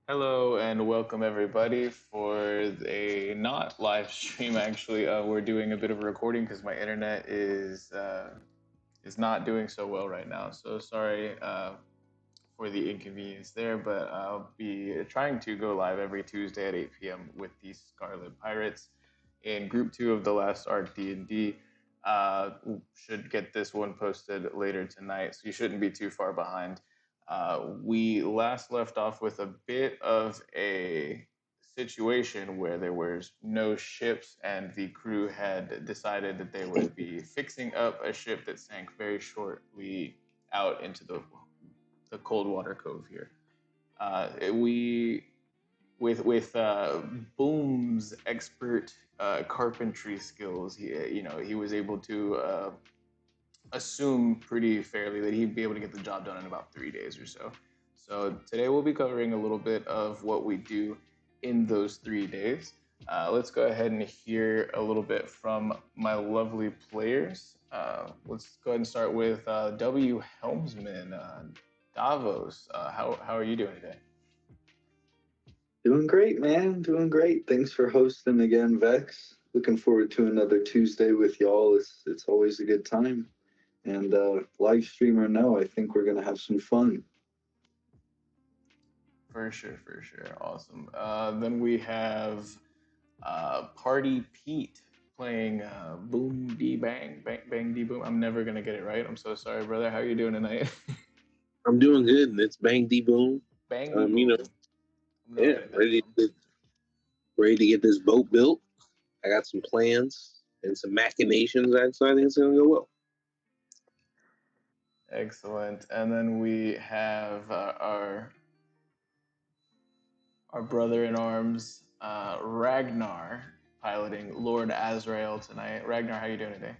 Hello and welcome everybody for a not live stream. Actually, we're doing a bit of a recording because my internet is not doing so well right now. So sorry for the inconvenience there, but I'll be trying to go live every Tuesday at 8 p.m. with the Scarlet Pirates in Group 2 of the last arc D&D. Should get this one posted later tonight, so you shouldn't be too far behind. We last left off with a bit of a situation where there was no ships, and the crew had decided that they would be fixing up a ship that sank very shortly out into the cold water cove here. We with Boom's expert carpentry skills, he was able to assume pretty fairly that he'd be able to get the job done in about 3 days or so. So today we'll be covering a little bit of what we do in those 3 days. Let's go ahead and hear a little bit from my lovely players. Let's go ahead and start with W. Helmsman, Davos. How are you doing today? Doing great, man. Doing great. Thanks for hosting again, Vex. Looking forward to another Tuesday with y'all. It's always a good time. And live stream or no, I think we're gonna have some fun. For sure. Awesome. Then we have Partypete playing Boom D Bang, Bang D Boom. I'm never gonna get it right. I'm so sorry, brother. How are you doing tonight? I'm doing good, and it's Bang D Boom. Bang D Boom. Ready to get this boat built. I got some plans and some machinations. So I think it's gonna go well. Excellent. And then we have our brother in arms, Ragnar, piloting Lord Azrael tonight. Ragnar, how you doing today?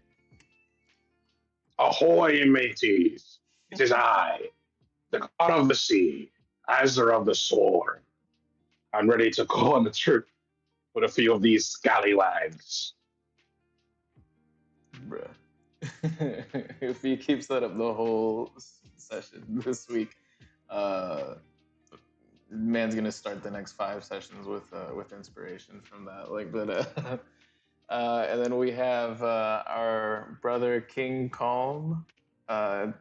Ahoy, mateys! It is I, the god of the sea, Azrael of the sword. I'm ready to go on the trip with a few of these scallywags. Bruh. If he keeps that up the whole session this week, man's gonna start the next 5 sessions with inspiration from that. And then we have our brother King Calm, aka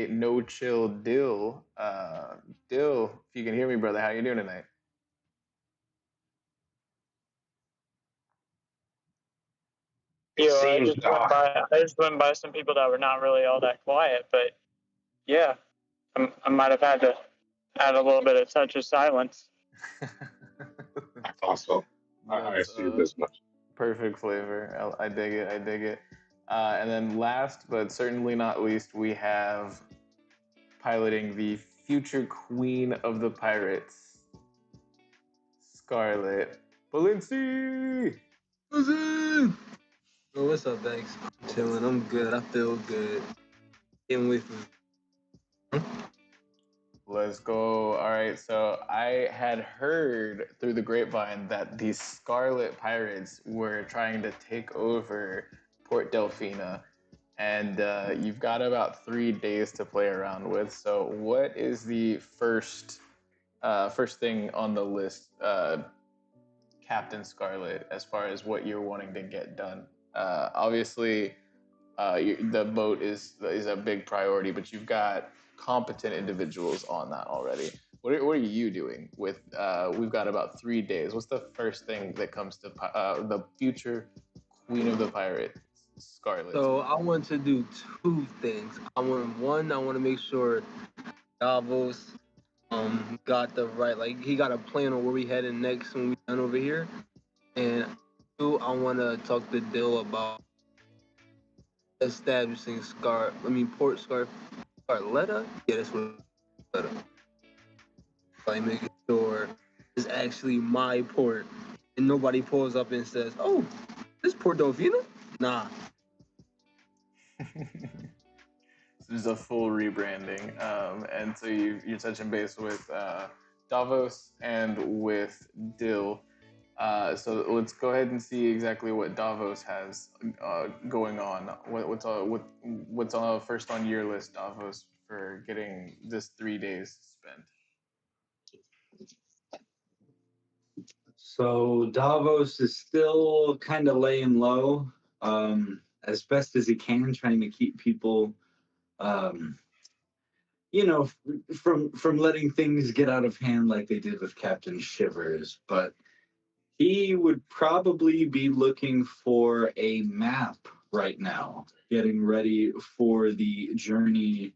NoChill Dill. Dill, if you can hear me, brother, how you doing tonight? I just went by some people that were not really all that quiet, but yeah, I might have had to add a little bit of touch of silence. That's awesome. I assume this much. Perfect flavor. I dig it. And then last but certainly not least, we have piloting the future queen of the pirates, Scarlet Balincc. Oh, what's up, Banks? I'm chilling. I'm good. I feel good. Can't wait for. Let's go. All right. So I had heard through the grapevine that the Scarlet Pirates were trying to take over Port Delfina, and you've got about 3 days to play around with. So, what is the first thing on the list, Captain Scarlet, as far as what you're wanting to get done? Obviously, the boat is a big priority, but you've got competent individuals on that already. What are you doing with? We've got about 3 days. What's the first thing that comes to the future Queen of the Pirates, Scarlet? So I want to do 2 things. I want to make sure Davos got the right, like he ort a plan on where we heading next when we done over here. And 2, I want to talk to Dill about establishing Port Scarletta. Yeah, that's what. Like making sure it's actually my port, and nobody pulls up and says, "Oh, this Port Delfina?" Nah. This is a full rebranding, and so you're touching base with Davos and with Dill. So let's go ahead and see exactly what Davos has going on. What's first on your list, Davos, for getting this 3 days spent? So Davos is still kind of laying low, as best as he can, trying to keep people, um, from letting things get out of hand like they did with Captain Shivers. But he would probably be looking for a map right now, getting ready for the journey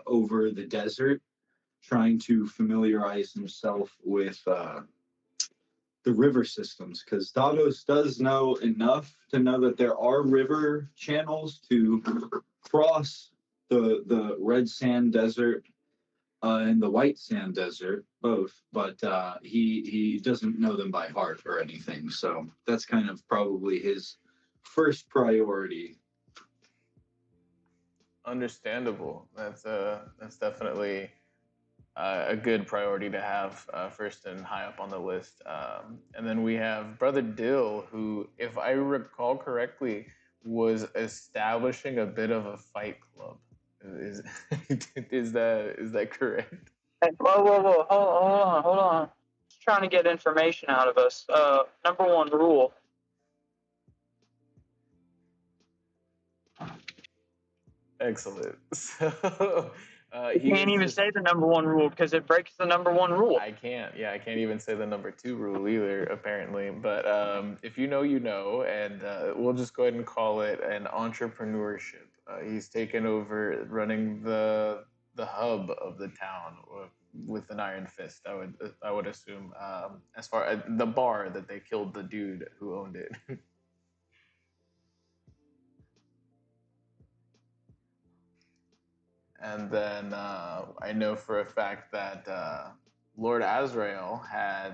over the desert, trying to familiarize himself with the river systems, because Davos does know enough to know that there are river channels to cross the red sand desert and the white sand desert, both, but he doesn't know them by heart or anything. So that's kind of probably his first priority. Understandable. That's definitely a good priority to have first and high up on the list. And then we have Brother Dill, who, if I recall correctly, was establishing a bit of a fight club. Is is that correct? Hey, whoa. Hold on. Just trying to get information out of us. Number one rule. Excellent. So You can't even say the number one rule because it breaks the number one rule. I can't. Yeah, I can't even say the number 2 rule either, apparently. But if you know, you know, and we'll just go ahead and call it an entrepreneurship. He's taken over running the hub of the town with an iron fist. I would assume, as far as the bar that they killed the dude who owned it. And then I know for a fact that Lord Azrael had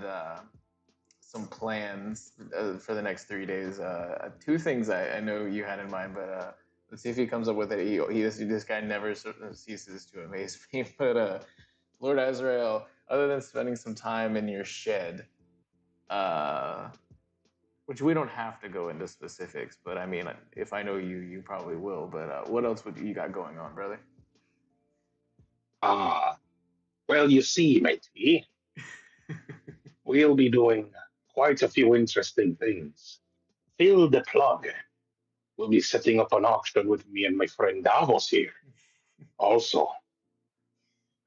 some plans for the next 3 days. 2 things I know you had in mind, but let's see if he comes up with it. This guy never ceases to amaze me. But Lord Azrael, other than spending some time in your shed, which we don't have to go into specifics, but I mean, if I know you, you probably will. But what else would you got going on, brother? Well, you see, matey, we'll be doing quite a few interesting things. Phil the Plug will be setting up an auction with me and my friend Davos here. Also,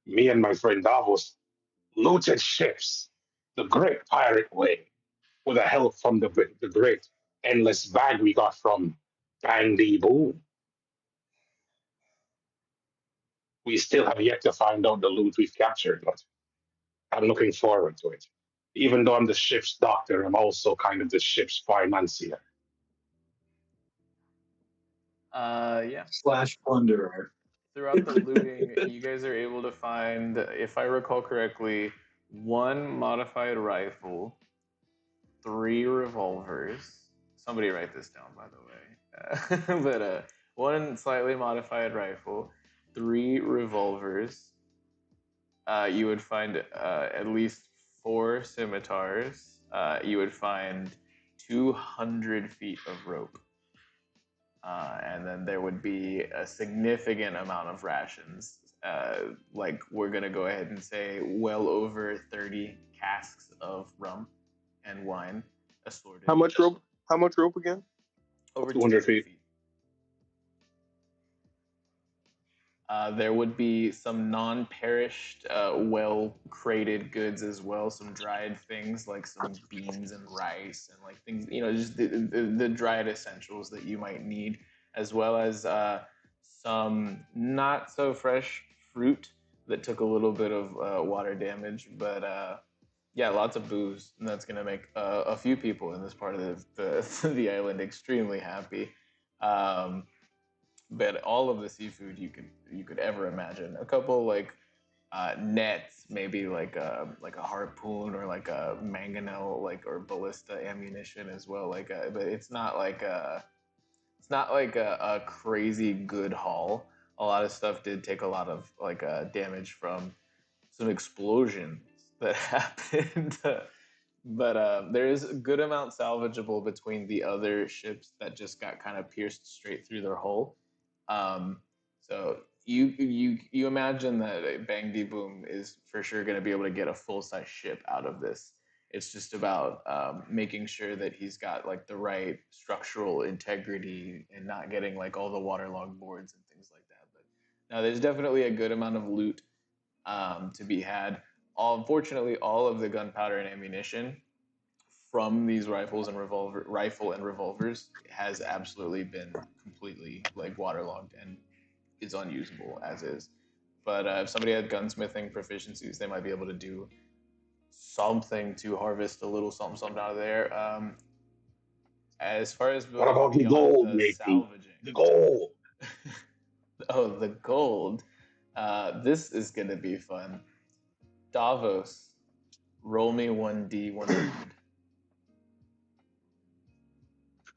me and my friend Davos looted ships the great pirate way with the help from the great endless bag we got from Bang D Boom. We still have yet to find out the loot we've captured, but I'm looking forward to it. Even though I'm the ship's doctor, I'm also kind of the ship's financier. Yeah. / plunderer. Throughout the looting, you guys are able to find, if I recall correctly, 1 modified rifle, 3 revolvers. Somebody write this down, by the way. But 1 slightly modified rifle, 3 revolvers. You would find at least 4 scimitars. You would find 200 feet of rope. And then there would be a significant amount of rations. Like, we're going to go ahead and say well over 30 casks of rum and wine assorted. How much rope? How much rope again? Over 200 feet. There would be some non-perished, well-crated goods as well. Some dried things like some beans and rice and like things, just the dried essentials that you might need, as well as some not so fresh fruit that took a little bit of water damage. But yeah, lots of booze, and that's gonna make a few people in this part of the island extremely happy. But all of the seafood you could ever imagine. A couple like nets, maybe like a harpoon or like a mangonel or ballista ammunition as well. But it's not like a crazy good haul. A lot of stuff did take a lot of damage from some explosions that happened. But there is a good amount salvageable between the other ships that just got kind of pierced straight through their hull. So you imagine that Bang D Boom is for sure going to be able to get a full size ship out of this. It's just about making sure that he's got like the right structural integrity and not getting like all the waterlogged boards and things like that. But now there's definitely a good amount of loot to be had. Unfortunately, all of the gunpowder and ammunition from these rifle and revolvers has absolutely been completely like waterlogged and is unusable as is. But if somebody had gunsmithing proficiencies, they might be able to do something to harvest a little something out of there. As far as What about the beyond gold, the matey? salvaging, The gold. oh, the gold. This is gonna be fun. Davos, roll me 1d100.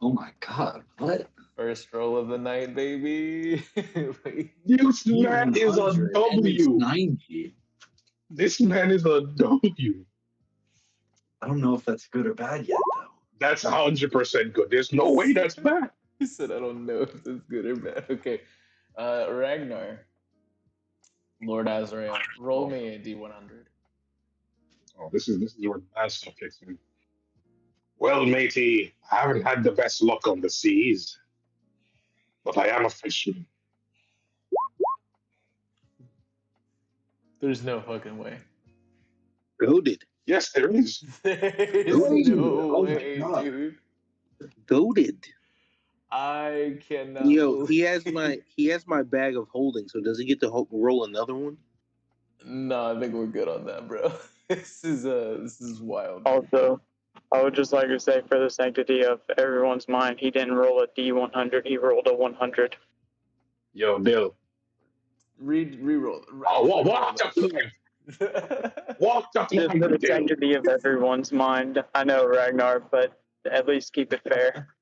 Oh my god, what? First roll of the night, baby. This man is a 100 and it's W. 90. This man is a W. I don't know if that's good or bad yet, though. That's 100% good. There's no way that's bad. He said, I don't know if it's good or bad. Okay. Ragnar, Lord Azrael, roll me a d100. Oh, this is your master fixing. Well, matey, I haven't had the best luck on the seas, but I am a fisherman. There's no fucking way. Goaded. Yes, there is. There's Goaded. no Oh my way, God. dude. Goaded. I cannot. Yo, believe- he has my bag of holding. So does he get to roll another one? No, I think we're good on that, bro. This is wild. Also, I would just like to say, for the sanctity of everyone's mind, he didn't roll a D100, he rolled a 100. Yo, Dill. Re-roll. Oh, walk the plank. Walk the Just for plank, the Dill. sanctity of everyone's mind. I know, Ragnar, but at least keep it fair.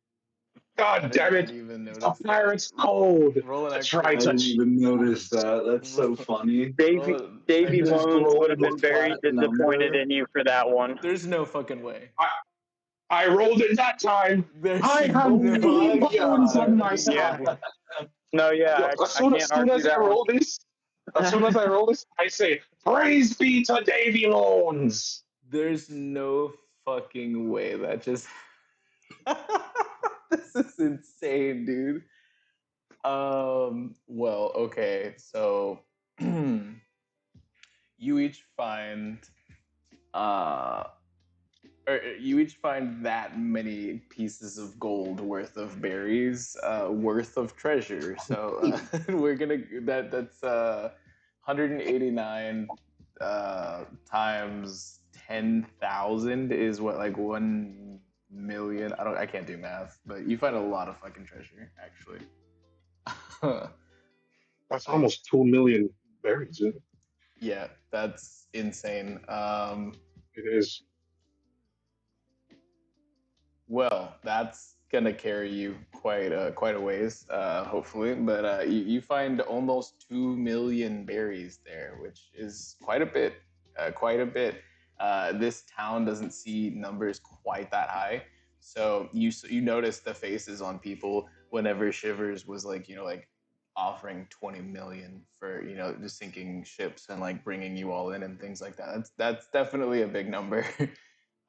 God damn it. Even It's notice a pirate's code. Roll an To extra. try I to didn't cheat. even notice that. That's so funny. Davy Just Bones rolled would have been a very flat disappointed number. in you for that one. There's no fucking way. I rolled it that time. There's I have Oh no many my bones on my God. side. Yeah. No, yeah, Yo, as I soon can't as argue I that one. roll this, I say, praise be to Davy Bones. There's no fucking way that just. This is insane, dude. Well, okay, so you each find you each find that many pieces of gold worth of berries, worth of treasure. So we're gonna that's 189 times 10,000 is what, like 1 million. I can't do math, but you find a lot of fucking treasure actually. That's almost 2 million berries, isn't it? Yeah, that's insane. It is. Well, that's gonna carry you quite a ways, hopefully. But you find almost 2 million berries there, which is quite a bit. Quite a bit. This town doesn't see numbers quite that high, so you notice the faces on people whenever Shivers was like like offering 20 million for just sinking ships and like bringing you all in and things like that. That's definitely a big number.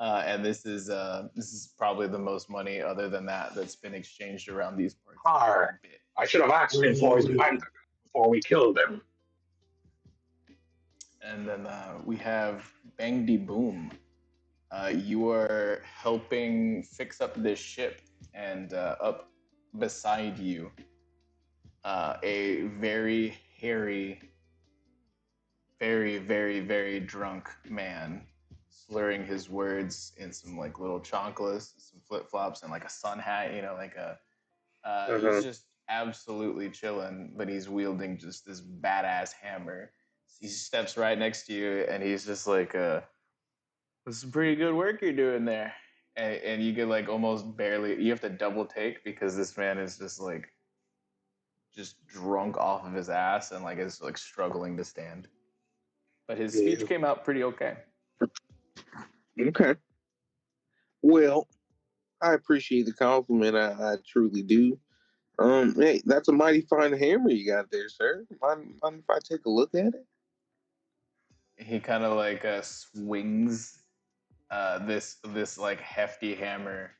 And this is probably the most money other than that that's been exchanged around these parts. Arr. I should have asked him for his bank before we killed him. And then we have Bang De Boom. You are helping fix up this ship, and up beside you, a very hairy, very, very, very drunk man slurring his words in some like little chanclas, some flip flops, and like a sun hat. Like a. He's just absolutely chilling, but he's wielding just this badass hammer. He steps right next to you, and he's just like, "This is some pretty good work you're doing there." And you get like almost barely. You have to double take because this man is just drunk off of his ass and like is like struggling to stand. But his speech came out pretty okay. Okay. Well, I appreciate the compliment. I truly do. Hey, that's a mighty fine hammer you got there, sir. Mind if I take a look at it? He kind of like swings this like hefty hammer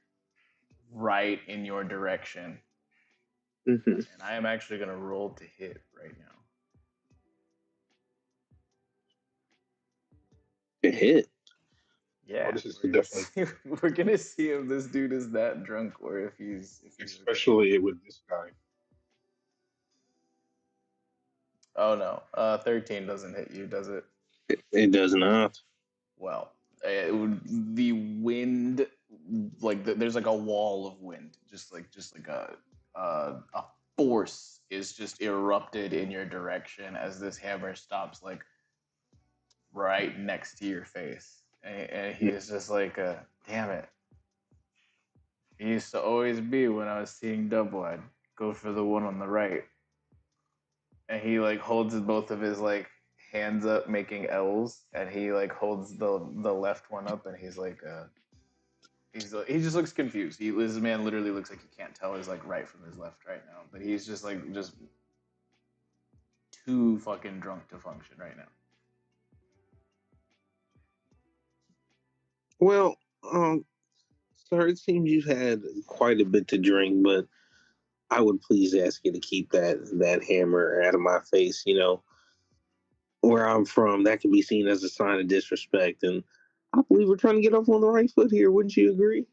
right in your direction. Mm-hmm. And I am actually gonna roll to hit right now. It hit. Yeah, this is definitely, we're gonna see if this dude is that drunk or if he's especially with this guy. Oh no, 13 doesn't hit you, does it? It does not. Well, the wind, like there's like a wall of wind, just like a force is just erupted in your direction as this hammer stops like right next to your face, and he is just like, damn it. It used to always be when I was seeing double, I'd go for the one on the right. And he like holds both of his like hands up making L's, and he like holds the left one up, and he's like, he just looks confused. This man literally looks like he can't tell his like right from his left right now, but he's just like just too fucking drunk to function right now. Well, sir, it seems you've had quite a bit to drink, but I would please ask you to keep that hammer out of my face. You know, where I'm from, that can be seen as a sign of disrespect, and I believe we're trying to get off on the right foot here. Wouldn't you agree?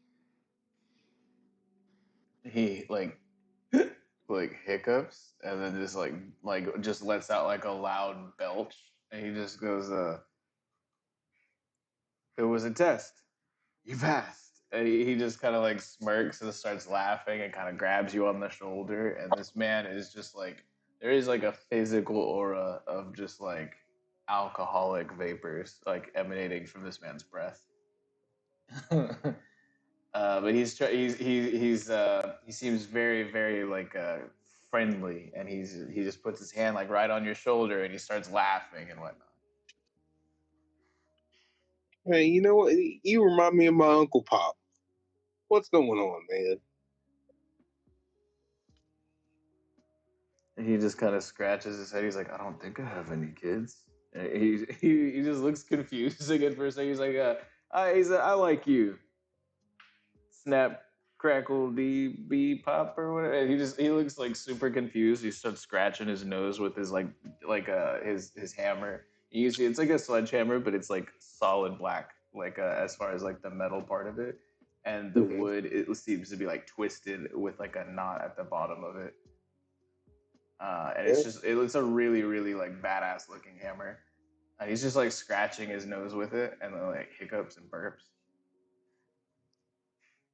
He like hiccups and then just like just lets out like a loud belch, and he just goes, "It was a test. You passed." And he just kind of like smirks and starts laughing and kind of grabs you on the shoulder. And this man is just like, there is like a physical aura of just like alcoholic vapors like emanating from this man's breath. But he seems very like friendly, and he just puts his hand like right on your shoulder and he starts laughing and whatnot. Hey, you know what? You remind me of my Uncle Pop. What's going on, man? He just kind of scratches his head. He's like, I don't think I have any kids. And he just looks confused again for a second. He's like, I like you. Snap, crackle, D, pop, or whatever. And he looks like super confused. He starts scratching his nose with his his hammer. You see, it's like a sledgehammer, but it's like solid black, like as far as like the metal part of it, and the Mm-hmm. wood it seems to be like twisted with like a knot at the bottom of it. And Yeah. it looks a really like badass looking hammer. And he's just like scratching his nose with it, and then like hiccups and burps.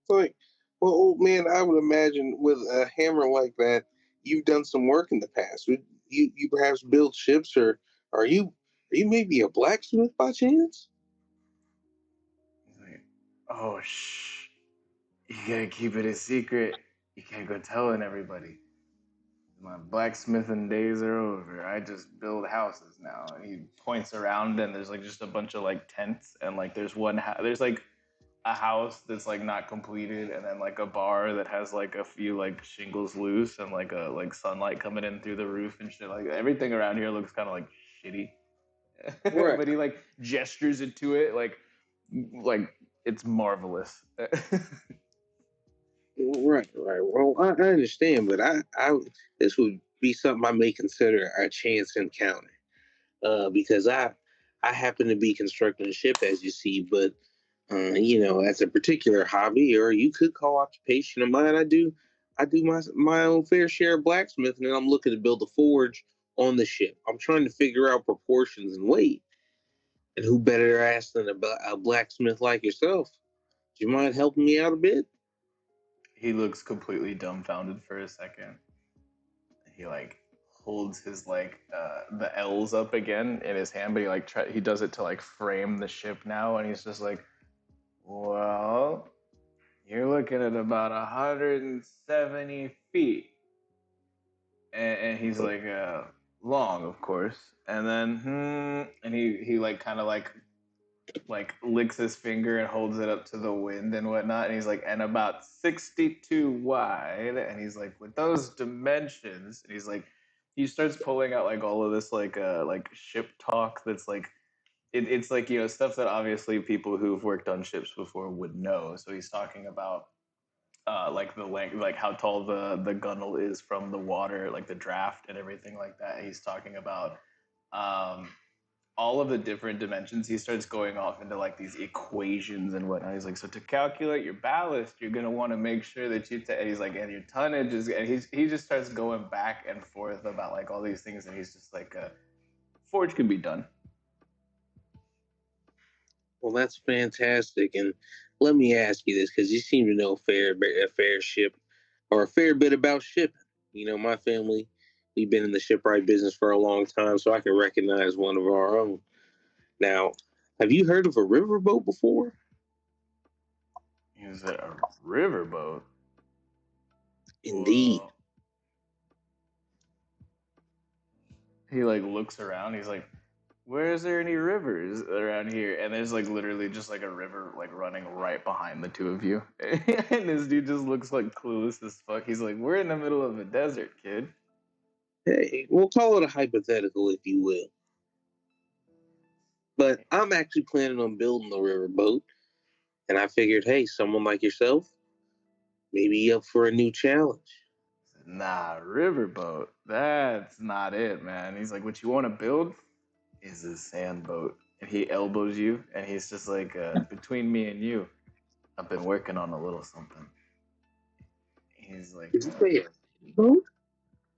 So, like, well, old man, I would imagine with a hammer like that, you've done some work in the past. Would you perhaps build ships, or are you are you maybe a blacksmith by chance? He's like, oh shh, you gotta keep it a secret. You can't go telling everybody. My blacksmithing days are over. I just build houses now. And he points around, and there's like just a bunch of like tents, and like there's like a house that's like not completed, and then like a bar that has like a few like shingles loose, and like a like sunlight coming in through the roof and shit. Like everything around here looks kind of like shitty. Right, But he like gestures into it like it's marvelous. right. Well, I understand, but I this would be something I may consider a chance encounter. Because I happen to be constructing a ship, as you see, but you know, as a particular hobby, or you could call occupation of mine, I do my own fair share of blacksmithing, and I'm looking to build a forge on the ship. I'm trying to figure out proportions and weight, and who better to ask than a blacksmith like yourself? Do you mind helping me out a bit? He looks completely dumbfounded for a second. He like holds his like the L's up again in his hand, but he does it to like frame the ship now, and he's just like, well, you're looking at about 170 feet, and he's like, long, of course, and then and he like kind of like licks his finger and holds it up to the wind and whatnot, and he's like, and about 62 wide, and he's like, with those dimensions, and he's like, he starts pulling out like all of this like ship talk that's like it's like, you know, stuff that obviously people who've worked on ships before would know. So he's talking about like the length, like how tall the gunnel is from the water, like the draft and everything like that. He's talking about um, all of the different dimensions. He starts going off into like these equations and whatnot. He's like, so to calculate your ballast, you're gonna want to make sure that and he's like, and your tonnage is, and he just starts going back and forth about like all these things, and he's just like, forge can be done. Well, that's fantastic. And let me ask you this, because you seem to know a fair ship or a fair bit about shipping. You know, my family, we've been in the shipwright business for a long time, so I can recognize one of our own. Now, have you heard of a riverboat before? Is it a riverboat? Indeed. Whoa. He like looks around. He's like, where is there any rivers around here? And there's like literally just like a river like running right behind the two of you. And this dude just looks like clueless as fuck. He's like, we're in the middle of a desert, kid. Hey, we'll call it a hypothetical, if you will. But I'm actually planning on building a riverboat. And I figured, hey, someone like yourself, maybe up for a new challenge. Nah, riverboat. That's not it, man. He's like, what you want to build is a sandboat. And he elbows you, and he's just like, between me and you, I've been working on a little something. He's like, Did you say a boat?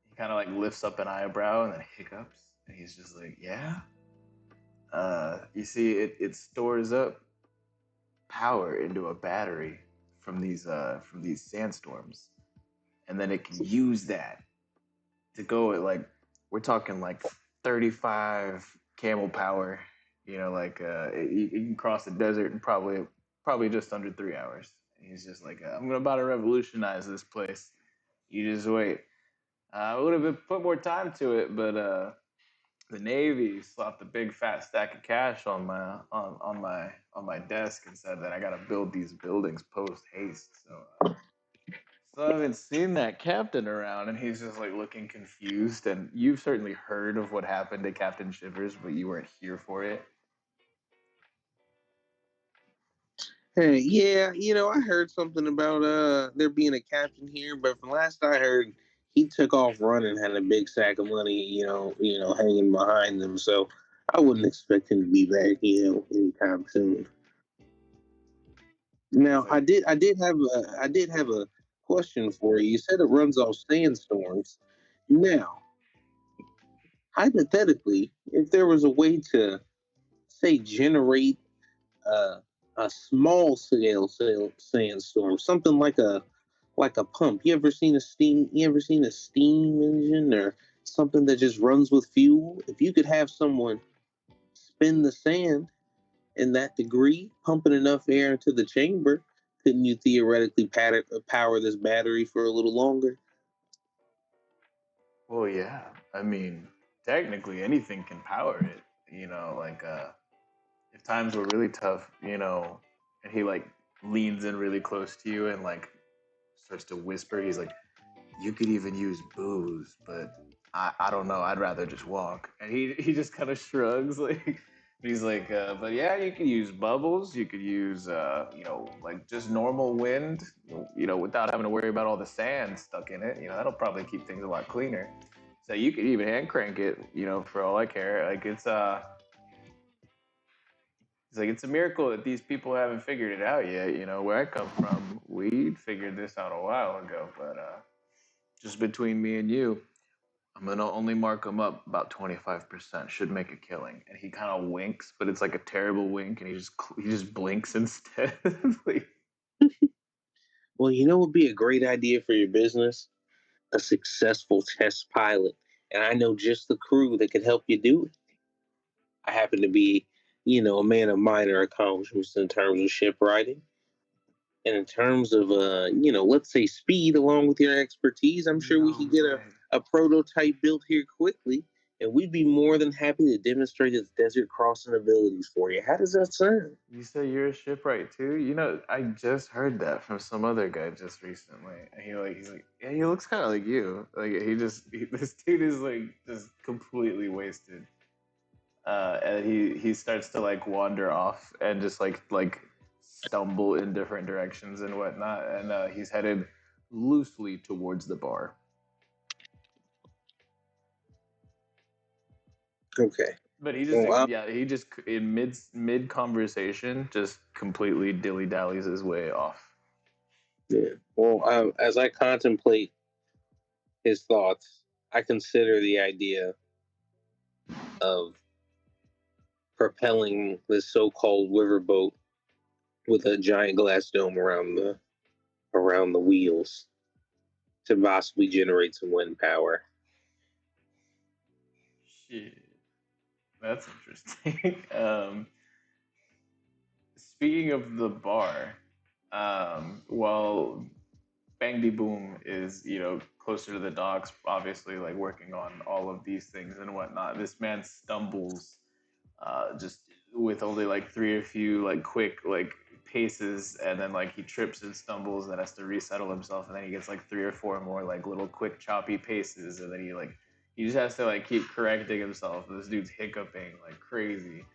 he kind of like lifts up an eyebrow and then hiccups, and he's just like, yeah. You see, it stores up power into a battery from these sandstorms, and then it can use that to go at like, we're talking like 35 camel power. You know, like you can cross the desert in probably just under 3 hours. And he's just like, I'm about to revolutionize this place. You just wait. I would have put more time to it, but the Navy slapped a big fat stack of cash on my desk and said that I got to build these buildings post haste. So I haven't seen that captain around, and he's just like looking confused. And you've certainly heard of what happened to Captain Shivers, but you weren't here for it. Hey, yeah, I heard something about there being a captain here, but from last I heard, he took off running, had a big sack of money, hanging behind him. So I wouldn't expect him to be back, anytime soon. Now, Like, I did have a question for you. You said it runs off sandstorms. Now, hypothetically, if there was a way to, say, generate uh, a small scale sandstorm, something like a pump. You ever seen a steam engine or something that just runs with fuel? If you could have someone spin the sand in that degree, pumping enough air into the chamber, couldn't you theoretically power this battery for a little longer? well, yeah. I mean, technically, anything can power it. You know, like if times were really tough, you know, and he like leans in really close to you and like starts to whisper. He's like, you could even use booze, but I don't know. I'd rather just walk. And he just kind of shrugs. Like he's like, but yeah, you could use bubbles. You could use, like just normal wind. Without having to worry about all the sand stuck in it. You know, that'll probably keep things a lot cleaner. So you could even hand crank it. You know, for all I care. Like it's like it's a miracle that these people haven't figured it out yet. You know, where I come from, we figured this out a while ago, but just between me and you, I'm gonna only mark him up about 25%. Should make a killing. And he kind of winks, but it's like a terrible wink, and he just blinks instead. Like, Well, you know what would be a great idea for your business? A successful test pilot. And I know just the crew that could help you do it. I happen to be, a man of minor accomplishments in terms of ship riding. And in terms of, let's say speed, along with your expertise, I'm sure we no could get way. a prototype built here quickly. And we'd be more than happy to demonstrate its desert crossing abilities for you. How does that sound? You say you're a shipwright too? You know, I just heard that from some other guy just recently. And he's like, yeah, he looks kind of like you. Like this dude is like just completely wasted. and he starts to like wander off and just like stumble in different directions and whatnot, and he's headed loosely towards the bar. Okay. But he just he just in mid conversation just completely dilly dallies his way off. Yeah. Well, as I contemplate his thoughts, I consider the idea of propelling this so-called riverboat with a giant glass dome around the wheels to possibly generate some wind power. Shit, that's interesting. Speaking of the bar, while Bang De Boom is, closer to the docks, obviously, like working on all of these things and whatnot, this man stumbles just with only like three or few like quick like paces, and then like he trips and stumbles and has to resettle himself, and then he gets like three or four more like little quick choppy paces, and then he just has to like keep correcting himself. This dude's hiccuping like crazy.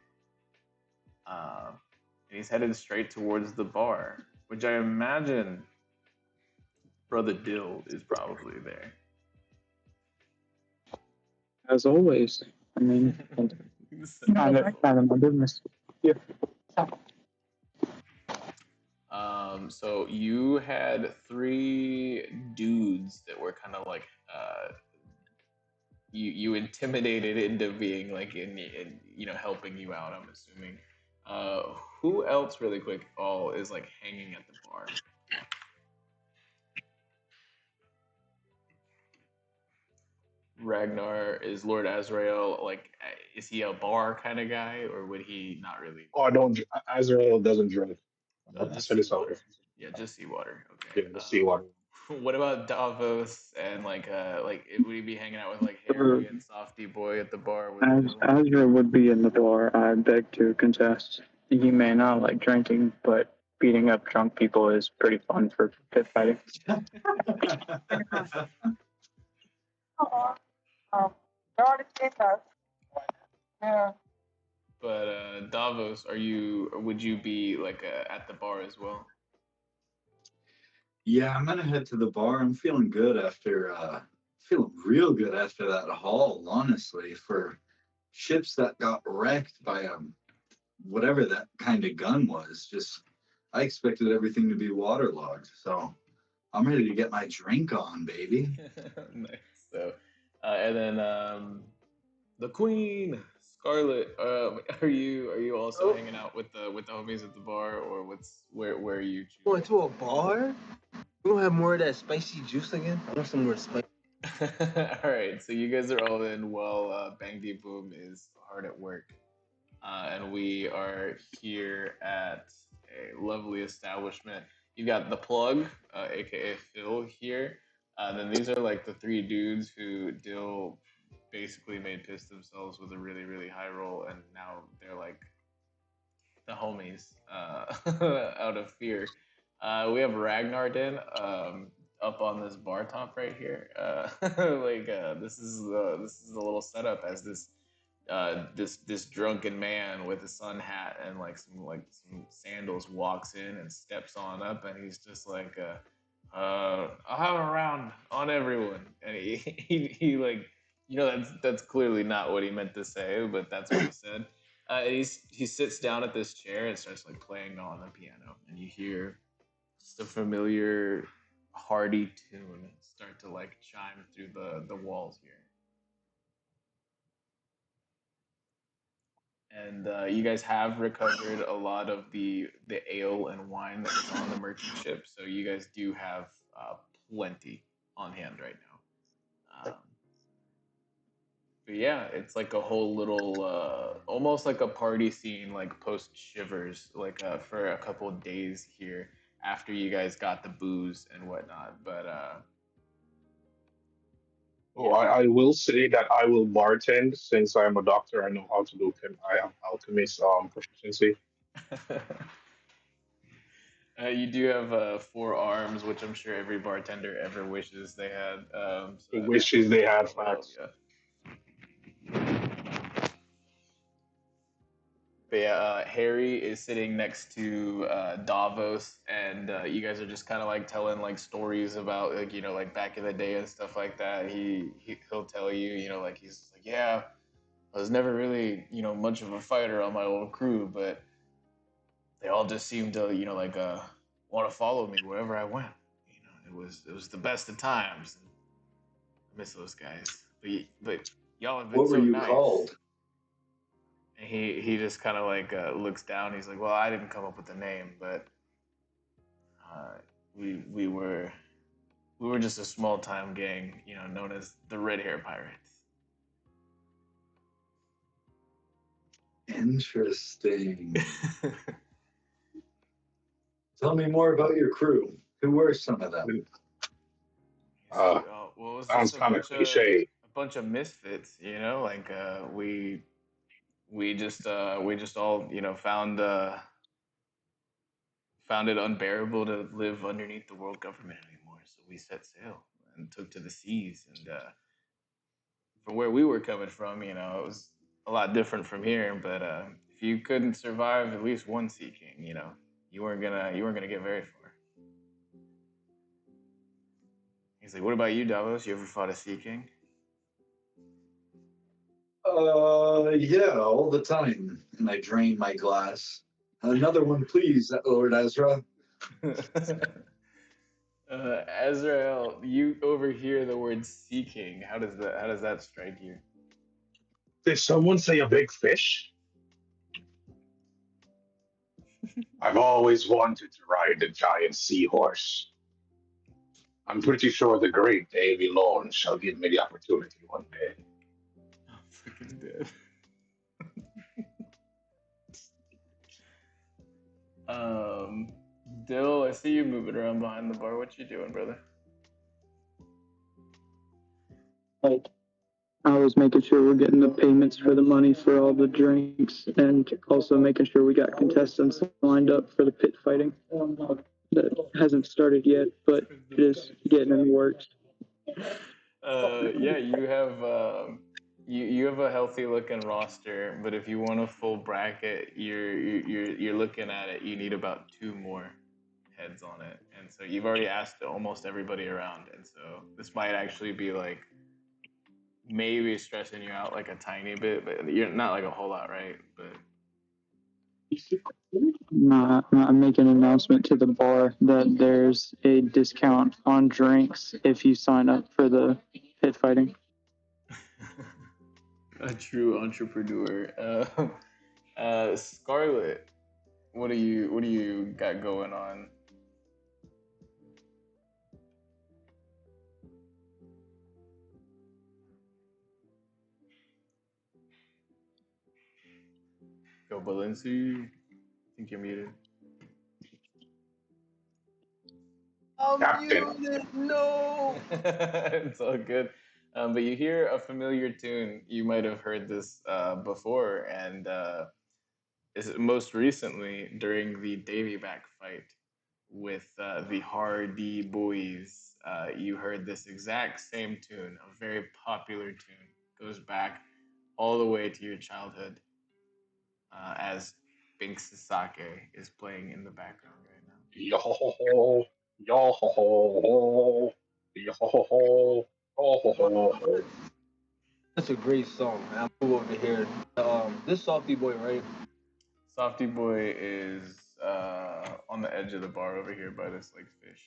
And he's headed straight towards the bar, which I imagine Brother Dill is probably there. As always. I mean, kind of my business. Yeah. So you had three dudes that were kind of like you intimidated into being like in helping you out. I'm assuming. Who else, really quick, all is like hanging at the bar? Ragnar, is Lord Azrael like? Is he a bar kind of guy, or would he not really? Oh, I don't. Azrael doesn't drink. Just seawater. Yeah, just seawater. Okay. Yeah, the seawater. What about Davos and like would he be hanging out with like Harry and Softy Boy at the bar? Azrael would be in the bar. I beg to contest. He may not like drinking, but beating up drunk people is pretty fun for pit fighting. Yeah. But Davos, would you be like at the bar as well? Yeah, I'm gonna head to the bar. I'm feeling good feeling real good after that haul, honestly, for ships that got wrecked by whatever that kind of gun was. Just I expected everything to be waterlogged, so I'm ready to get my drink on, baby. Nice. So, and then the Queen, Scarlet. Are you also hanging out with the homies at the bar, or where are you? Going to a bar? We don't have more of that spicy juice again. I want some more spicy. All right, so you guys are all in while Bang De Boom is hard at work, and we are here at a lovely establishment. You got the Plug, aka Phil, here. Then these are like the three dudes who Dill basically made piss themselves with a really, really high roll, and now they're like the homies out of fear. We have Ragnar up on this bar top right here. This is a little setup as this drunken man with a sun hat and some sandals walks in and steps on up, and he's just like I'll have a round on everyone, and he like that's clearly not what he meant to say, but that's what he said. He sits down at this chair and starts like playing on the piano, and you hear just a familiar hearty tune start to like chime through the walls here. And you guys have recovered a lot of the ale and wine that was on the merchant ship, so you guys do have plenty on hand right now. But yeah, it's like a whole little, almost like a party scene, like post Shivers, like for a couple of days here after you guys got the booze and whatnot. But I will say that I will bartend since I'm a doctor. I know how to do. I have alchemist proficiency. You do have 4 arms, which I'm sure every bartender ever wishes they had. Wishes they had facts. Yeah. Harry is sitting next to Davos, and you guys are just kind of like telling like stories about like like back in the day and stuff like that. He'll tell you like he's like, yeah, I was never really much of a fighter on my old crew, but they all just seemed to like want to follow me wherever I went. It was the best of times. I miss those guys, but y'all have been What were so you nice. called? And he just kind of like looks down. He's like, well, I didn't come up with the name, but we were just a small time gang, known as the Red Hair Pirates. Interesting. Tell me more about your crew. Who were some of them? Well, it was Sounds just kind of cliche. a bunch of misfits, like we just all found it unbearable to live underneath the world government anymore, so we set sail and took to the seas. And from where we were coming from, it was a lot different from here. But if you couldn't survive at least one Sea King, you weren't gonna get very far. He's like, "What about you, Davos? You ever fought a Sea King?" Yeah, all the time. And I drain my glass. Another one, please, Lord Ezra. Azrael, you overhear the word Sea King. How does that strike you? Did someone say a big fish? I've always wanted to ride a giant seahorse. I'm pretty sure the great Davy Lorne shall give me the opportunity one day. I'm freaking dead. Dill, I see you moving around behind the bar. What you doing, brother? Like, I was making sure we're getting the payments for the money for all the drinks, and also making sure we got contestants lined up for the pit fighting. That hasn't started yet, but it is getting in the works. Yeah, you have you have a healthy looking roster, but if you want a full bracket, you're looking at it. You need about 2 more heads on it, and so you've already asked almost everybody around, and so this might actually be like maybe stressing you out like a tiny bit, but you're not like a whole lot, right? But I'm making an announcement to the bar that there's a discount on drinks if you sign up for the pit fighting. a true entrepreneur. Scarlet, what do you got going on? Go Balincc. I think you're muted. Captain. No. It's all good. But you hear a familiar tune. You might have heard this before, and most recently during the Davy back fight with the Hardy Boys. You heard this exact same tune, a very popular tune. Goes back all the way to your childhood, as Bink's Sake is playing in the background right now. Yo ho ho, yo ho ho, yo ho ho, ho ho. That's a great song. I'll move over here. This Softy Boy, right? Softy Boy is on the edge of the bar over here by this like fish.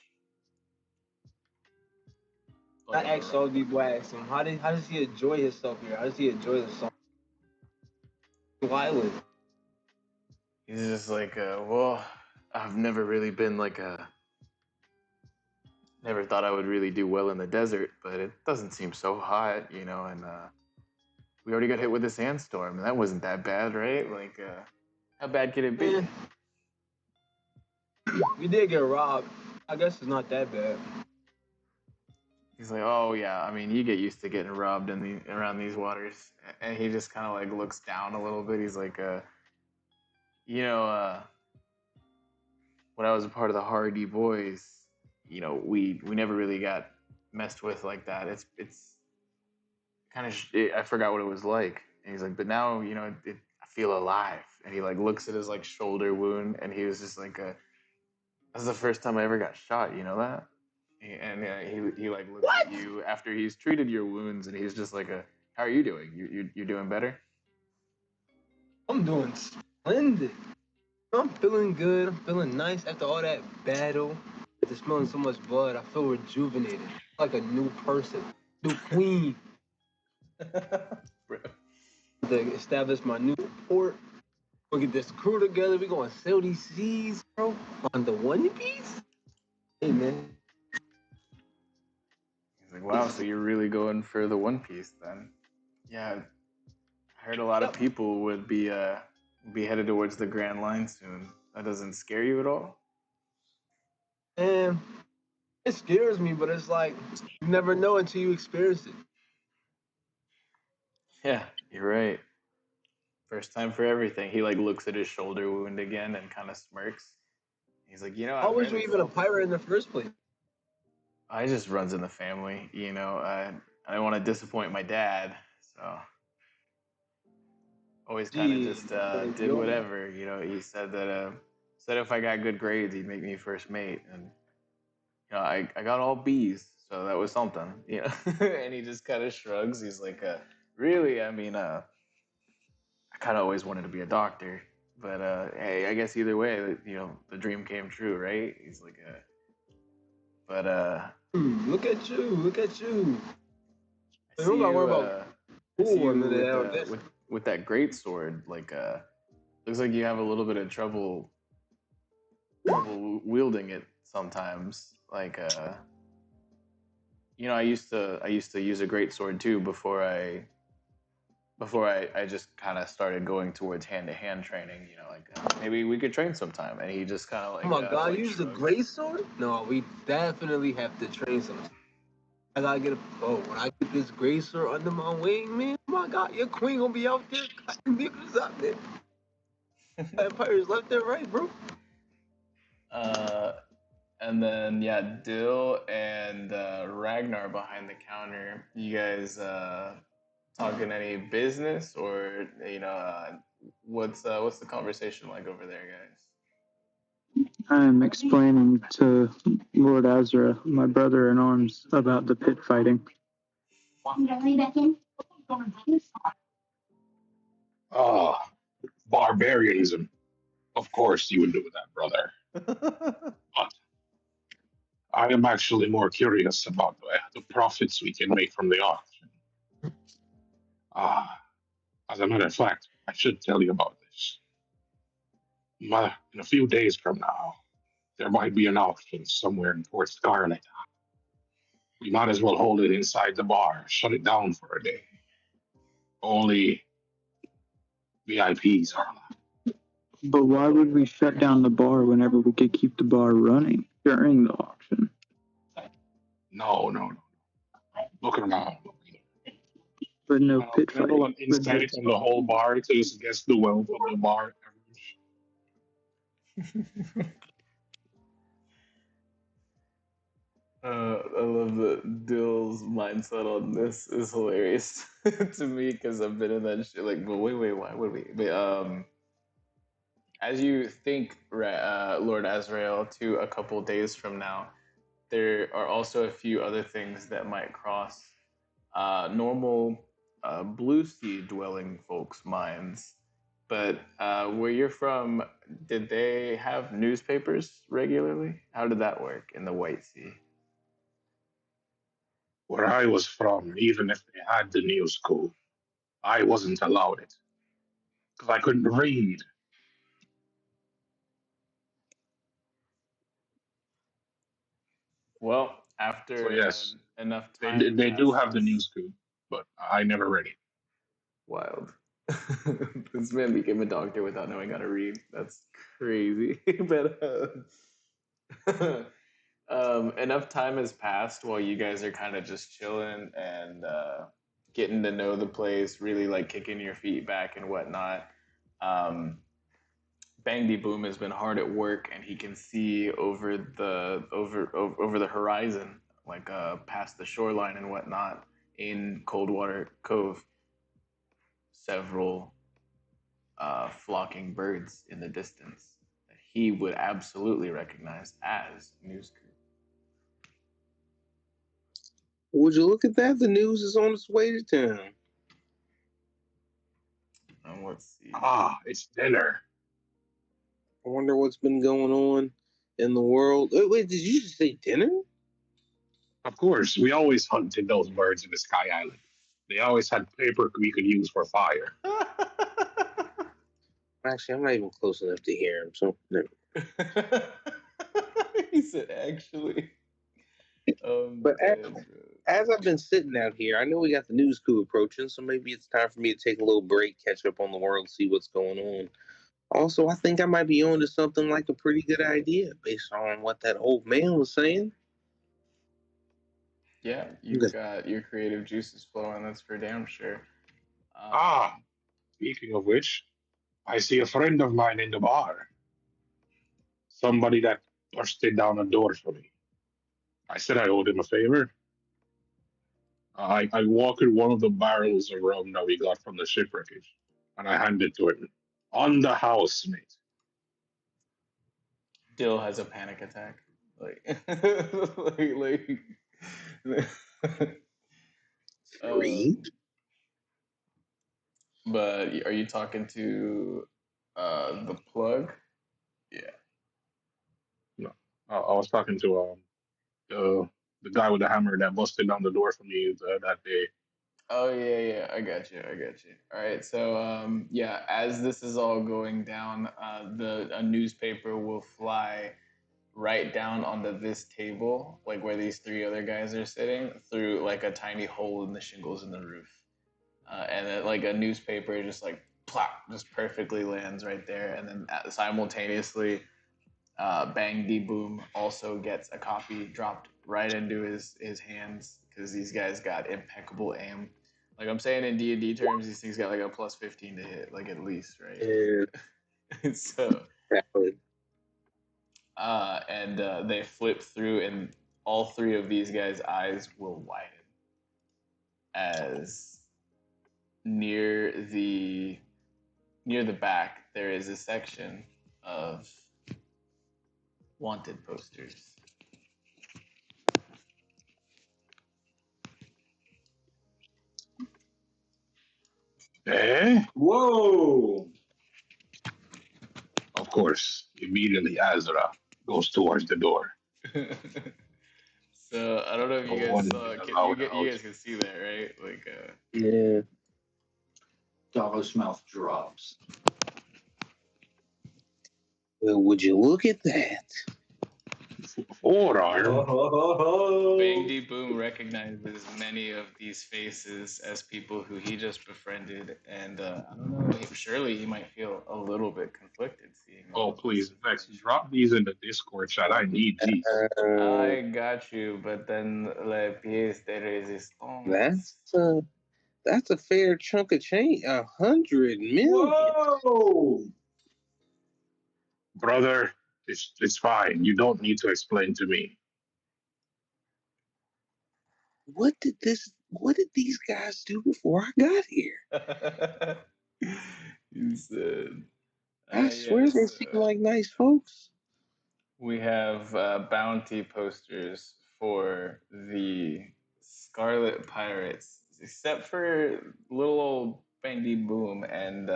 I asked Softy Boy, I asked him, how does he enjoy himself here? How does he enjoy the song? Wild. He's just like, well, I've never really been like never thought I would really do well in the desert, but it doesn't seem so hot, and we already got hit with a sandstorm, and that wasn't that bad, right? Like, how bad could it be? Man, we did get robbed. I guess it's not that bad. He's like, oh yeah, I mean, you get used to getting robbed around these waters, and he just kind of like looks down a little bit. He's like, when I was a part of the Hardy Boys, we never really got messed with like that. It's kind of I forgot what it was like. And he's like, but now I feel alive. and he like looks at his like shoulder wound, and he was just like, "That's the first time I ever got shot." You know that? And he like looks at you after he's treated your wounds, and he's just like, "How are you doing? You're doing better?" I'm doing splendid. I'm feeling good. I'm feeling nice after all that battle. After smelling so much blood, I feel rejuvenated. Like a new person. New queen. Bro. To establish my new port. We'll get this crew together. We're going to sail these seas, bro. On the One Piece? Hey, man. He's like, "Wow, so you're really going for the One Piece then?" Yeah, I heard a lot of people would be headed towards the Grand Line soon. That doesn't scare you at all? And it scares me, but it's like, you never know until you experience it. Yeah, you're right. First time for everything. He like looks at his shoulder wound again and kind of smirks. He's like, How I've was you barely even a felt it. pirate in the first place? I just runs in the family. I don't want to disappoint my dad, so always kind of Gee, just did whatever. He said if I got good grades, he'd make me first mate, and I got all B's, so that was something. And he just kind of shrugs. He's like, really? I mean, I kind of always wanted to be a doctor, but hey, I guess either way, the dream came true, right? He's like, but Look at you. Look at you. I You see don't got to you. worry about I see school you and that. with that great sword. Like, looks like you have a little bit of trouble wielding it sometimes. Like, I used to use a great sword too before I just kind of started going towards hand-to-hand training, like maybe we could train sometime. And he just kind of like, Oh my God, like you use a shrugs. great sword? No, we definitely have to train sometime. I gotta get when I get this gray sword under my wing, man, oh my God, your queen gonna be out there cutting niggas up, man. Vampires left and right, bro. And then yeah, Dill and Ragnar behind the counter. You guys talking any business, or what's the conversation like over there, guys? I'm explaining to Lord Azrael, my brother in arms, about the pit fighting. Ah, barbarianism. Of course you would do that, brother. But I am actually more curious about the profits we can make from the auction. As a matter of fact, I should tell you about this. In a few days from now, there might be an auction somewhere in Port Scarlet. We might as well hold it inside the bar, shut it down for a day. Only VIPs are allowed. But why would we shut down the bar whenever we could keep the bar running during the auction? No. Look around. But no pit Can I roll an fighting. insight on the whole bar to just guess the wealth of the bar average? I love that Dill's mindset on this is hilarious to me because I've been in that shit. Like, but wait, why would we? But as you think, Lord Azrael, to a couple days from now, there are also a few other things that might cross normal blue sea dwelling folks' minds. But where you're from, did they have newspapers regularly? How did that work in the White Sea? Where I was from, even if they had the new school, I wasn't allowed it because I couldn't read. Well, So after yes, enough they time they do have the new passes, school, but I never read it. wild. This man became a doctor without knowing how to read. That's crazy. But enough time has passed while you guys are kind of just chilling and getting to know the place, really like kicking your feet back and whatnot. Um, Bangdy Boom has been hard at work, and he can see over the horizon, like past the shoreline and whatnot, in Coldwater Cove, several flocking birds in the distance that he would absolutely recognize as news coup. Would you look at that? The news is on its way to town. And let's see. Ah, it's dinner. I wonder what's been going on in the world. Wait, did you just say dinner? Of course, we always hunted those birds in the Sky Island. They always had paper we could use for fire. Actually, I'm not even close enough to hear him, so never. He said, actually. But as I've been sitting out here, I know we got the news coup approaching, so maybe it's time for me to take a little break, catch up on the world, see what's going on. Also, I think I might be on to something like a pretty good idea based on what that old man was saying. Yeah, you've got your creative juices flowing, that's for damn sure. Speaking of which, I see a friend of mine in the bar. Somebody that busted down a door for me. I said I owed him a favor. I walked in one of the barrels of rum that we got from the shipwreckage, and I handed it to him. On the house, mate. Dill has a panic attack. Like, but are you talking to the plug? Yeah. No, I was talking to the guy with the hammer that busted down the door for me that day. Oh yeah, I got you. All right, so yeah, as this is all going down, a newspaper will fly right down onto this table, like where these three other guys are sitting, through like a tiny hole in the shingles in the roof, and then like a newspaper just like plop, just perfectly lands right there, and then simultaneously, Bang D Boom also gets a copy dropped right into his hands because these guys got impeccable aim. Like I'm saying in D&D terms, these things got like a plus 15 to hit, like at least, right? Yeah. So, and they flip through, and all three of these guys' eyes will widen as near the back there is a section of wanted posters. Eh? Whoa! Of course, immediately Azrael goes towards the door. So I don't know if you guys saw. You guys can see that, right? Like, yeah. Davos' mouth drops. Well, would you look at that? Forearm. Bang D Boom recognizes many of these faces as people who he just befriended, and I don't know. Surely he might feel a little bit conflicted seeing. Oh, please, Vex, drop these in the Discord chat. I need these. I got you, but then la pièce de résistance. That's a fair chunk of change. 100 million. Whoa! Brother, it's fine. You don't need to explain to me. What did these guys do before I got here? He said, I swear they seem like nice folks. We have bounty posters for the Scarlet Pirates, except for little old Bandy Boom, and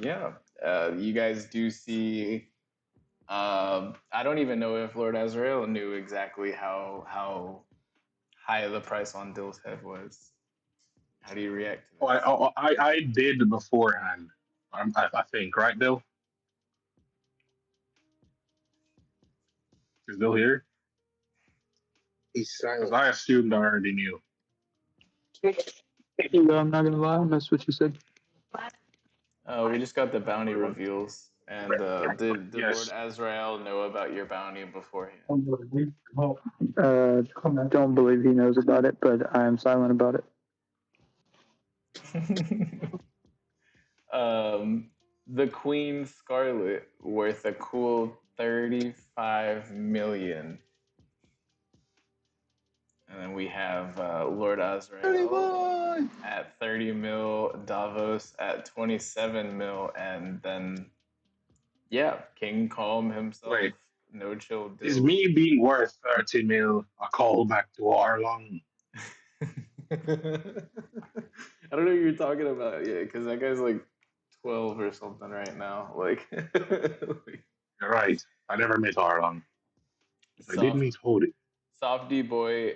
you guys do see. I don't even know if Lord Azrael knew exactly how high the price on Dill's head was. How do you react to this? I did beforehand. I think, right, Dill? Is Dill here? He's silent. Because I assumed I already knew. I'm not gonna lie, that's what you said. We just got the bounty reveals, and did Yes. Lord Azrael know about your bounty beforehand? Don't believe he knows about it, but I am silent about it. The Queen Scarlet worth a cool 35 million. And then we have Lord Azrael at 30 mil, Davos at 27 mil, and then, yeah, King Calm himself, Wait, NoChill is Dill. me being worth 30 mil a callback to Arlong? I don't know what you're talking about, yeah, because that guy's like 12 or something right now. Like, You're right. I never met Arlong. I did soft meet Hody. Softy boy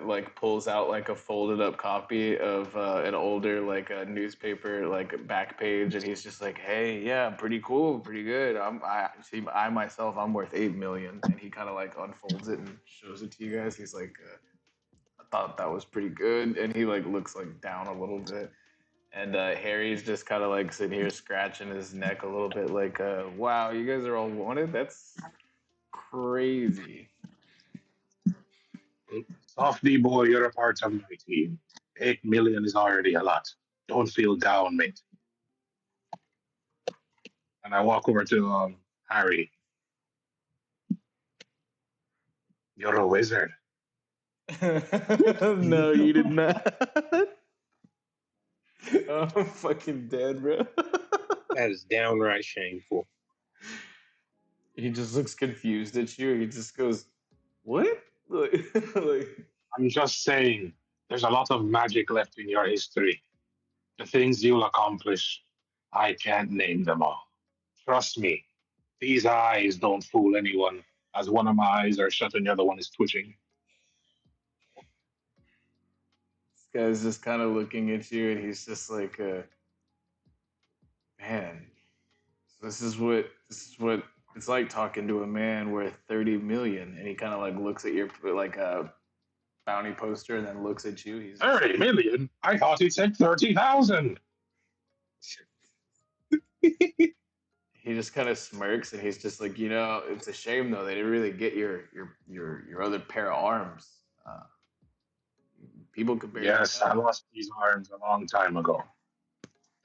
like pulls out like a folded up copy of an older like a newspaper like back page, and he's just like, hey, yeah, pretty cool, pretty good. I myself, I'm worth 8 million, and he kind of like unfolds it and shows it to you guys. He's like, I thought that was pretty good, and he like looks like down a little bit. And Harry's just kind of like sitting here scratching his neck a little bit, like, wow, you guys are all wanted? That's crazy. Softy boy, you're a part of my team. 8 million is already a lot. Don't feel down, mate. And I walk over to Harry. You're a wizard. No, you did not. Oh, I'm fucking dead, bro. That is downright shameful. He just looks confused at you. He just goes, what? Like, I'm just saying, there's a lot of magic left in your history. The things you'll accomplish, I can't name them all. Trust me, these eyes don't fool anyone, as one of my eyes are shut and the other one is twitching. this guy's just kind of looking at you, and he's just like, man, this is what it's like talking to a man worth 30 million. And he kind of like looks at your like a bounty poster, and then looks at you. He's 30 million? I thought it said 30,000. he just kind of smirks, and he's just like, it's a shame though they didn't really get your other pair of arms. Uh, People could barely Yes, I tell. lost these arms a long time ago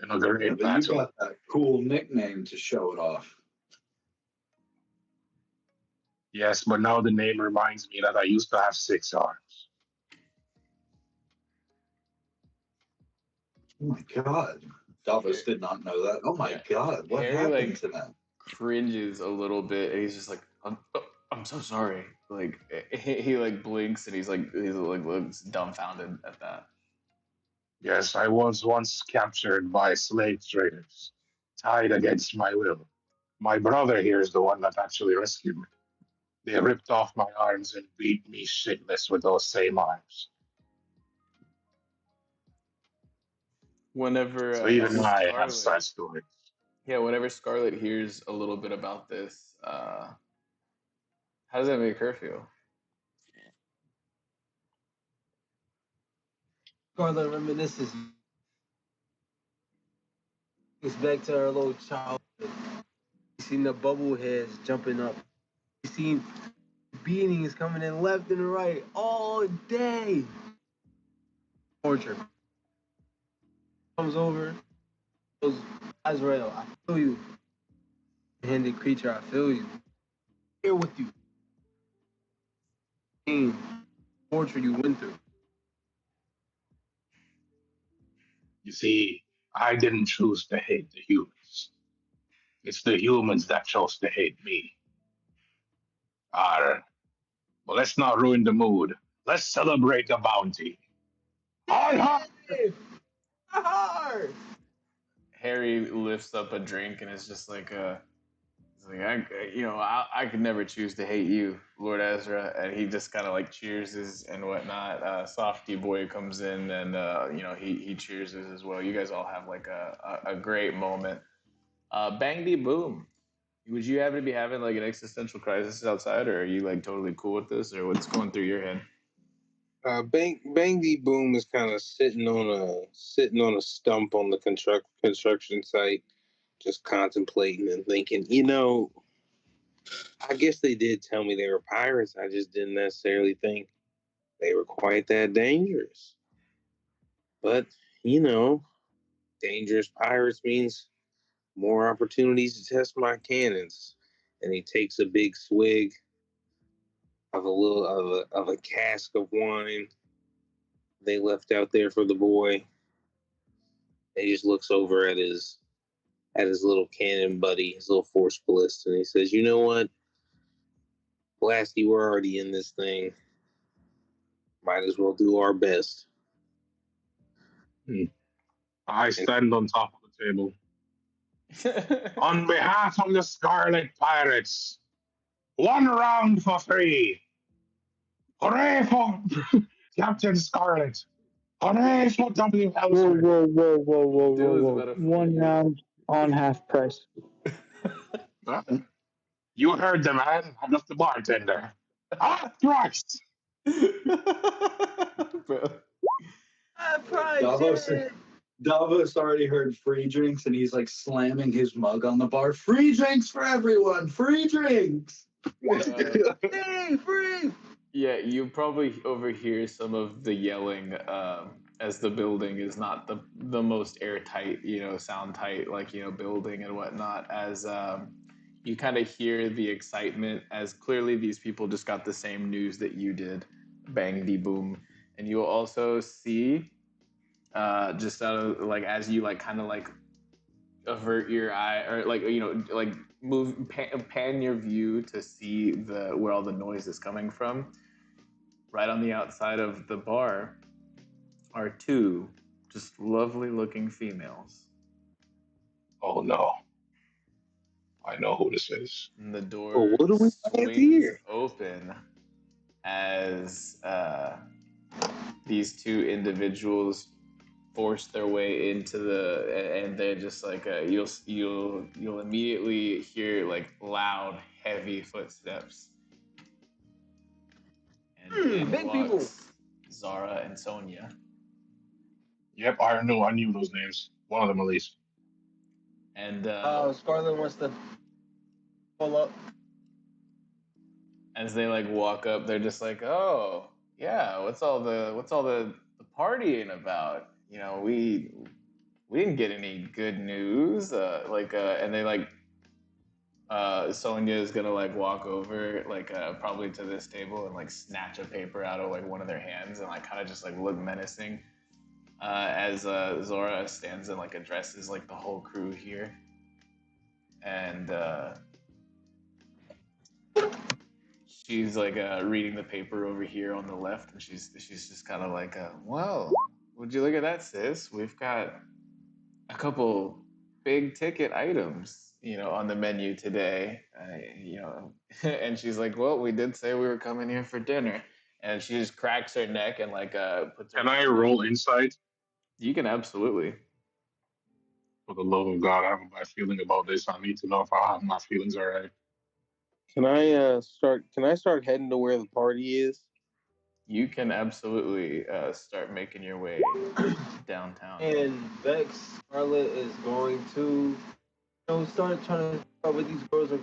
in a Yeah, great but you battle. got that cool nickname to show it off. Yes, but now the name reminds me that I used to have 6 arms. Oh my god. Davos did not know that. Oh my god, what Harry happened like to that? cringes a little bit, and he's just like, I'm so sorry. Like he like blinks, and he's like looks dumbfounded at that. Yes, I was once captured by slave traders, tied against my will. My brother here is the one that actually rescued me. They ripped off my arms and beat me shitless with those same arms. Whenever So even I have Scarlet, sad stories. yeah, whenever Scarlet hears a little bit about this, how does that make her feel? Scarlet reminisces. Goes back to her little childhood. You seen the bubble heads jumping up. You seen beanies coming in left and right all day. Torture. Comes over, goes, Azrael, I feel you. Handed creature, I feel you. Here with you. Pain, torture you went through. You see, I didn't choose to hate the humans. It's the humans that chose to hate me. Arr. Well, let's not ruin the mood. Let's celebrate the bounty. Hi, hi! Hard. Harry lifts up a drink, and it's just like, he's like, I could never choose to hate you, Lord Ezra. And he just kind of like cheerses and whatnot. Softy boy comes in, and he cheerses as well. You guys all have like a great moment. Bang de boom. Would you happen to be having like an existential crisis outside, or are you like totally cool with this, or what's going through your head? Bang D Boom is kind of sitting on a stump on the construction site, just contemplating and thinking. I guess they did tell me they were pirates. I just didn't necessarily think they were quite that dangerous. But dangerous pirates means more opportunities to test my cannons. And he takes a big swig of a cask of wine they left out there for the boy. And he just looks over at his little cannon buddy, his little force ballista, and he says, "You know what? Blasty, we're already in this thing. Might as well do our best." I stand on top of the table. On behalf of the Scarlet Pirates, 1 round for 3. Hooray for Captain Scarlet. Hooray for W. Helmsman. Whoa. 1 round on half price. You heard the man. I'm just the bartender. Christ! Bro. Davos already heard free drinks, and he's like slamming his mug on the bar. Free drinks for everyone! Free drinks! Free! Yeah, you probably overhear some of the yelling as the building is not the most airtight, sound tight, building and whatnot. As you kind of hear the excitement, as clearly these people just got the same news that you did, bang de boom, and you'll also see just out of as you avert your eye or move pan your view to see where all the noise is coming from. Right on the outside of the bar are 2 just lovely looking females. Oh no. I know who this is. And the door what do we swings here? open as these 2 individuals force their way into and they're just you'll immediately hear loud, heavy footsteps. And big people. Zara and Sonja. Yep, I knew those names. One of them at least. And Scarlet wants to pull up. As they walk up, they're just oh yeah, what's all the partying about? We didn't get any good news. And they Sonja is gonna walk over probably to this table and snatch a paper out of one of their hands and kind of just look menacing as Zora stands and addresses the whole crew here. And she's reading the paper over here on the left, and she's just kind of well, would you look at that, sis? We've got a couple big ticket items, on the menu today, and she's well, we did say we were coming here for dinner, and she just cracks her neck and puts her. Can I roll insight? You can absolutely. For the love of God, I have a bad feeling about this. I need to know if I have my feelings all right. Can I start heading to where the party is? You can absolutely start making your way downtown. And Vex Scarlet is going to start trying to figure out what these girls are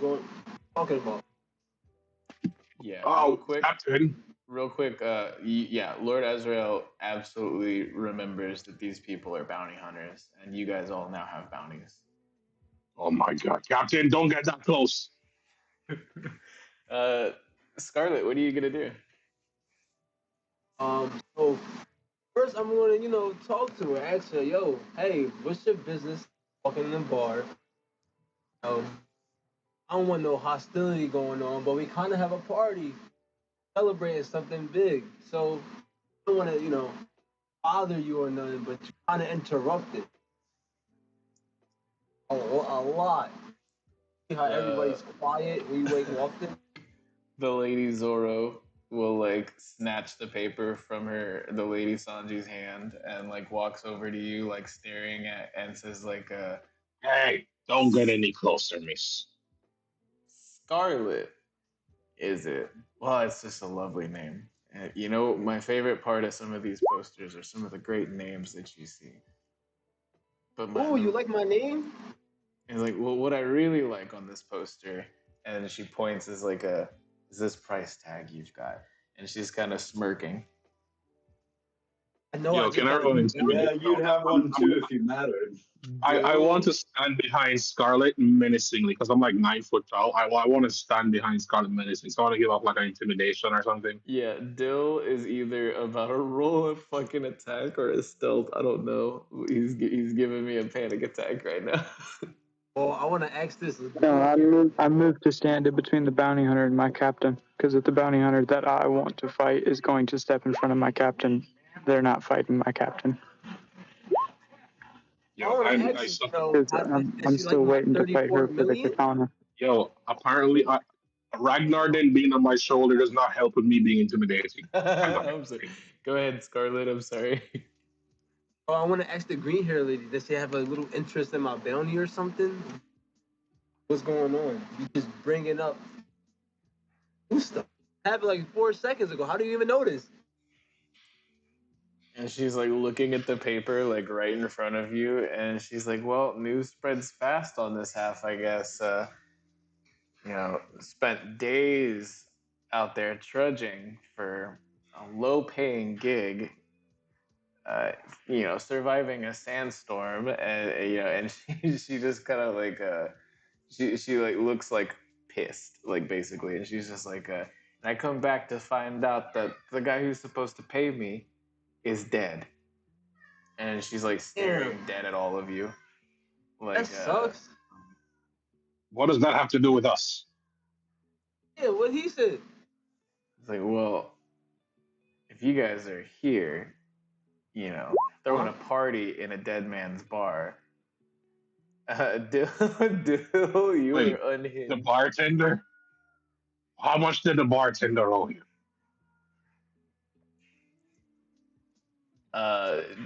talking about. Yeah. Oh, Captain. Real quick, Lord Azrael absolutely remembers that these people are bounty hunters, and you guys all now have bounties. Oh my God, Captain, don't get that close. Scarlet, what are you gonna do? So first I'm gonna, talk to her, ask her, yo, hey, what's your business walking in the bar? I don't want no hostility going on, but we kind of have a party celebrating something big. So I don't want to, bother you or nothing, but you kind of interrupt it a lot. See how everybody's quiet when you walk in? The Lady Zorro will snatch the paper from the Lady Sanji's hand and walks over to you staring at and says hey, don't get any closer, miss. Scarlet, is it? Well, it's just a lovely name. My favorite part of some of these posters are some of the great names that you see. But you like my name? And well, what I really like on this poster, and she points, is is this price tag you've got, and she's kind of smirking. I know I Yo, can just I got a roll new intimidate? Yeah, bounty. you'd have I'm, one I'm, too if you mattered. I want Dill, to stand behind Scarlet menacingly because I'm like 9 foot tall. I want to stand behind Scarlet menacingly. So I want to give off like an intimidation or something. yeah, Dill is either about to roll a fucking attack or a stealth. I don't know. He's giving me a panic attack right now. Well, I want to ask this. No, I moved to stand in between the bounty hunter and my captain. Because if the bounty hunter that I want to fight is going to step in front of my captain, they're not fighting my captain. I Yo, want to I ask you, suck. Because is I'm she like still my waiting to fight 34 her for the million? katana. Yo, apparently Ragnar then being on my shoulder does not help with me being intimidating. I got I'm sorry. Go ahead, Scarlet. I'm sorry. Oh, I want to ask the green hair lady. Does she have a little interest in my bounty or something? What's going on? You just bringing up new stuff. Happened like 4 seconds ago. How do you even notice? And she's like looking at the paper like right in front of you, and she's like, "Well, news spreads fast on this half, I guess. Spent days out there trudging for a low-paying gig. Surviving a sandstorm, and she just kind of like she like looks like pissed, like basically, and she's just like, and I come back to find out that the guy who's supposed to pay me is dead." And she's like staring Damn, dead at all of you. that Like, sucks. What does that have to do with us? Yeah, what he said. it's like, well, if you guys are here, throwing a party in a dead man's bar, Dill, you are Wait, the unhinged. bartender? How much did the bartender owe you?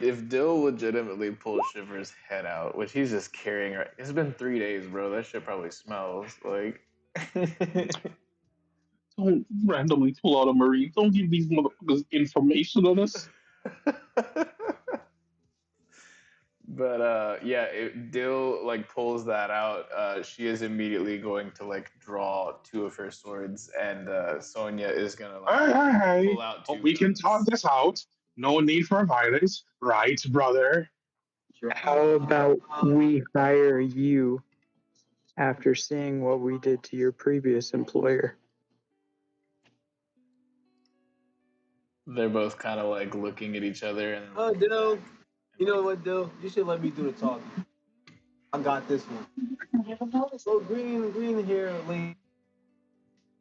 If Dill legitimately pulls Shiver's head out, which he's just carrying, it's been 3 days, bro. That shit probably smells like. Don't randomly pull out a marine. Don't give these motherfuckers information on us. But yeah, Dill like pulls that out. She is immediately going to like draw two of her swords, and Sonja is gonna like Hey. pull out Oh, two we can talk guns. this out. No need for violence, right, brother? How about we hire you after seeing what we did to your previous employer? They're both kind of like looking at each other, and Oh, Dill. You know what, Dill? You should let me do the talking. I got this one. So green hair lady,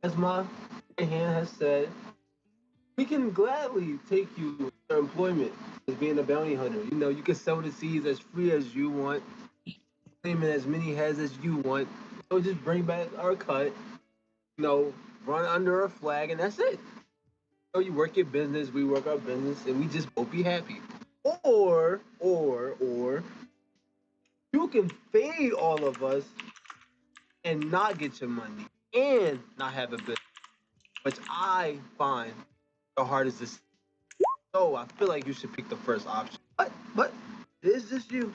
as my right hand has said, we can gladly take you for employment as being a bounty hunter. You know, you can sell the seeds as free as you want, claim as many heads as you want. So just bring back our cut, run under a flag, and that's it. So you work your business, we work our business, and we just both be happy. Or you can fade all of us and not get your money and not have a business, which I find the hardest to. So I feel like you should pick the first option. But it is just you.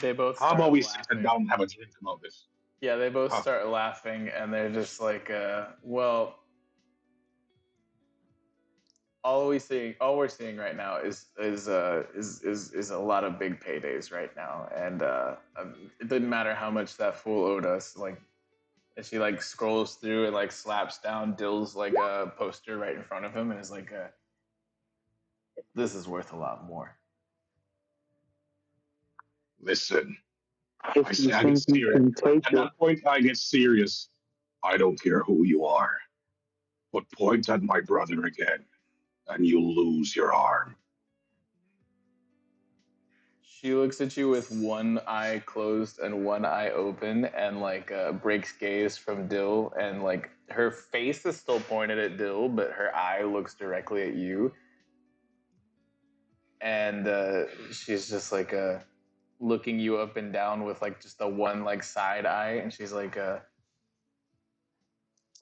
they both How about start we sit laughing. down and have a drink about this? Yeah, they both Huh. start laughing, and they're just like, well, all we're seeing right now is a lot of big paydays right now, and it didn't matter how much that fool owed us. Like, and she like scrolls through and like slaps down Dill's like a poster right in front of him, and is like, this is worth a lot more. Listen, If I you say I get think you serious. can take At it, that point, I get serious. I don't care who you are, but point at my brother again, and you'll lose your arm. She looks at you with one eye closed and one eye open, and like breaks gaze from Dill, and like her face is still pointed at Dill, but her eye looks directly at you, and she's just like looking you up and down with like just the one like side eye, and she's like,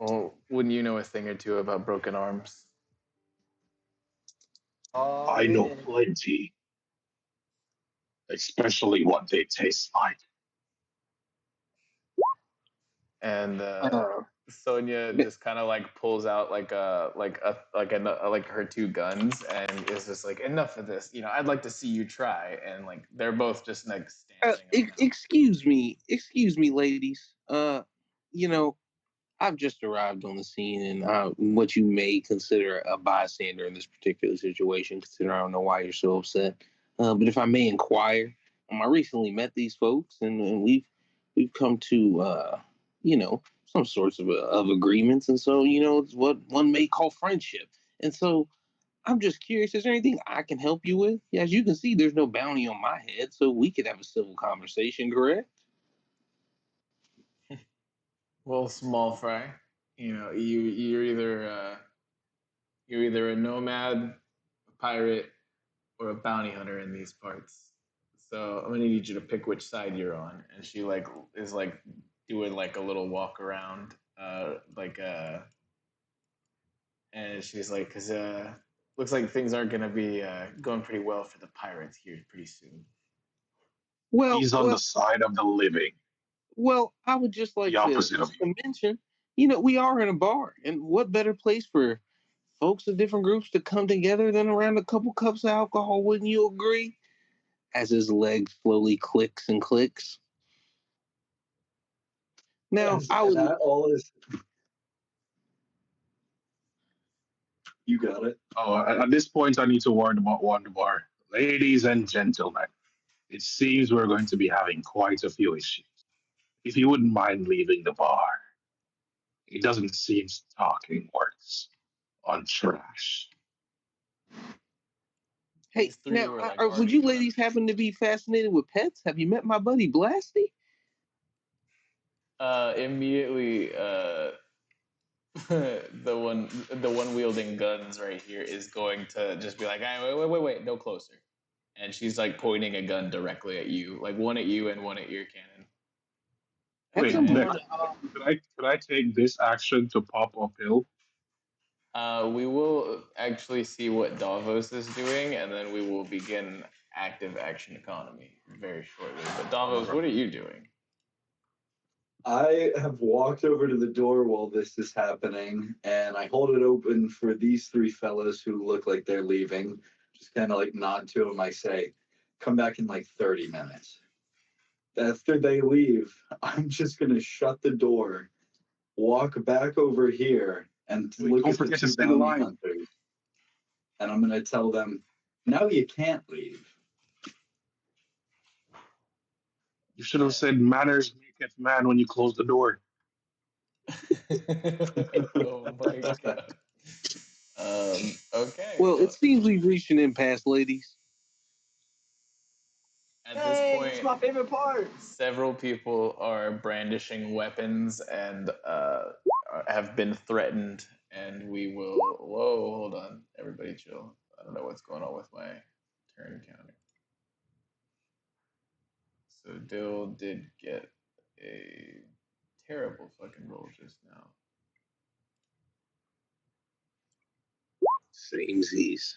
"Well, wouldn't you know a thing or two about broken arms?" Oh I know man. plenty, especially what they taste like. And Sonja just kind of like pulls out like her two guns and is just like, enough of this. I'd like to see you try. And like they're both just like stancing up now. Excuse me, ladies. You know, I've just arrived on the scene, and what you may consider a bystander in this particular situation, considering I don't know why you're so upset. But if I may inquire, I recently met these folks, and we've come to some sorts of agreements, and so it's what one may call friendship. And so I'm just curious, is there anything I can help you with? Yeah, as you can see, there's no bounty on my head, so we could have a civil conversation, correct? Well, small fry, you're either a nomad, a pirate, or a bounty hunter in these parts. So I'm gonna need you to pick which side you're on. And she like is like doing like a little walk around, and she's like, because looks like things aren't gonna be going pretty well for the pirates here pretty soon. Well, He's on the side of the living, I would just the like opposite of you. to mention, we are in a bar, and what better place for folks of different groups to come together than around a couple cups of alcohol? Wouldn't you agree? As his leg slowly clicks and clicks. Now, Yes, and that all is. You got it. Oh, at this point, I need to warn the bar. Ladies and gentlemen, it seems we're going to be having quite a few issues. If you wouldn't mind leaving the bar, it doesn't seem talking works on trash. Hey, These three now, were like would already you drunk. ladies happen to be fascinated with pets? Have you met my buddy Blasty? Immediately, the one wielding guns right here is going to just be like, hey, wait, no closer. And she's like pointing a gun directly at you, like one at you and one at your cannon. Wait, That's Nick, could I take this action to pop uphill? We will actually see what Davos is doing, and then we will begin active action economy very shortly. But Davos, what are you doing? I have walked over to the door while this is happening, and I hold it open for these three fellas who look like they're leaving. Just kind of like nod to them. I say, come back in like 30 minutes. After they leave, I'm just going to shut the door, walk back over here, and look Don't at the forget to two say the bounty line. hunters. And I'm going to tell them, now you can't leave. You should have said manners maketh man when you close the door. Oh my god. Okay. Well, it seems we've reached an impasse, ladies. At this point, it's my favorite part. Several people are brandishing weapons and have been threatened, and we will. Whoa, hold on, everybody, chill. I don't know what's going on with my turn counter. So Dill did get a terrible fucking roll just now. Samesies.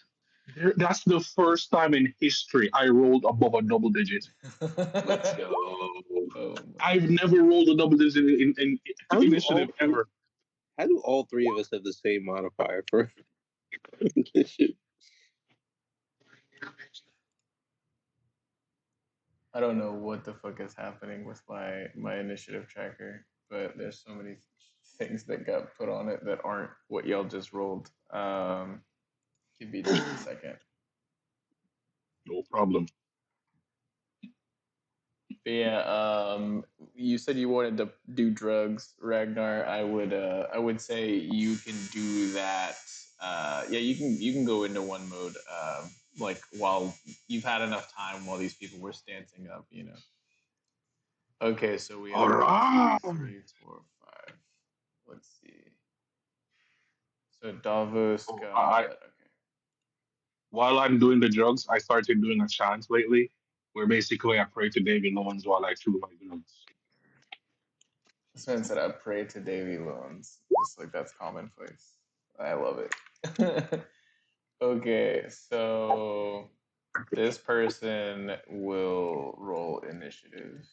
That's the first time in history I rolled above a double digit. Let's go. Oh I've never rolled a double digit in initiative ever. How do all three of us have the same modifier for initiative? I don't know what the fuck is happening with my initiative tracker, but there's so many things that got put on it that aren't what y'all just rolled. Give me just a second. No problem. But yeah, you said you wanted to do drugs, Ragnar. I would say you can do that. Yeah, you can go into one mode. Like while you've had enough time while these people were standing up, Okay, so we have All right. 1, 2, 3, 4, 5. Let's see. So Davos got okay. While I'm doing the drugs, I started doing a chant lately, where basically I pray to Davy Loans while I chew my drugs. This man said I pray to Davy Loans. Just like that's commonplace. I love it. Okay, so this person will roll initiative.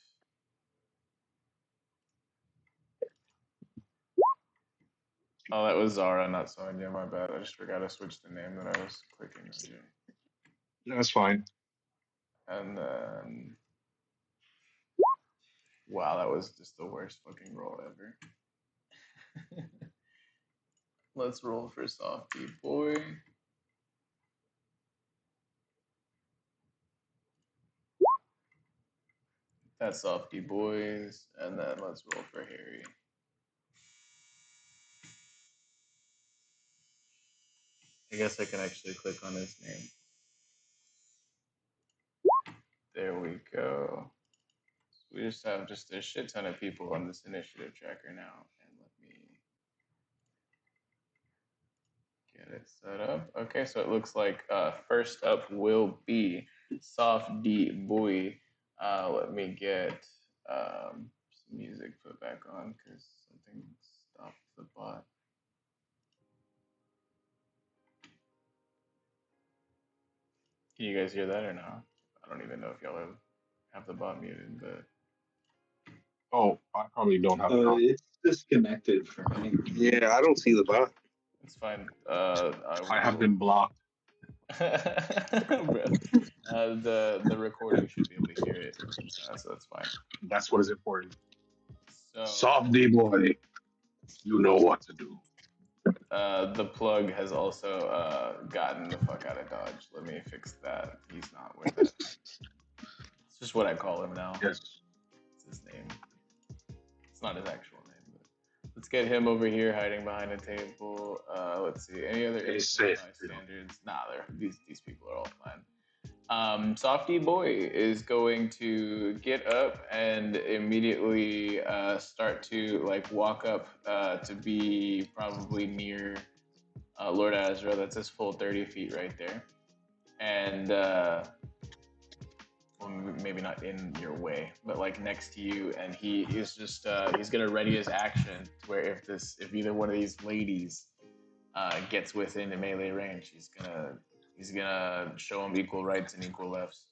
Oh, that was Zara, not Sonja. My bad. I just forgot to switch the name that I was clicking. Okay. No, that's fine. And then, wow, that was just the worst fucking roll ever. Let's roll for Softy Boy. That's Softy Boys. And then let's roll for Harry. I guess I can actually click on his name. There we go. We just have a shit ton of people on this initiative tracker now. And let me get it set up. Okay, so it looks like first up will be Soft D Boy. Let me get some music put back on because something stopped the bot. Can you guys hear that or not? I don't even know if y'all have the bot muted, but Oh, I probably don't have it on. It's disconnected for me. Yeah, I don't see the bot. it's fine. I have been blocked. Bro, the recording should be able to hear it, so that's fine. That's what is important. So, Softy boy, you know what to do. the plug has also gotten the fuck out of Dodge. Let me fix that. He's not with it. It's just what I call him now. Yes. It's his name. It's not his actual name. But let's get him over here hiding behind a table. Let's see. Any other standards? Nah, these people are all fine. Softy Boy is going to get up and immediately start to like walk up to be probably near Lord Azrael. That's his full 30 feet right there. And well, maybe not in your way, but like next to you. And he is just he's gonna ready his action to where if either one of these ladies gets within the melee range, he's gonna show him equal rights and equal lefts.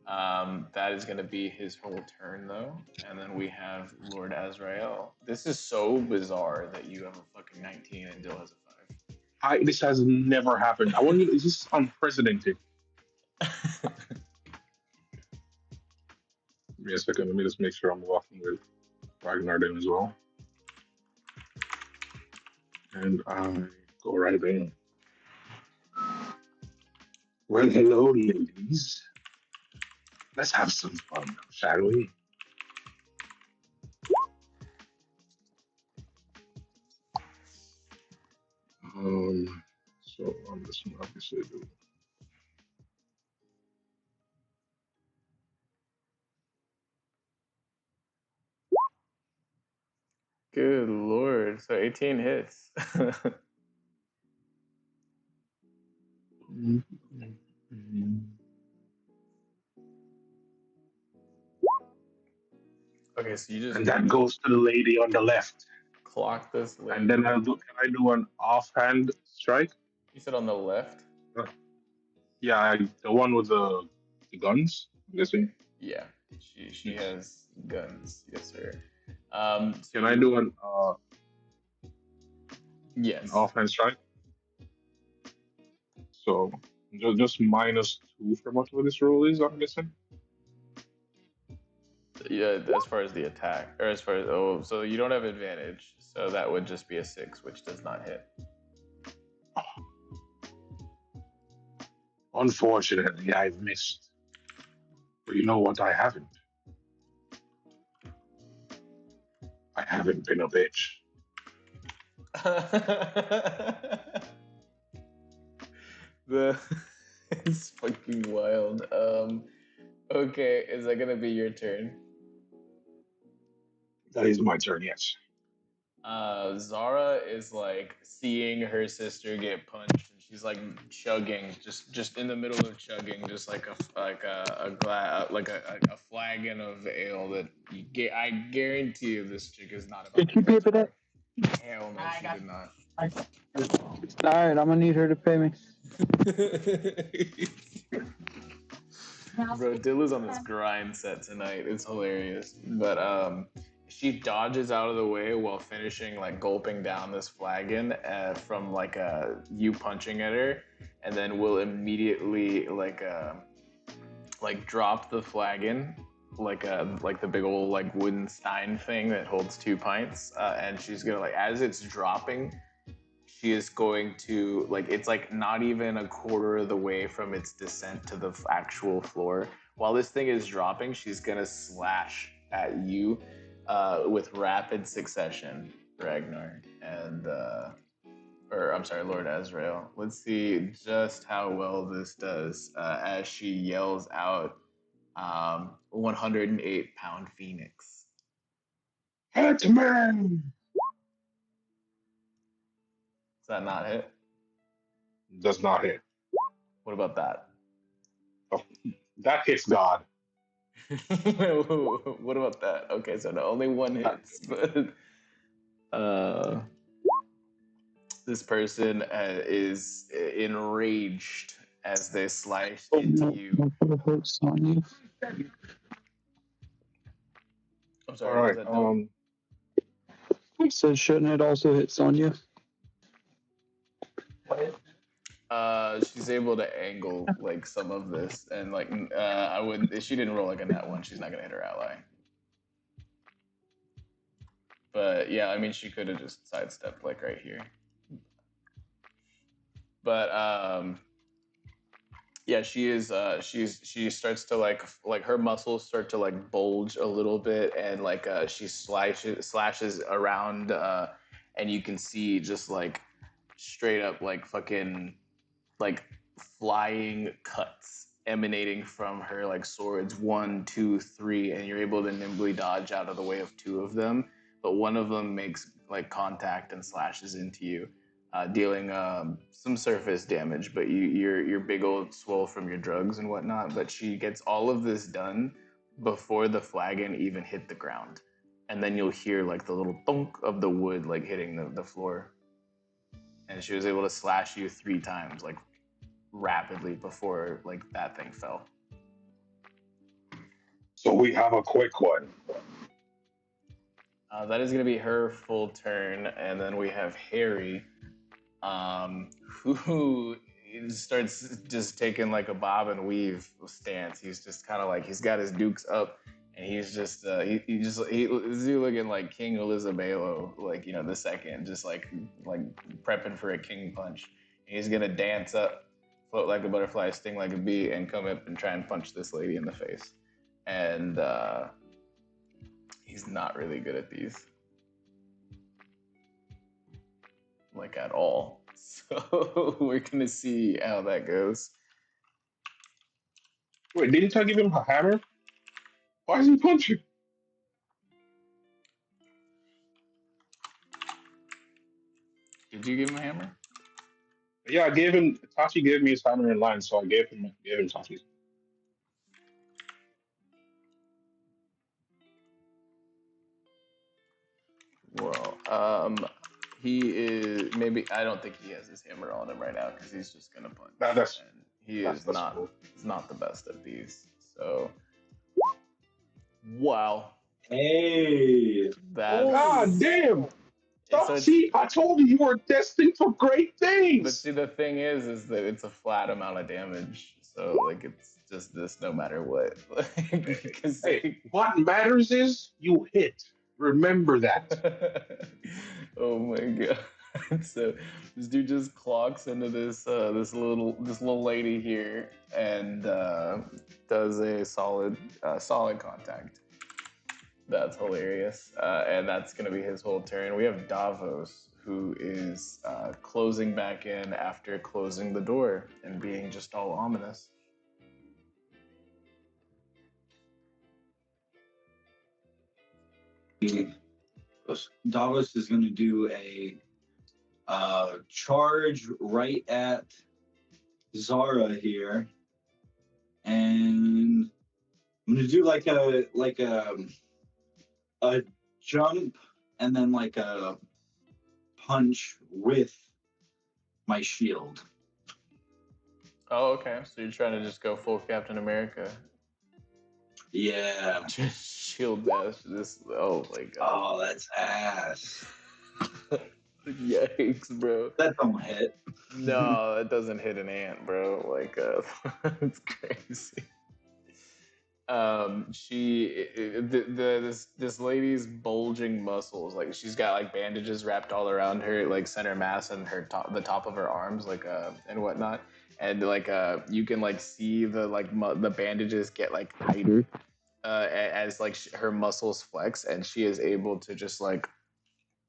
That is going to be his whole turn, though. And then we have Lord Azrael. This is so bizarre that you have a fucking 19 and Dill has a 5. This has never happened. I wonder, is this unprecedented? Give me a second. Let me just make sure I'm walking with Ragnar then as well. And I go right in. Well, hello, ladies. Let's have some fun, shall we? So I'm just gonna obviously do. Good lord. So 18 hits. Okay, so you just And that goes to the lady on the left. clock this lady. And then can I do an offhand strike? You said on the left? Yeah, the one with the guns, I'm guessing? Yeah, she has guns. Yes, sir. Can I do an yes, offhand strike? So just -2 for whatever this roll is, I'm guessing. Yeah, as far as the attack, or as far as so you don't have advantage, so that would just be a 6, which does not hit. Unfortunately, I've missed. But you know what? I haven't. I haven't been a bitch. It's fucking wild. Okay, is that gonna be your turn? That is my turn, yes. Zara is like seeing her sister get punched, and she's like chugging, just in the middle of chugging, just like a flagon of ale that I guarantee you this chick is not about. Did you pay for that? Hell no, she did not. All right, I'm gonna need her to pay me. Bro, Dill is on this grind set tonight. It's hilarious. But she dodges out of the way while finishing like gulping down this flagon from like you punching at her, and then will immediately like drop the flagon like the big old like wooden stein thing that holds 2 pints, and she's gonna like as it's dropping, she is going to like it's like not even a quarter of the way from its descent to the actual floor. While this thing is dropping, she's gonna slash at you with rapid succession, Ragnar, and or I'm sorry, Lord Azrael. Let's see just how well this does as she yells out, 108-pound Phoenix. Hitman! Does that not hit? Does not hit. What about that? Oh, that hits God. What about that? Okay, so no, only one hits, but this person is enraged as they slice into you. I'm sorry, All what was right. that, Dill? So shouldn't it also hit Sonja? She's able to angle like some of this, and like I would if she didn't roll like a nat 1, she's not gonna hit her ally. But yeah, I mean she could have just sidestepped like right here. But yeah, she starts to like her muscles start to like bulge a little bit, and like she slashes around, and you can see just like straight up like fucking like flying cuts emanating from her like swords, 1, 2, 3, and you're able to nimbly dodge out of the way of 2 of them, but one of them makes like contact and slashes into you, dealing some surface damage, but you're big old swole from your drugs and whatnot. But she gets all of this done before the flagon even hit the ground, and then you'll hear like the little thunk of the wood like hitting the floor, and she was able to slash you 3 times like rapidly before like that thing fell. So we have a quick one. That is going to be her full turn, and then we have Harry, who starts just taking like a bob and weave stance. He's just kind of like he's got his dukes up, and he's just he's looking like King Elizabeth, like the second, just like prepping for a king punch. And he's gonna dance up, float like a butterfly, sting like a bee, and come up and try and punch this lady in the face. And he's not really good at these, like at all. So we're gonna see how that goes. Wait, didn't I give him a hammer? Why is he punching? Did you give him a hammer? Yeah, I gave him. Tachi gave me his hammer in line, so I gave him Tachi's. Well, he is maybe. I don't think he has his hammer on him right now because he's just gonna punch. That's and he is not. cool. He's not the best at these. So, wow. Hey. That's God damn! So See, I told you were destined for great things. But see, the thing is that it's a flat amount of damage. So like it's just this no matter what. Because hey, what matters is you hit. Remember that. Oh my god. So this dude just clocks into this little lady here and does a solid contact. That's hilarious, and that's gonna be his whole turn. We have Davos, who is closing back in after closing the door and being just all ominous. Davos is going to do a charge right at Zara here, and I'm going to do like a jump and then like a punch with my shield. Oh, okay. So you're trying to just go full Captain America. Yeah. Just shield dash this. Oh my god. Oh, that's ass. Yikes, bro. That don't hit. No, it doesn't hit an ant, bro. Like, it's crazy. This lady's bulging muscles, like she's got like bandages wrapped all around her, like center mass and the top of her arms, like and whatnot, and like you can like see the like the bandages get like tighter as like her muscles flex, and she is able to just like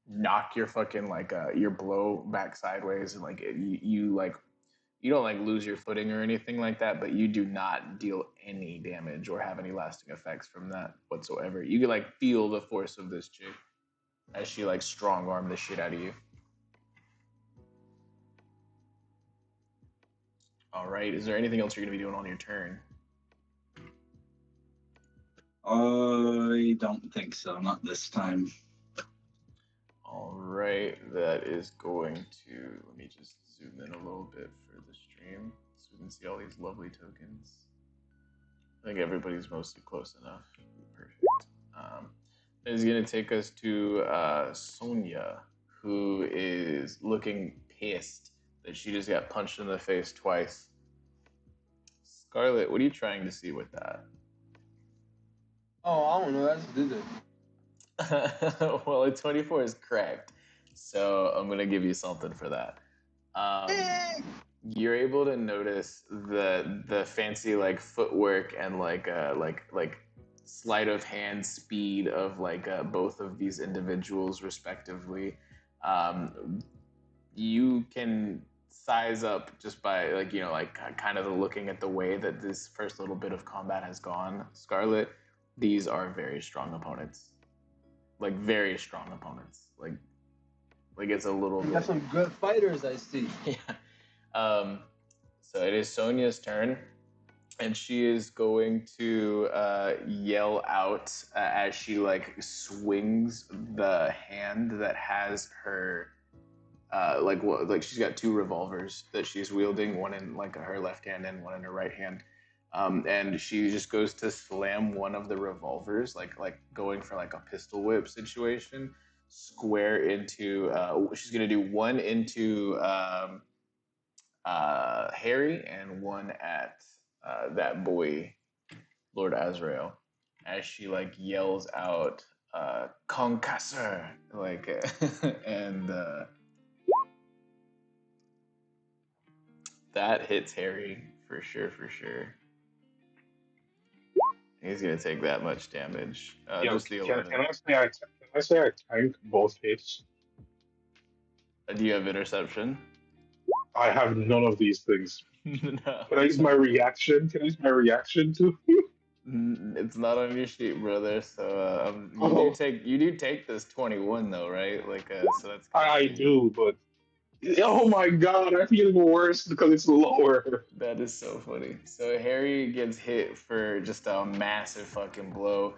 knock your fucking like your blow back sideways, and like you like you don't like lose your footing or anything like that, but you do not deal any damage or have any lasting effects from that whatsoever. You can like feel the force of this chick as she like strong arm the shit out of you. All right, is there anything else you're gonna be doing on your turn? I don't think so. Not this time. All right, that is going to, let me just zoom in a little bit for the stream so we can see all these lovely tokens. I think everybody's mostly close enough. Perfect. It is going to take us to Sonja, who is looking pissed that she just got punched in the face twice. Scarlet, what are you trying to see with that? Oh, I don't know. That's did it. Well, a 24 is correct, so I'm going to give you something for that. You're able to notice the fancy like footwork and like sleight of hand speed of like both of these individuals respectively. You can size up just by like like kind of looking at the way that this first little bit of combat has gone. Scarlet, these are very strong opponents, like very strong opponents. Like it's a little We bit. got some good fighters, I see. Yeah. So it is Sonja's turn, and she is going to yell out as she like swings the hand that has her like she's got two revolvers that she's wielding, one in like her left hand and one in her right hand. And she just goes to slam one of the revolvers, like going for like a pistol whip situation, square into. She's gonna do one into Harry and one at that boy, Lord Azrael, as she like yells out "Concassor," like, and that hits Harry for sure, for sure. He's gonna take that much damage. Yo, Just the can 11. I say I tanked both hits? Do you have interception? I have none of these things. No. Can I use my reaction? Can I use my reaction to? It's not on your sheet, brother. So you Oh, do take this 21 though, right? Like so that's. I do, but oh my god, I feel even worse because it's lower. That is so funny. So Harry gets hit for just a massive fucking blow,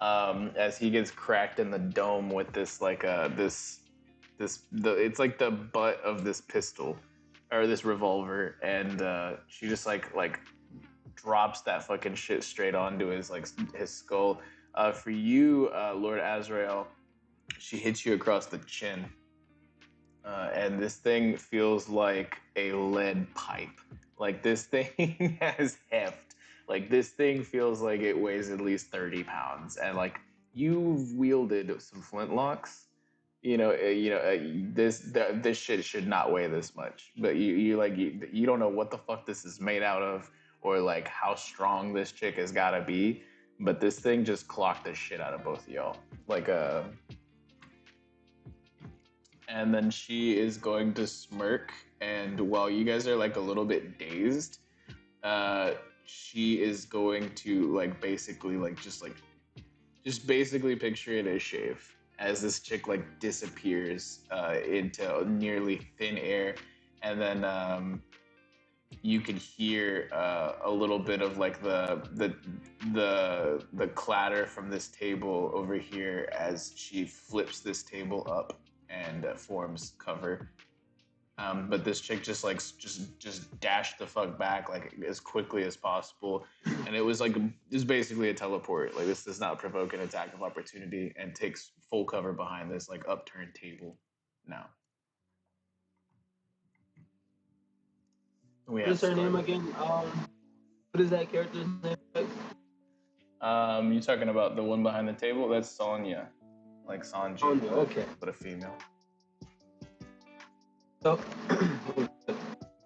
as he gets cracked in the dome with this like it's like the butt of this pistol or this revolver, and she just like drops that fucking shit straight onto his like his skull. For you, Lord Azrael, she hits you across the chin. And this thing feels like a lead pipe. Like this thing has heft. Like this thing feels like it weighs at least 30 pounds. And like you've wielded some flintlocks. This shit should not weigh this much. But you don't know what the fuck this is made out of, or like how strong this chick has got to be. But this thing just clocked the shit out of both of y'all. Like and then she is going to smirk, and while you guys are like a little bit dazed, she is going to like basically like just basically picture it as shave as this chick like disappears into nearly thin air, and then you can hear a little bit of like the clatter from this table over here as she flips this table up and forms cover. But this chick just dashed the fuck back like as quickly as possible, and it was basically a teleport. Like this does not provoke an attack of opportunity and takes full cover behind this like upturned table. Now, What is her name again? What is that character's name? You talking about the one behind the table? That's Sonja, like Sonja, Sonja, okay, but a female. Oh.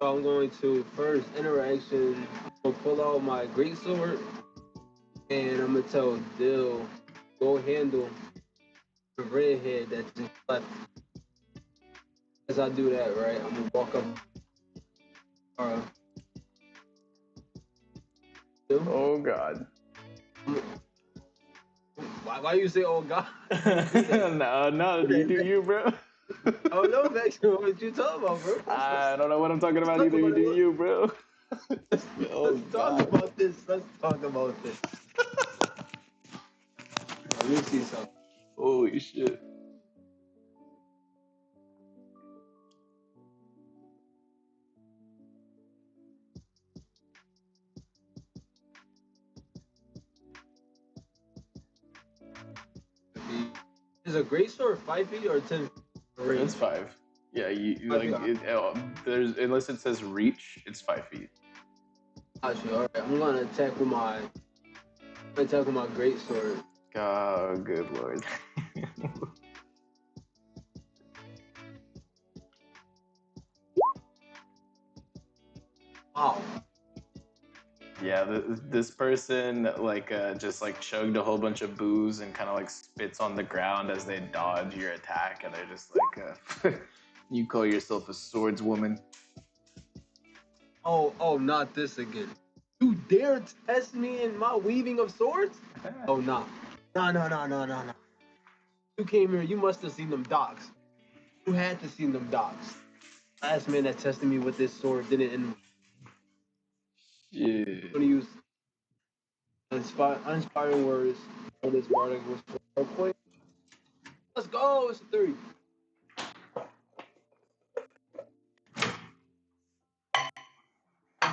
So I'm going to first interaction. I'm gonna pull out my greatsword, and I'm gonna tell Dill, go handle the redhead that just left. As I do that, right, I'm gonna walk up. Dill? Oh God. Why you say oh God? No, you do you, bro. Oh no, Vex, what you talking about, bro? I don't know what I'm talking about either. You do you, bro. Let's talk about this. Let's talk about this. Let me see something. Holy shit. Is a greatsword 5 feet or 10 feet? It's 5. Yeah, you like it. There's unless it says reach, it's 5 feet. Actually, all right. I'm gonna attack with my greatsword. Oh, good lord. Wow. Yeah, this person just chugged a whole bunch of booze and kind of like spits on the ground as they dodge your attack, and they're just like, you call yourself a swordswoman? Oh, not this again. You dare test me in my weaving of swords? Oh, no. No. You came here, you must have seen them docs. You had to see them docs. Last man that tested me with this sword didn't end. Yeah. I'm gonna use uninspiring words on this bardic whisper. Let's go, it's a 3.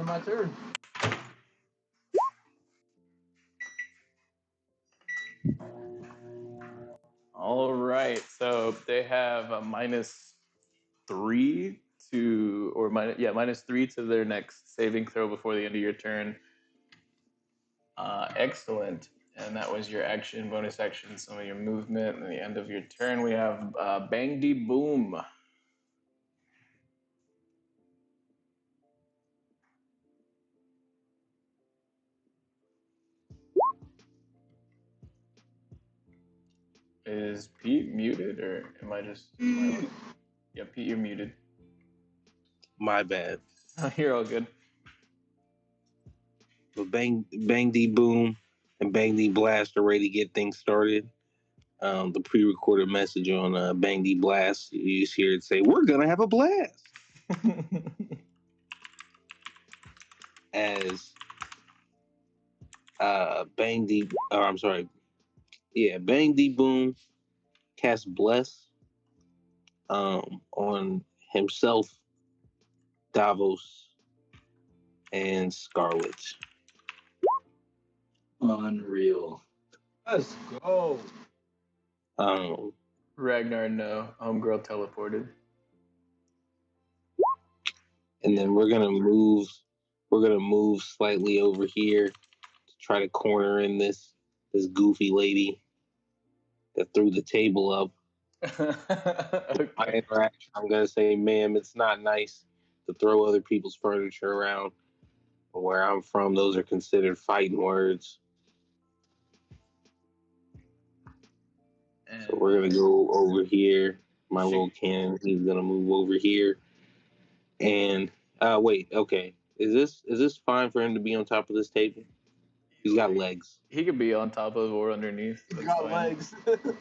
My turn. All right, so they have a -3 to, or -3 to their next saving throw before the end of your turn. Excellent. And that was your action, bonus action, some of your movement, and the end of your turn. We have Bang D Boom. Is Pete muted, or am I just? Yeah, Pete, you're muted. My bad. You're all good. But Bang D Boom and Bang D Blast are ready to get things started. The pre-recorded message on Bang D Blast, you just hear it say, "We're gonna have a blast." As Bang D Boom casts Bless on himself, Davos, and Scarlet. Unreal. Let's go. Ragnar, no. Homegirl teleported. And then we're gonna move slightly over here to try to corner in this goofy lady that threw the table up. Okay. My interaction, I'm gonna say, ma'am, it's not nice to throw other people's furniture around. Where I'm from, those are considered fighting words. So we're gonna go over here. My little cannon, he's gonna move over here. And wait, okay. Is this fine for him to be on top of this table? He's got legs. He could be on top of or underneath. He's got legs.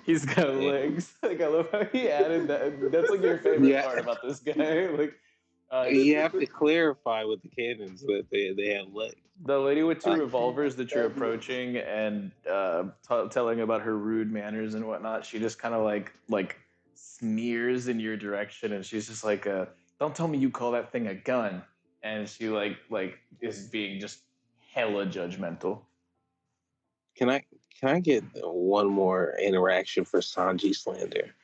He's got legs. Like, I love how he added that. That's like your favorite part about this guy. Like, you have to clarify with the cannons that they have legs. The lady with 2 revolvers that you're approaching and telling about her rude manners and whatnot, she just kind of like sneers in your direction, and she's just like, Don't tell me you call that thing a gun. And she like is being just hella judgmental. Can I get one more interaction for Sanji slander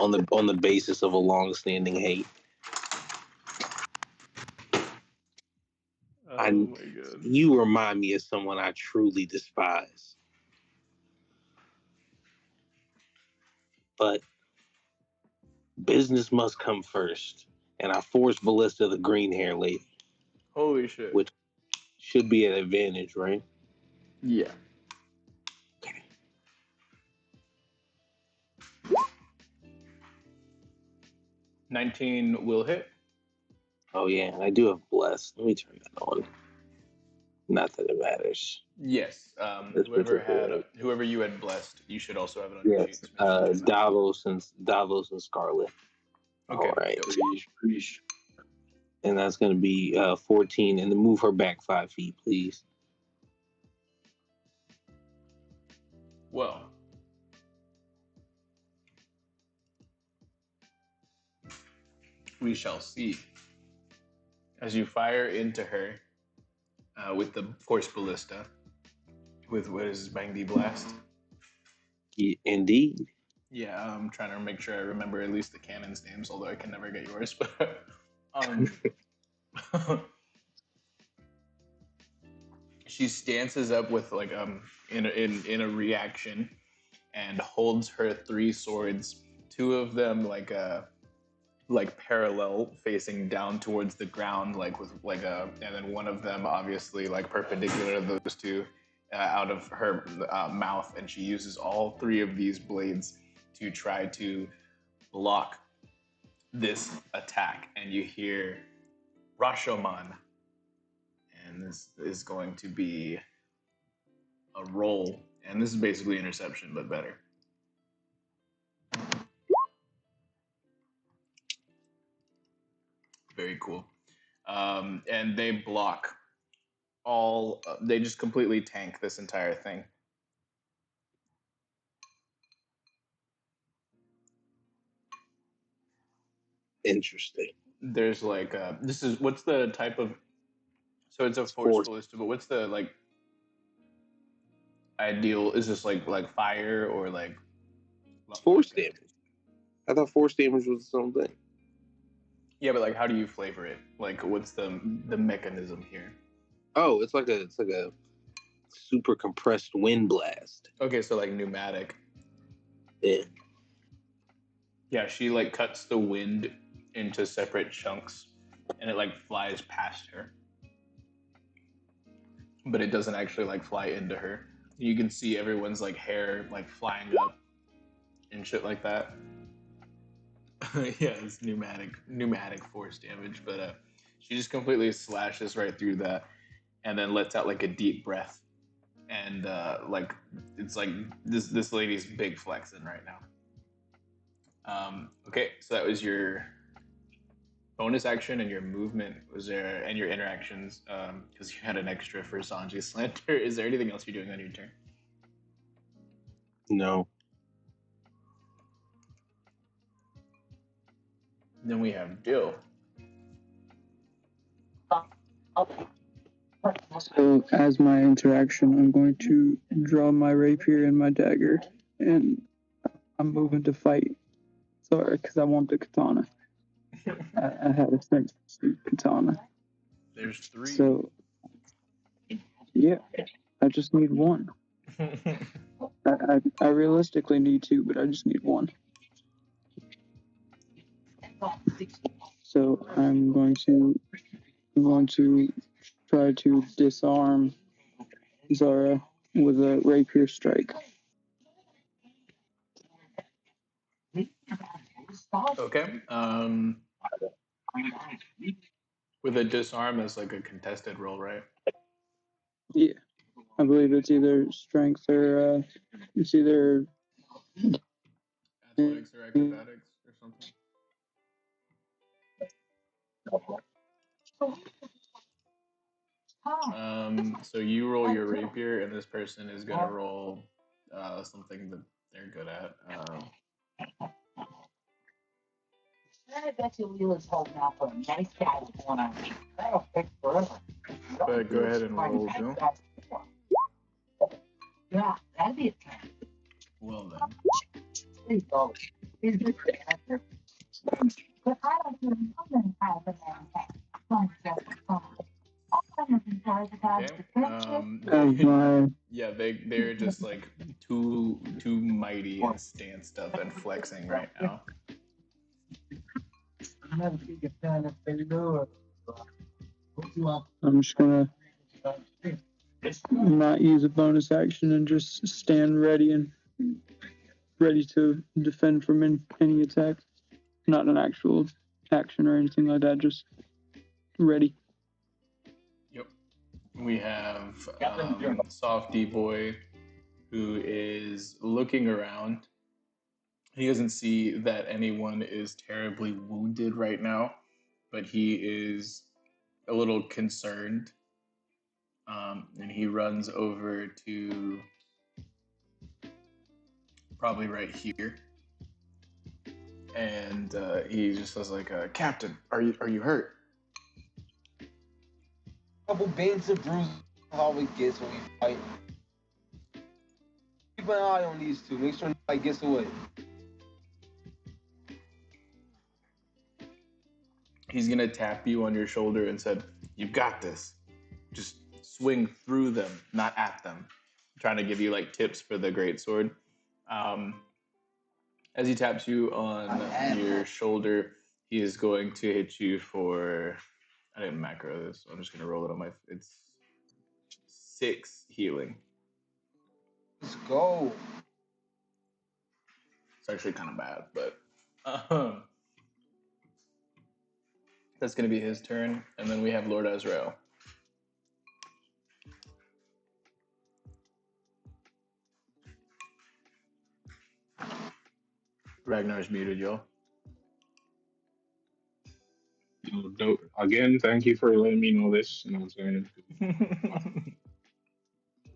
on the basis of a long-standing hate? Oh my god. You remind me of someone I truly despise. But business must come first, and I forced Ballista the green hair lady, Holy shit. which should be an advantage, right? Yeah. 19 will hit. Oh yeah, and I do have blessed. Let me turn that on. Not that it matters. Yes. This particular- Whoever you had blessed, you should also have it on your Yes, sheet. Davos and Scarlet. Okay. All right, dope. and that's going to be 14, and then move her back 5 feet, please. Well, we shall see. As you fire into her with the force ballista, with what is Bang D blast. Indeed. Yeah, I'm trying to make sure I remember at least the cannon's names, although I can never get yours. But she stances up with like in a reaction and holds her 3 swords, 2 of them like parallel facing down towards the ground, like with like and then one of them obviously like perpendicular to those 2 out of her mouth, and she uses all 3 of these blades to try to block this attack. And you hear Rashomon, and this is going to be a roll, and this is basically interception but better. Very cool. And they block all. They just completely tank this entire thing. Interesting. There's like this is what's the type of. So it's a force ballista, but what's the like ideal? Is this like fire or like force damage? I thought force damage was its own thing. Yeah, but like, how do you flavor it? Like, what's the mechanism here? Oh, it's like a super compressed wind blast. Okay, so like pneumatic. Yeah. Yeah, she like cuts the wind into separate chunks, and it like flies past her, but it doesn't actually like fly into her. You can see everyone's like hair like flying up and shit like that. Yeah, it's pneumatic force damage, but she just completely slashes right through that, and then lets out like a deep breath, and like it's like this lady's big flexing right now. Okay, so that was your bonus action and your movement. Was there and your interactions? Because you had an extra for Sanji slander. Is there anything else you're doing on your turn? No. Then we have Dill. So, as my interaction, I'm going to draw my rapier and my dagger, and I'm moving to fight Zara because I want the katana. I had a sense to katana. There's 3. So, yeah, I just need 1. I realistically need 2, but I just need 1. So I'm going to try to disarm Zara with a rapier strike. Okay. With a disarm as like a contested roll, right? Yeah, I believe it's either strength or it's either athletics or acrobatics or something. So you roll your rapier, and this person is gonna roll something that they're good at. I bet your wheel is holding out for a nice guy with one eye. That'll fix forever. But go ahead and roll, Dill. Yeah, that'd be a plan. Well then. Please go. He's a good actor. But I don't do nothing out of that. Don't just fun. All I'm in charge of is My yeah, they're just like too mighty and stand stuff and flexing right now. I'm just gonna not use a bonus action and just stand ready and ready to defend from any attack. Not an actual action or anything like that, just ready. Yep. We have Softy Boy, who is looking around. He doesn't see that anyone is terribly wounded right now, but he is a little concerned. And he runs over to probably right here. And he just says like, Captain, are you hurt? Couple bends and bruises, how we gets when we fight. Keep an eye on these two. Make sure nobody gets away. He's gonna tap you on your shoulder and said, "You got this. Just swing through them, not at them." I'm trying to give you like tips for the greatsword. As he taps you on your shoulder, he is going to hit you for. I didn't macro this, so I'm just gonna roll it on my. It's 6 healing. Let's go. It's actually kind of bad, but that's gonna be his turn, and then we have Lord Azrael. Ragnar's muted, y'all. Again, thank you for letting me know this. You know what I'm saying?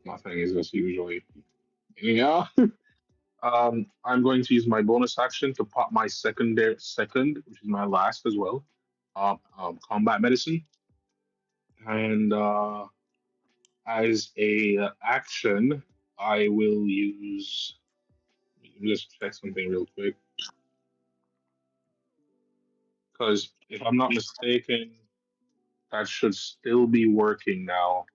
My thing is as usually. Yeah. I'm going to use my bonus action to pop my second, which is my last as well. Combat medicine. And as a action, I will use. Let me just check something real quick. Because if I'm not mistaken, that should still be working now.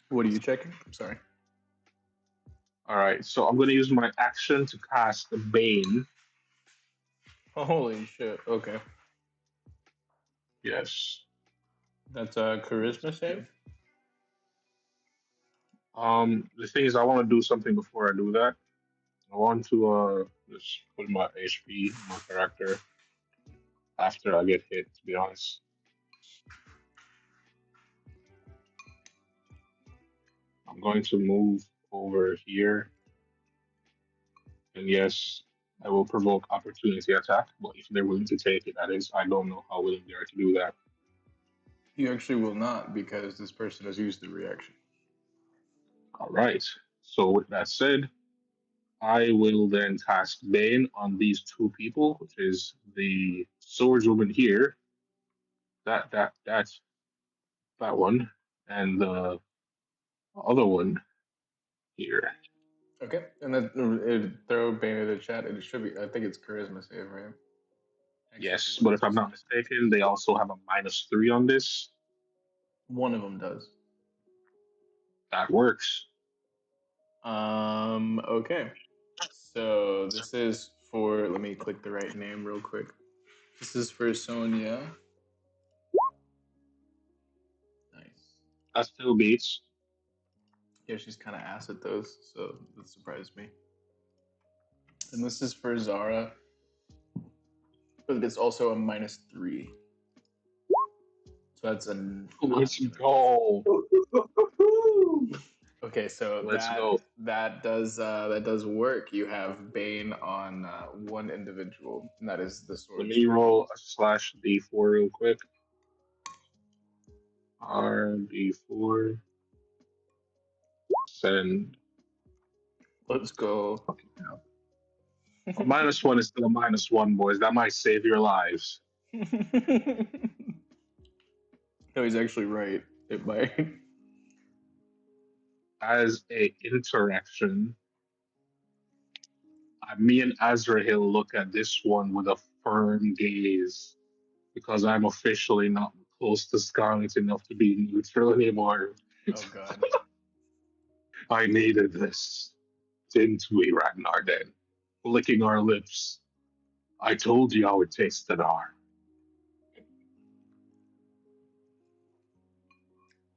What are you checking? I'm sorry. All right, so I'm going to use my action to cast Bane. Holy shit. Okay. Yes. That's a charisma save? The thing is, I want to do something before I do that. I want to just put my HP on my character after I get hit, to be honest. I'm going to move over here. And yes, I will provoke opportunity attack, but if they're willing to take it, that is, I don't know how willing they are to do that. You actually will not, because this person has used the reaction. All right. So with that said, I will then cast Bane on these two people, which is the swordswoman here, that one, and the other one here. Okay. And then throw Bane in the chat. It should be, I think it's charisma save, right? Yes, but if I'm not mistaken, they also have a -3 on this. One of them does. That works. Okay. So this is for, let me click the right name real quick. This is for Sonja. Nice. That still beats. Yeah, she's kind of ass at those, so that surprised me. And this is for Zara, but it's also a -3. So that's a. Let's go. Okay, so Let's go. that does work. You have Bane on one individual, and that is the Let sword me stream. roll a slash D4 real quick. RD4. Send. Let's go. Fucking hell. A -1 is still a -1, boys. That might save your lives. No, he's actually right. It might. As a interaction, me and Azrael look at this one with a firm gaze because I'm officially not close to Scarlet enough to be neutral anymore. Oh god. I needed this, didn't we, Ragnar? Then, licking our lips. I told you how it tasted, R.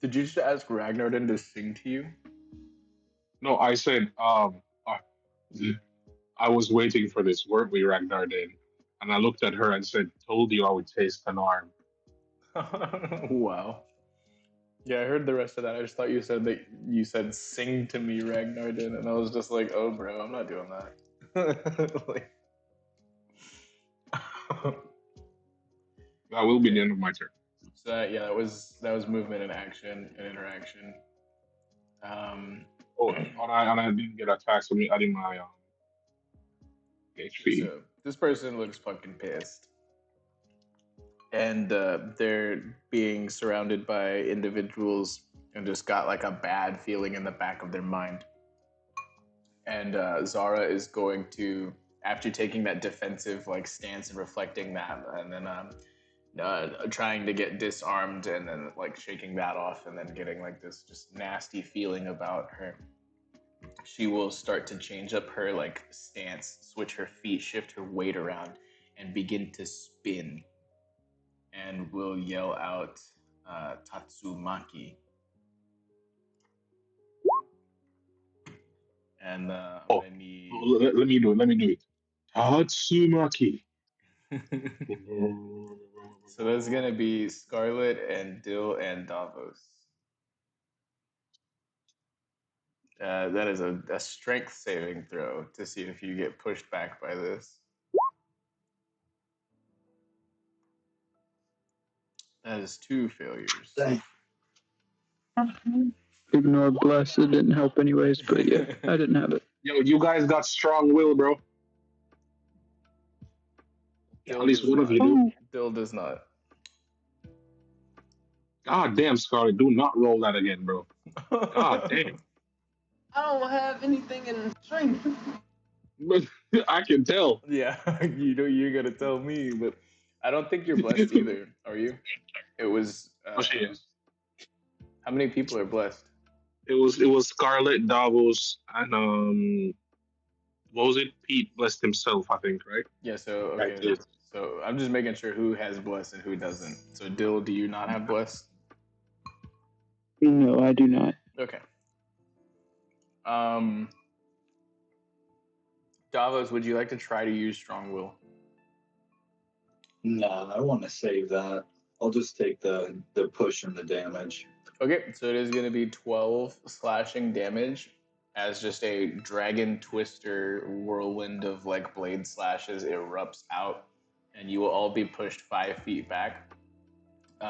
Did you just ask Ragnar to sing to you? No, I said, I was waiting for this, weren't we, Ragnar? Then, and I looked at her and said, "Told you I would taste an arm." Wow. Yeah, I heard the rest of that. I just thought you said sing to me, Ragnar did, and I was just like, oh bro, I'm not doing that. Like, That will be the end of my turn. so yeah, that was movement and action and interaction. Oh, and I didn't get attacked, so me adding my HP. So this person looks fucking pissed, and they're being surrounded by individuals and just got like a bad feeling in the back of their mind. And Zara is going to, after taking that defensive like stance and reflecting that, and then trying to get disarmed, and then like shaking that off, and then getting like this just nasty feeling about her. She will start to change up her like stance, switch her feet, shift her weight around, and begin to spin. And will yell out Tatsumaki. And Let me do it. Tatsumaki. So that's gonna be Scarlet and Dill and Davos. That is a strength saving throw to see if you get pushed back by this. That is 2 failures. Dang. Ignore bless. It didn't help anyways, but yeah, I didn't have it. Yo, you guys got strong will, bro. Dill At least does one of not. you do. Dill does not. God damn, Scarlet, do not roll that again, bro. God damn. I don't have anything in strength. I can tell. Yeah, you're gonna tell me, but I don't think you're blessed either, are you? It was. Oh, she is. How many people are blessed? It was Scarlet, Davos, and what was it? Pete blessed himself, I think, right? Yeah. So Right. okay. So I'm just making sure who has blessed and who doesn't. So Dill, do you not have blessed? No, I do not. Okay. Davos, would you like to try to use strong will? Nah, I want to save that. I'll just take the push and the damage. Okay, so it is going to be 12 slashing damage as just a dragon twister whirlwind of like blade slashes erupts out, and you will all be pushed 5 feet back.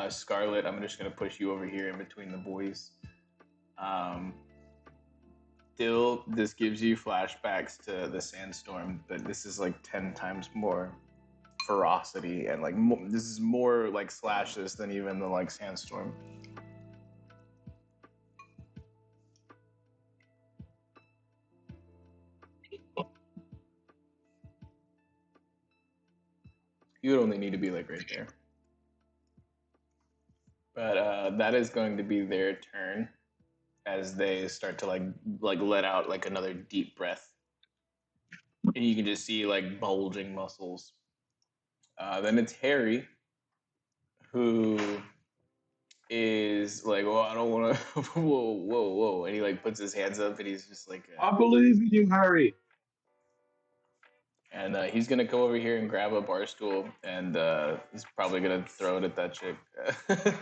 Scarlet, I'm just going to push you over here in between the boys. Dill, this gives you flashbacks to the sandstorm, but this is like 10 times more ferocity, and like this is more like slashes than even the like sandstorm. You would only need to be like right there. But that is going to be their turn as they start to like let out like another deep breath, and you can just see like bulging muscles. Then it's Harry, who is like, well, I don't want to. Whoa, and he like puts his hands up, and he's just like, I believe in you, Harry. And he's gonna come over here and grab a bar stool, and he's probably gonna throw it at that chick.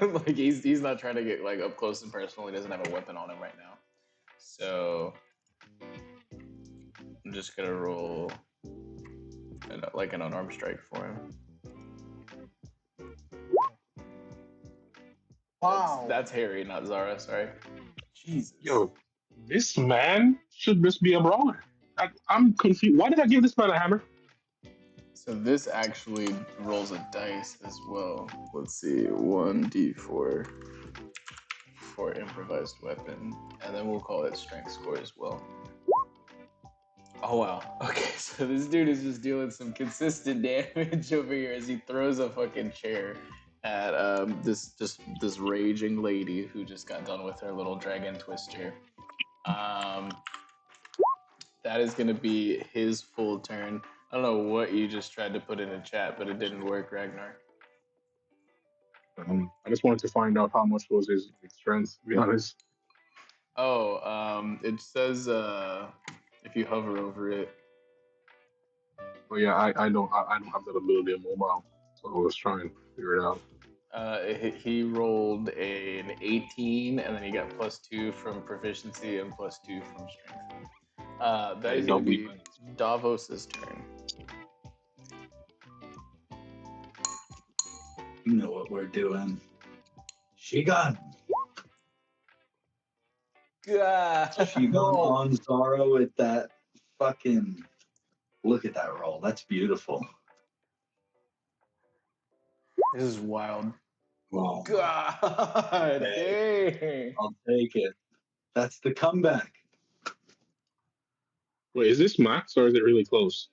Like he's not trying to get like up close and personal. He doesn't have a weapon on him right now. So I'm just gonna roll like an unarmed strike for him. Wow. That's Harry, not Zara. Sorry. Jesus. Yo, this man should just be a brawler. I'm confused. Why did I give this man a hammer? So this actually rolls a dice as well. Let's see, 1d4 for improvised weapon, and then we'll call it strength score as well. Oh wow. Okay, so this dude is just dealing some consistent damage over here as he throws a fucking chair at this raging lady who just got done with her little dragon twister. That is gonna be his full turn. I don't know what you just tried to put in the chat, but it didn't work, Ragnar. I just wanted to find out how much was his strength, to be honest. Oh, it says if you hover over it. But yeah, I don't have that ability in mobile, so I was trying to figure it out. He rolled an 18, and then he got +2 from proficiency and +2 from strength. That is going to be Davos's turn. You know what we're doing. She got on Zara with that fucking. Look at that roll. That's beautiful. This is wild. Oh, God dang. I'll take it. That's the comeback. Wait, is this max or is it really close?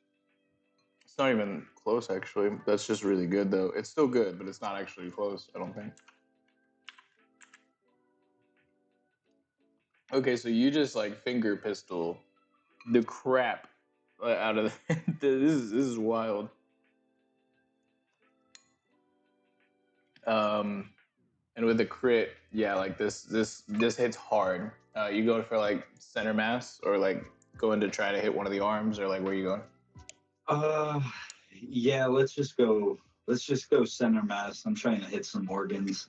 It's not even close, actually. That's just really good, though. It's still good, but it's not actually close, I don't think. Okay, so you just like finger pistol the crap out of this is wild. And with the crit, yeah, like this hits hard. You going for like center mass or like going to try to hit one of the arms or like where you going? Yeah, let's just go center mass. I'm trying to hit some organs.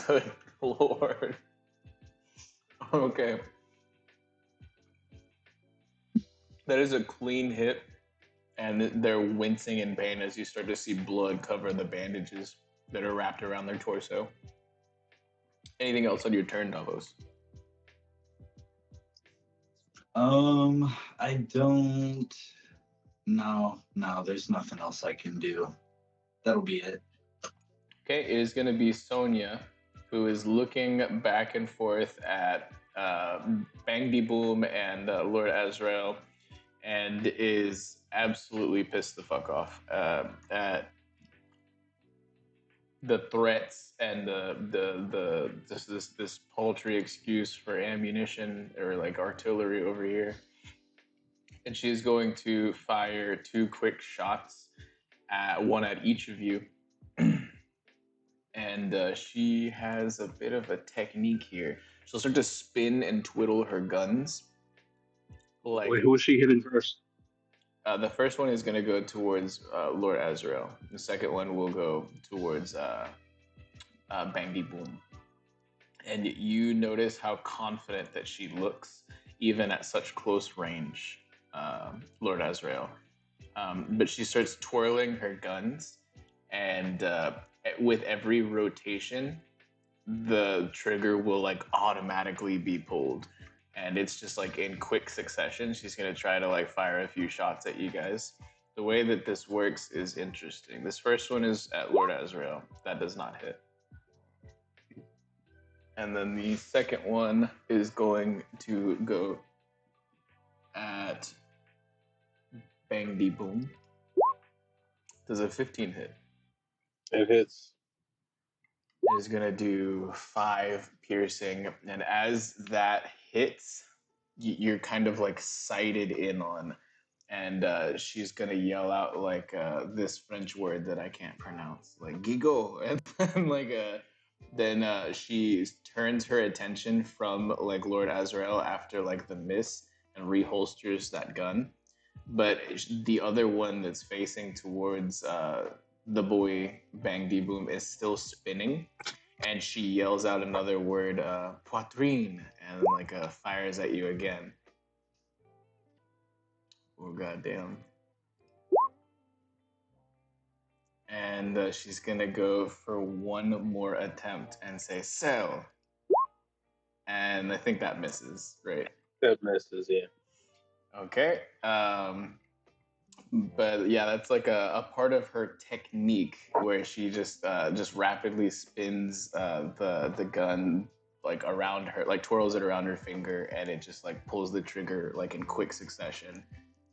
Good lord. Okay. That is a clean hit, and they're wincing in pain as you start to see blood cover the bandages that are wrapped around their torso. Anything else on your turn, Davos? I don't. No, there's nothing else I can do. That'll be it. Okay, it is going to be Sonja, who is looking back and forth at Bang D Boom and Lord Azrael, and is absolutely pissed the fuck off at the threats and this paltry excuse for ammunition or like artillery over here. And she's going to fire 2 quick shots, one at each of you. And she has a bit of a technique here. She'll start to spin and twiddle her guns. Like, wait, who is she hitting first? The first one is going to go towards Lord Azrael. The second one will go towards Bang D Boom. And you notice how confident that she looks, even at such close range, Lord Azrael. But she starts twirling her guns, and with every rotation, the trigger will like automatically be pulled. And it's just like in quick succession. She's going to try to like fire a few shots at you guys. The way that this works is interesting. This first one is at Lord Azrael. That does not hit. And then the second one is going to go at Bang D Boom. Does a 15 hit? It hits. It is going to do 5 piercing. And as that hits, you're kind of like sighted in on. And she's going to yell out like this French word that I can't pronounce, like gigo. And then like then she turns her attention from like Lord Azrael after like the miss and reholsters that gun. But the other one that's facing towards the boy Bang D Boom is still spinning, and she yells out another word, poitrine, and like fires at you again. Oh goddamn! And she's gonna go for one more attempt and say sell, and I think that misses, right? That misses, yeah. Okay. But yeah, that's like a part of her technique where she just rapidly spins the gun like around her, like twirls it around her finger, and it just like pulls the trigger like in quick succession.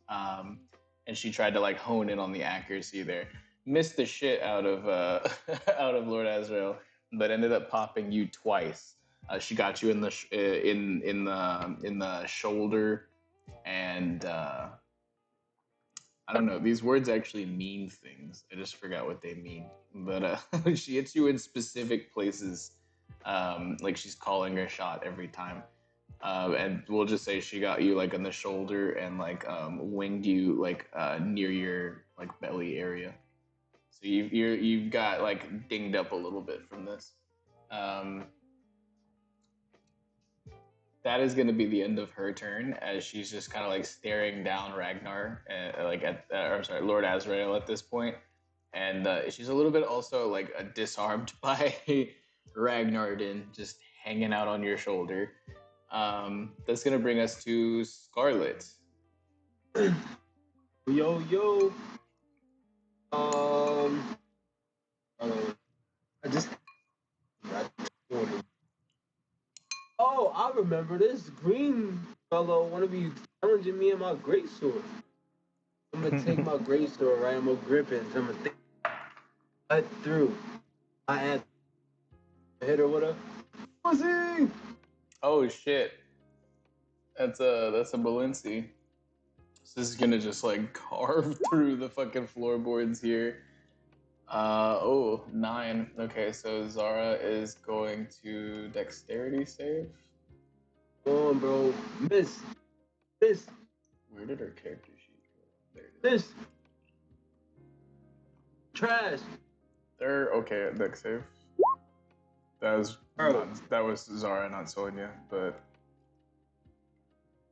Um, and she tried to like hone in on the accuracy there, missed the shit out of out of Lord Azrael, but ended up popping you twice. She got you in the in the shoulder, and I don't know. These words actually mean things. I just forgot what they mean. But she hits you in specific places, like she's calling her shot every time. And we'll just say she got you like on the shoulder and like winged you like near your like belly area. So you've got like dinged up a little bit from this. Um, that is going to be the end of her turn as she's just kind of like staring down Ragnar, like I'm sorry, Lord Azrael at this point, and she's a little bit also like disarmed by Ragnar just hanging out on your shoulder. That's going to bring us to Scarlet. Yo. I just. Oh, I remember this green fellow want to be challenging me in my greatsword. I'm gonna take my greatsword, right? I'm gonna grip it. And I'm gonna cut through. I had hit her with a pussy. Oh shit, that's a Balincc. So this is gonna just like carve through the fucking floorboards here. 9. Okay, so Zara is going to dexterity save. Come on, bro. Miss. Where did her character sheet go? There it is. Miss. Trash. Okay, dex save. That was Zara, not Sonja, but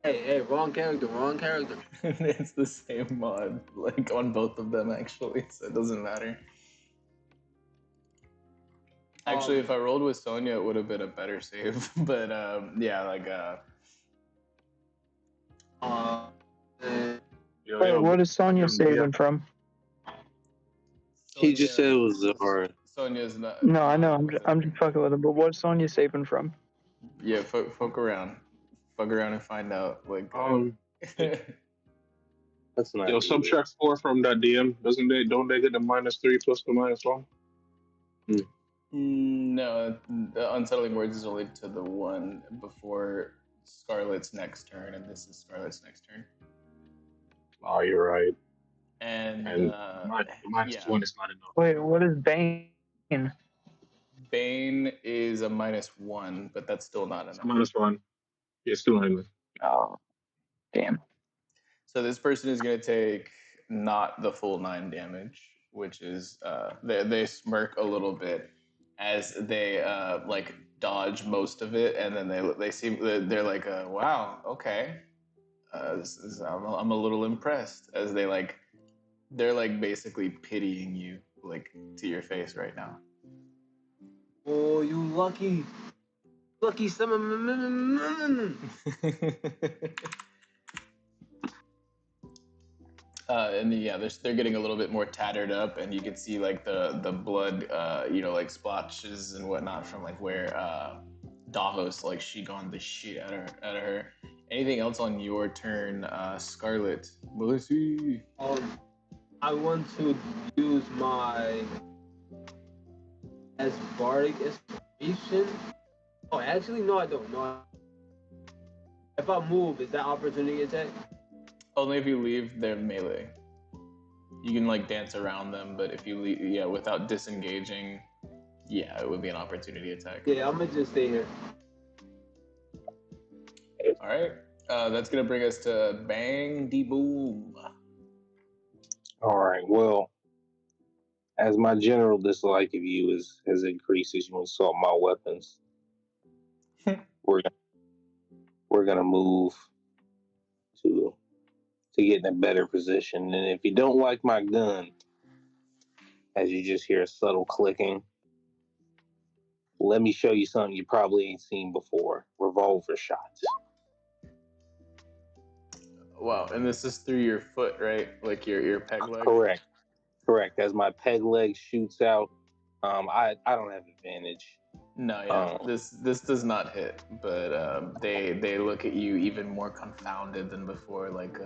Hey, wrong character. it's the same mod, like on both of them actually, so it doesn't matter. Actually, if I rolled with Sonja, it would have been a better save. But yeah, like Wait, what is Sonja saving from? He just said it was Zara. Sonja's not. No, I know. I'm just fucking with him. But what's Sonja saving from? Yeah, fuck around and find out. Like, That's not. Yo, subtract 4 from that DM. Don't they get the -3 plus the -1? No, the unsettling words is only to the one before Scarlet's next turn, and this is Scarlet's next turn. Oh, you're right. And -1 is not enough. Wait, what is Bane? Bane is a -1, but that's still not enough. -1. Yeah, still not enough. Oh, damn. So this person is going to take not the full 9 damage, which is they smirk a little bit as they like dodge most of it, and then they're like, wow, okay, I'm a little impressed as they're like basically pitying you like to your face right now. Oh, you lucky some. And yeah, they're getting a little bit more tattered up, and you can see like the blood, like splotches and whatnot from like where Davos like she gone the shit out of her. Anything else on your turn, Scarlet? Melissa? I want to use my as bardic inspiration. Oh, actually, no, I don't. No. If I move, is that opportunity attack? Only if you leave their melee. You can like dance around them, but if you leave, without disengaging, it would be an opportunity attack. Yeah, I'm gonna just stay here. All right, that's gonna bring us to Bang D Boom. All right, well, as my general dislike of you has increased as you insult my weapons, we're gonna move to get in a better position. And if you don't like my gun, as you just hear a subtle clicking, let me show you something you probably ain't seen before: revolver shots. Wow, and this is through your foot, right? Like your peg leg. Correct. As my peg leg shoots out, I don't have advantage. No, yeah, this does not hit, but they look at you even more confounded than before. Like,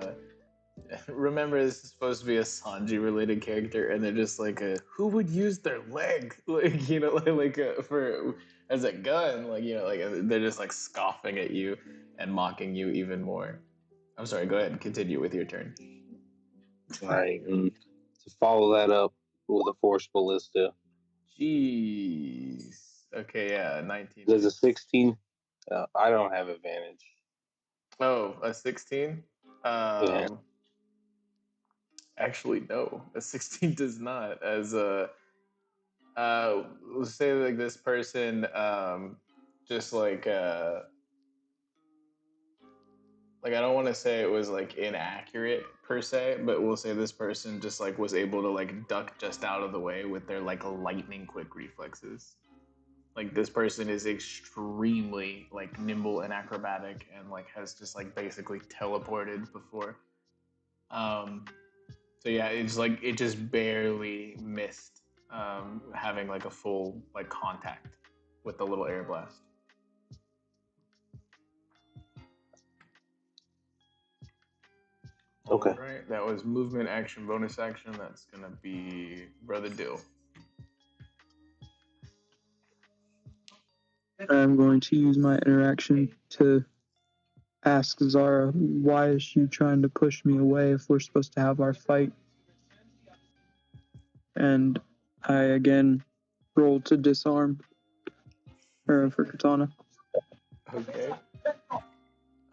remember, this is supposed to be a Sanji related character, and they're just like, who would use their leg, like for as a gun, like they're just like scoffing at you and mocking you even more. I'm sorry. Go ahead and continue with your turn. All right, and to follow that up with a force ballista. Jeez. Okay, yeah, 19. There's a 16. I don't have advantage. Oh, a 16? Yeah. Actually, no. A 16 does not. As let's say like this person, just like I don't want to say it was like inaccurate per se, but we'll say this person just like was able to like duck just out of the way with their like lightning quick reflexes. Like this person is extremely like nimble and acrobatic and like has just like basically teleported before. So yeah, it's like it just barely missed having like a full like contact with the little air blast. Okay. All right, that was movement, action, bonus action. That's gonna be Brother Dill. I'm going to use my interaction to ask Zara, why is she trying to push me away if we're supposed to have our fight? And I again roll to disarm her for katana. Okay.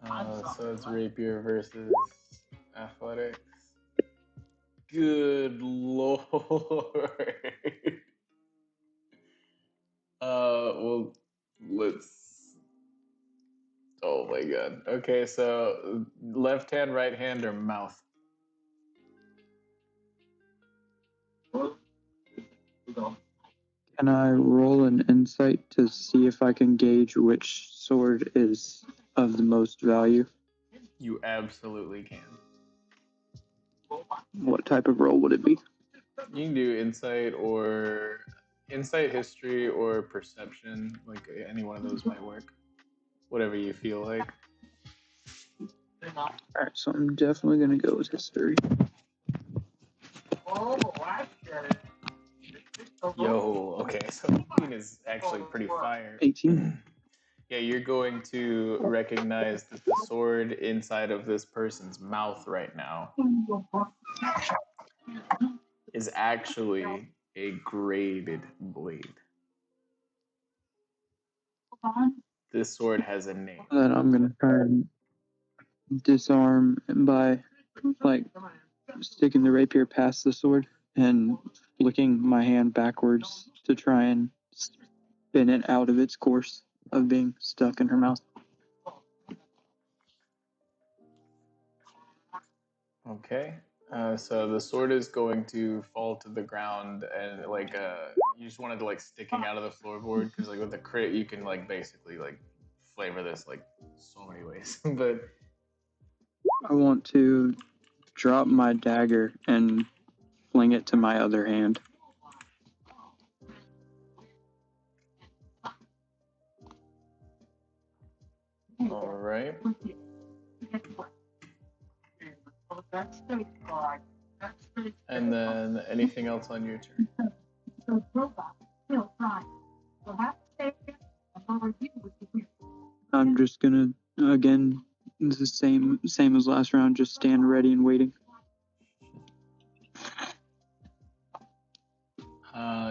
So it's rapier versus athletics. Good lord. Well, let's. Oh my god. Okay, so left hand, right hand, or mouth? Can I roll an insight to see if I can gauge which sword is of the most value? You absolutely can. What type of roll would it be? You can do insight, history, or perception. Like any one of those might work. Whatever you feel like. Alright, so I'm definitely going to go with history. Yo, okay, so 18 is actually pretty fire. 18. Yeah, you're going to recognize that the sword inside of this person's mouth right now is actually a graded blade. This sword has a name. Then I'm going to try and disarm by, like, sticking the rapier past the sword and flicking my hand backwards to try and spin it out of its course of being stuck in her mouth. Okay. So the sword is going to fall to the ground, and you just wanted to like sticking out of the floorboard because like with the crit you can like basically like flavor this like so many ways. But I want to drop my dagger and fling it to my other hand. All right. And then anything else on your turn? I'm just gonna again the same as last round, just stand ready and waiting.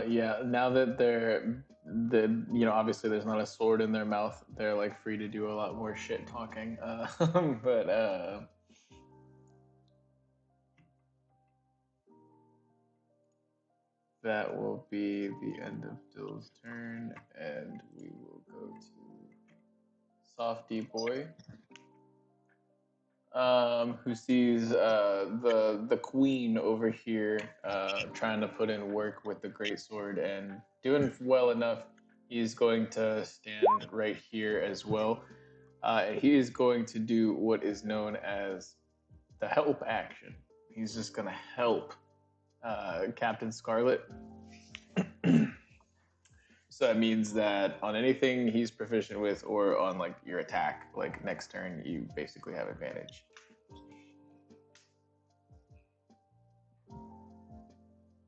Yeah, now that obviously there's not a sword in their mouth, they're like free to do a lot more shit talking. But that will be the end of Dill's turn, and we will go to Softy Boy, who sees the queen over here trying to put in work with the greatsword and doing well enough. He's going to stand right here as well. He is going to do what is known as the help action. He's just going to help Captain Scarlet. So that means that on anything he's proficient with, or on like your attack, like next turn, you basically have advantage.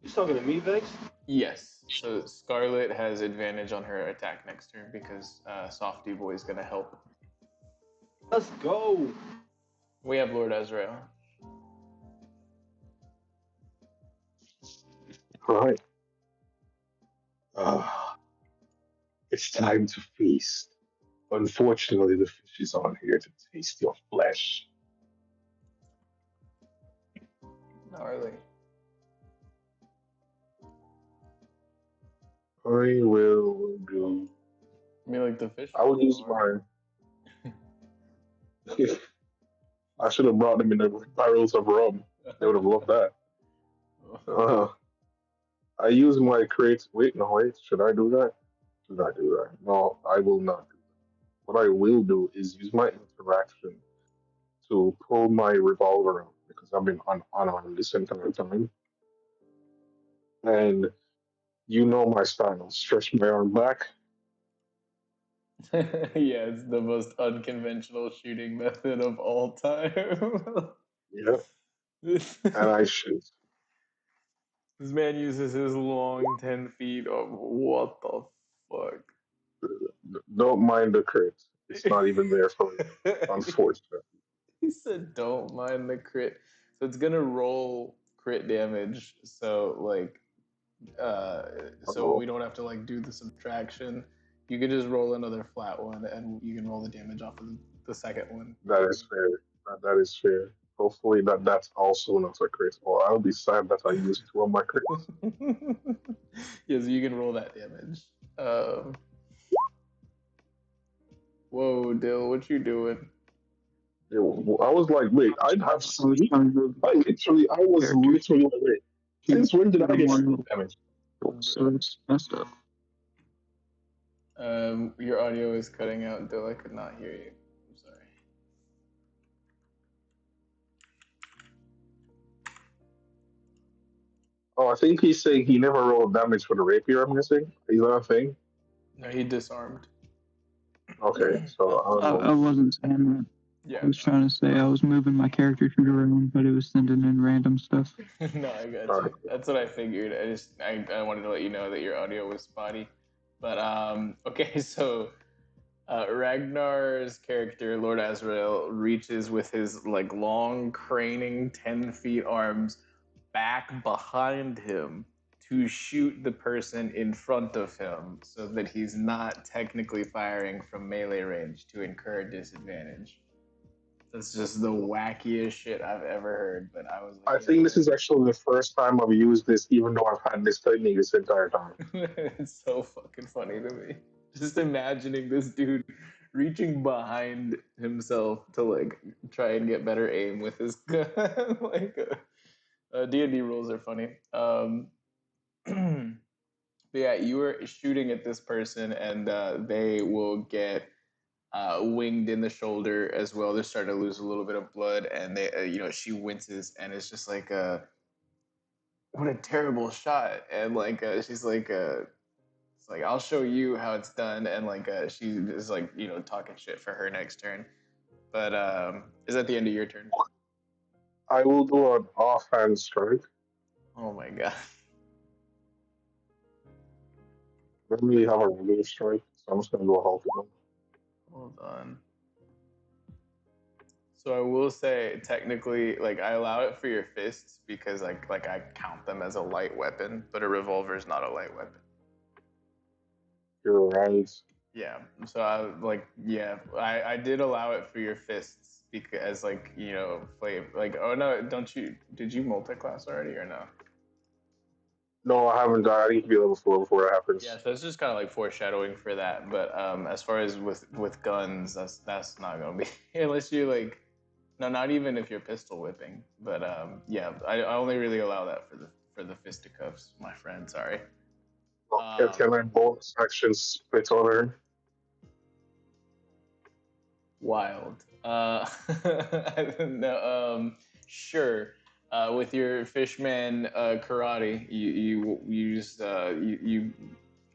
You talking to me, Vex? Yes. So Scarlet has advantage on her attack next turn because Softy Boy is going to help. Let's go. We have Lord Azrael. All right. It's time to feast. Unfortunately, the fish aren't here to taste your flesh. Gnarly. I will do. I mean, like the fish. I would use mine. I should have brought them in the barrels of rum. They would have loved that. I use my crate. Wait, no, wait. Should I do that? Should I do that? No, I will not do that. What I will do is use my interaction to pull my revolver out because I've been unarmed this entire time. And you know my style. Stretch my arm back. Yeah, it's the most unconventional shooting method of all time. Yep. And I shoot. This man uses his long 10 feet of what the fuck? Don't mind the crit. It's not even there for me, unfortunately. He said don't mind the crit. So it's gonna roll crit damage. So like so we don't have to like do the subtraction. You can just roll another flat one and you can roll the damage off of the second one. That is fair. That is fair. Hopefully that's also not a crit. Or I'll be sad that I used two of my crits. Yeah, so you can roll that damage. Whoa, Dill, what you doing? I was like, wait, I'd have sleep. I was literally like, wait, since when did I get damage? So it's messed up. Your audio is cutting out, Dill. I could not hear you. I'm sorry. Oh, I think he's saying he never rolled damage for the rapier, I'm guessing. Is that a thing? No, he disarmed. Okay, so I wasn't saying that. Yeah. I was trying to say I was moving my character sheet around, but it was sending in random stuff. No, I got you. That's what I figured. I wanted to let you know that your audio was spotty. But okay, so Ragnar's character, Lord Azrael, reaches with his like long craning 10 feet arms back behind him to shoot the person in front of him so that he's not technically firing from melee range to incur disadvantage. That's just the wackiest shit I've ever heard, but I was like, I think this is actually the first time I've used this, even though I've had this technique this entire time. It's so fucking funny to me. Just imagining this dude reaching behind himself to like try and get better aim with his gun. Like D&D rules are funny. But yeah, you were shooting at this person, and they will get winged in the shoulder as well. They're starting to lose a little bit of blood, and they, she winces, and it's just like, what a terrible shot. And like, she's like, it's like, I'll show you how it's done, and like, she is like, talking shit for her next turn. But is that the end of your turn? I will do an offhand strike. Oh my god. Let me have a regular strike, so I'm just gonna go half of them. Hold on. So I will say, technically, like I allow it for your fists because like I count them as a light weapon, but a revolver is not a light weapon. You're right. Yeah. So I did allow it for your fists because like flavor. Like, oh no, did you multi-class already or no? No, I haven't died. I need to be level 4 before that happens. Yeah, so it's just kind of like foreshadowing for that. But as far as with guns, that's not gonna be unless you like. No, not even if you're pistol whipping. But yeah, I only really allow that for the fisticuffs, my friend. Sorry. Yeah, 10 bonus actions split on her. Wild. No, sure. With your fishman karate, you use you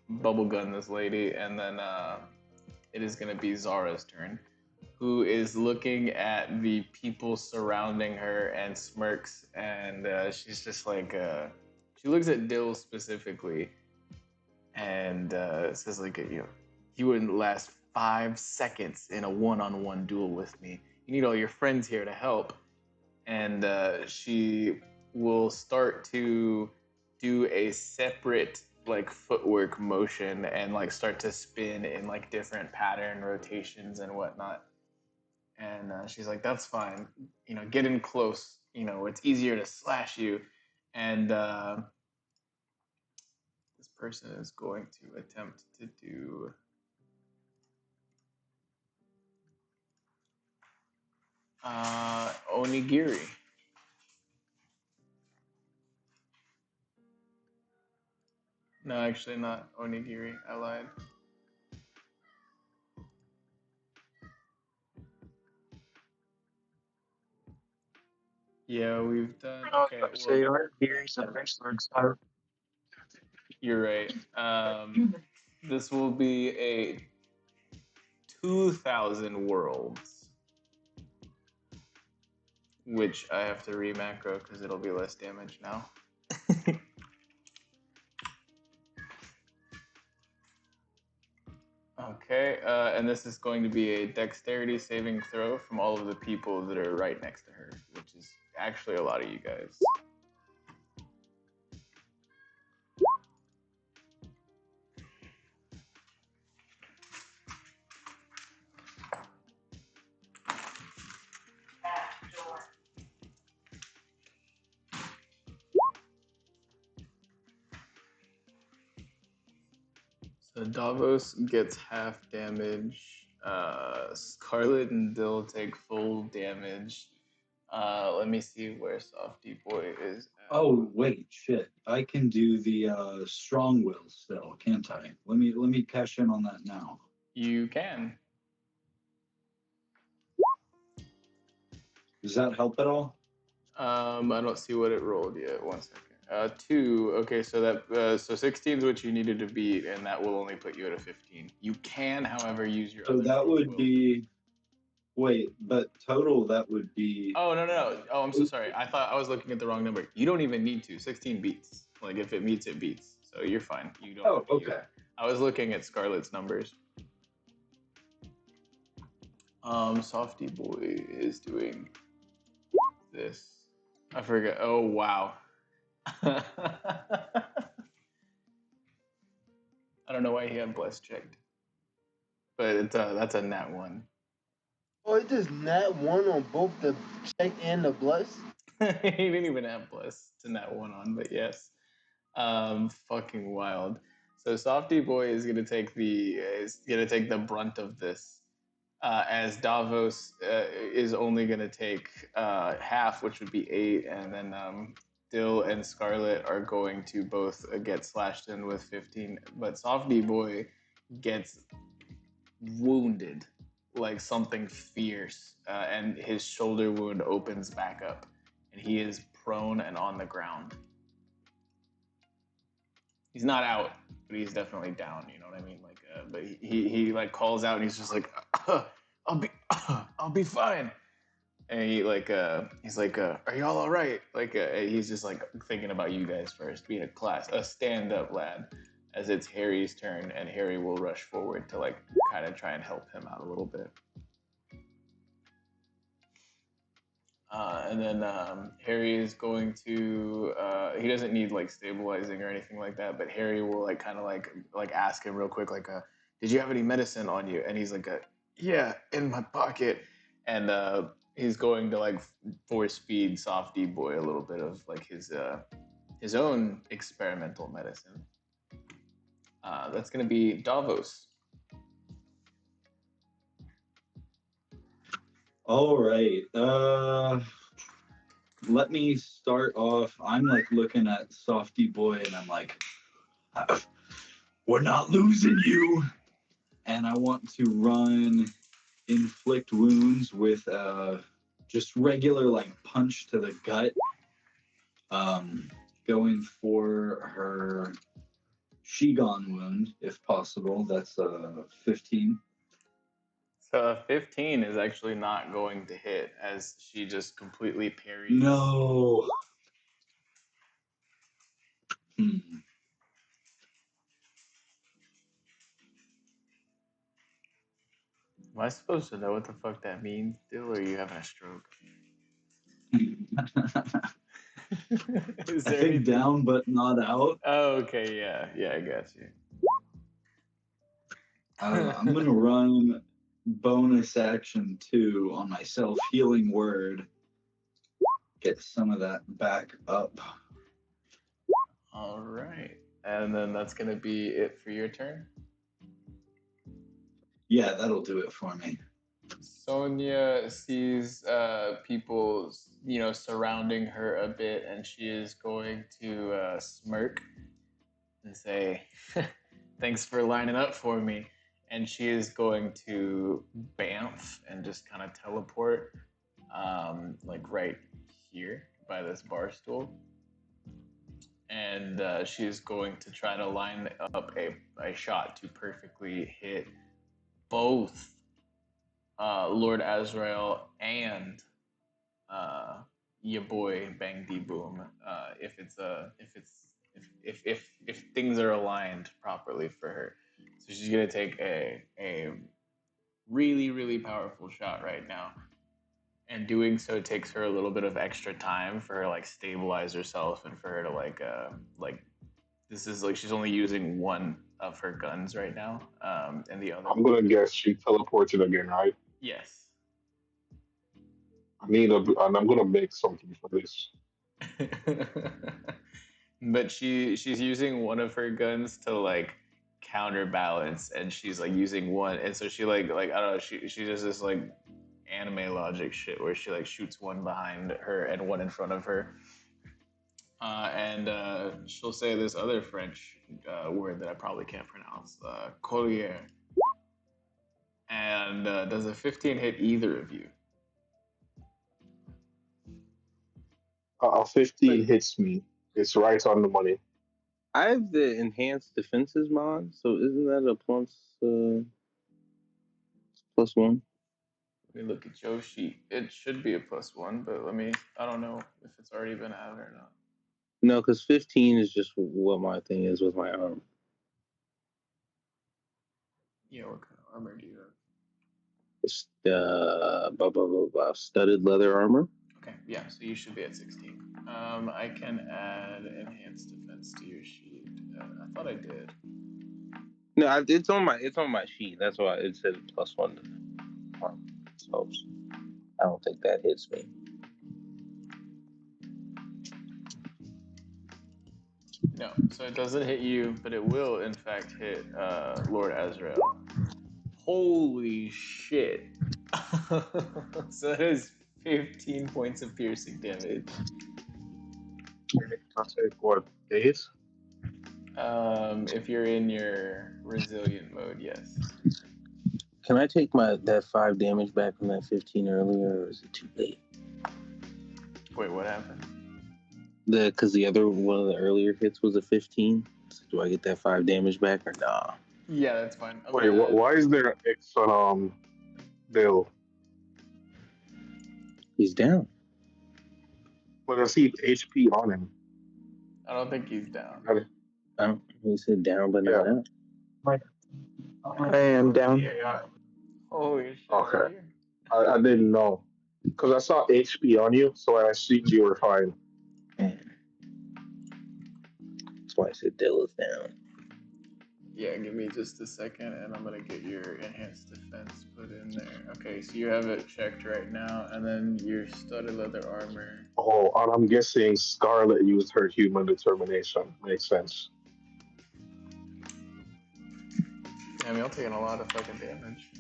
bubble gun this lady, and then it is gonna be Zara's turn, who is looking at the people surrounding her and smirks, and she's just like she looks at Dill specifically, and says like you wouldn't last 5 seconds in a one-on-one duel with me. You need all your friends here to help. And she will start to do a separate like footwork motion and like start to spin in like different pattern rotations and whatnot. And she's like, "That's fine. You know, get in close. You know, it's easier to slash you." And this person is going to attempt to do onigiri. No, actually not onigiri. I lied. Yeah, we've done. Okay, well, you're right. This will be a 2,000 worlds, which I have to re-macro because it'll be less damage now. Okay, and this is going to be a dexterity saving throw from all of the people that are right next to her, which is actually a lot of you guys. So Davos gets half damage. Scarlet and Dill take full damage. Let me see where Softy Boy is at. Oh wait, shit! I can do the strong will still, can't I? Let me cash in on that now. You can. Does that help at all? I don't see what it rolled yet. 1 second. 2. Okay, so that so 16 is what you needed to beat, and that will only put you at a 15. You can, however, use your. So other that would will. be. Wait, but total that would be. Oh no! Oh, I'm so sorry. I thought I was looking at the wrong number. You don't even need to. 16 beats. Like if it meets, it beats. So you're fine. You don't. Oh, okay. I was looking at Scarlet's numbers. Softy Boy is doing this. I forget. Oh wow. I don't know why he had bless checked, but it's that's a nat 1. Oh, it just nat 1 on both the check and the bless. He didn't even have bless to nat 1 on, but yes. Fucking wild. So Softy Boy is gonna take the brunt of this. As Davos is only going to take half, which would be 8, and then Dill and Scarlet are going to both get slashed in with 15. But Softy Boy gets wounded like something fierce, and his shoulder wound opens back up, and he is prone and on the ground. He's not out, but he's definitely down. You know what I mean? Like, but he like calls out, and he's just like, I'll be fine. And he's like, are y'all all right? Like, he's just like thinking about you guys first, being a stand-up lad. As it's Harry's turn, and Harry will rush forward to like kind of try and help him out a little bit. And then Harry is going to. He doesn't need like stabilizing or anything like that, but Harry will like kind of like ask him real quick, like, "Did you have any medicine on you?" And he's like, "Yeah, in my pocket." And he's going to like force feed Softy Boy a little bit of like his his own experimental medicine. That's going to be Davos. All right. Let me start off. I'm like looking at Softy Boy and I'm like, we're not losing you. And I want to run inflict wounds with just regular like punch to the gut. Going for her Shigon wound if possible. That's 15. So a 15 is actually not going to hit as she just completely parries. No. Am I supposed to know what the fuck that means, Dill, or are you having a stroke? Is I there think anything? down but not out. Oh, okay, yeah, I got you. I'm gonna run bonus action 2 on my self healing word. Get some of that back up. All right, and then that's gonna be it for your turn. Yeah, that'll do it for me. Sonja sees people, surrounding her a bit, and she is going to smirk and say, "Thanks for lining up for me." And she is going to bamf and just kind of teleport, like right here by this bar stool. And she is going to try to line up a shot to perfectly hit both Lord Azrael and your boy Bang D Boom. If things are aligned properly for her, so she's gonna take a really really powerful shot right now, and doing so takes her a little bit of extra time for her like stabilize herself and for her to like this is like she's only using one of her guns right now, and the other. I'm gonna guess she teleported again, right? Yes. And I'm gonna make something for this. But she's using one of her guns to like counterbalance, and she's like using one, and so she like I don't know, she does this like anime logic shit where she like shoots one behind her and one in front of her, and she'll say this other French word that I probably can't pronounce, collier. And does a 15 hit either of you? A 15 hits me. It's right on the money. I have the enhanced defenses mod, so isn't that a +1? Let me look at your sheet. It should be a +1, but I don't know if it's already been added or not. No, because 15 is just what my thing is with my arm. Yeah, what kind of armor do you have? It's studded leather armor. Okay, yeah, so you should be at 16. I can add enhanced defense to your sheet. I thought I did. No, it's on my sheet. That's why it said +1. So I don't think that hits me. No, so it doesn't hit you, but it will in fact hit Lord Azrael. Holy shit! So that is 15 points of piercing damage. I take what, days? If you're in your resilient mode, yes. Can I take that 5 damage back from that 15 earlier, or is it too late? Wait, what happened? Because the other one of the earlier hits was a 15. So do I get that 5 damage back or nah? Yeah, that's fine. Wait, why is there an X on Dill? He's down. But I see HP on him. I don't think he's down. He said down, but not out. I am down. Yeah. Holy shit. Okay. I didn't know. Because I saw HP on you, so I assumed you were fine. That's why I said Dill is down. Yeah, give me just a second, and I'm gonna get your enhanced defense put in there. Okay, so you have it checked right now, and then your studded leather armor. Oh, and I'm guessing Scarlet used her human determination. Makes sense. Damn, y'all taking a lot of fucking damage.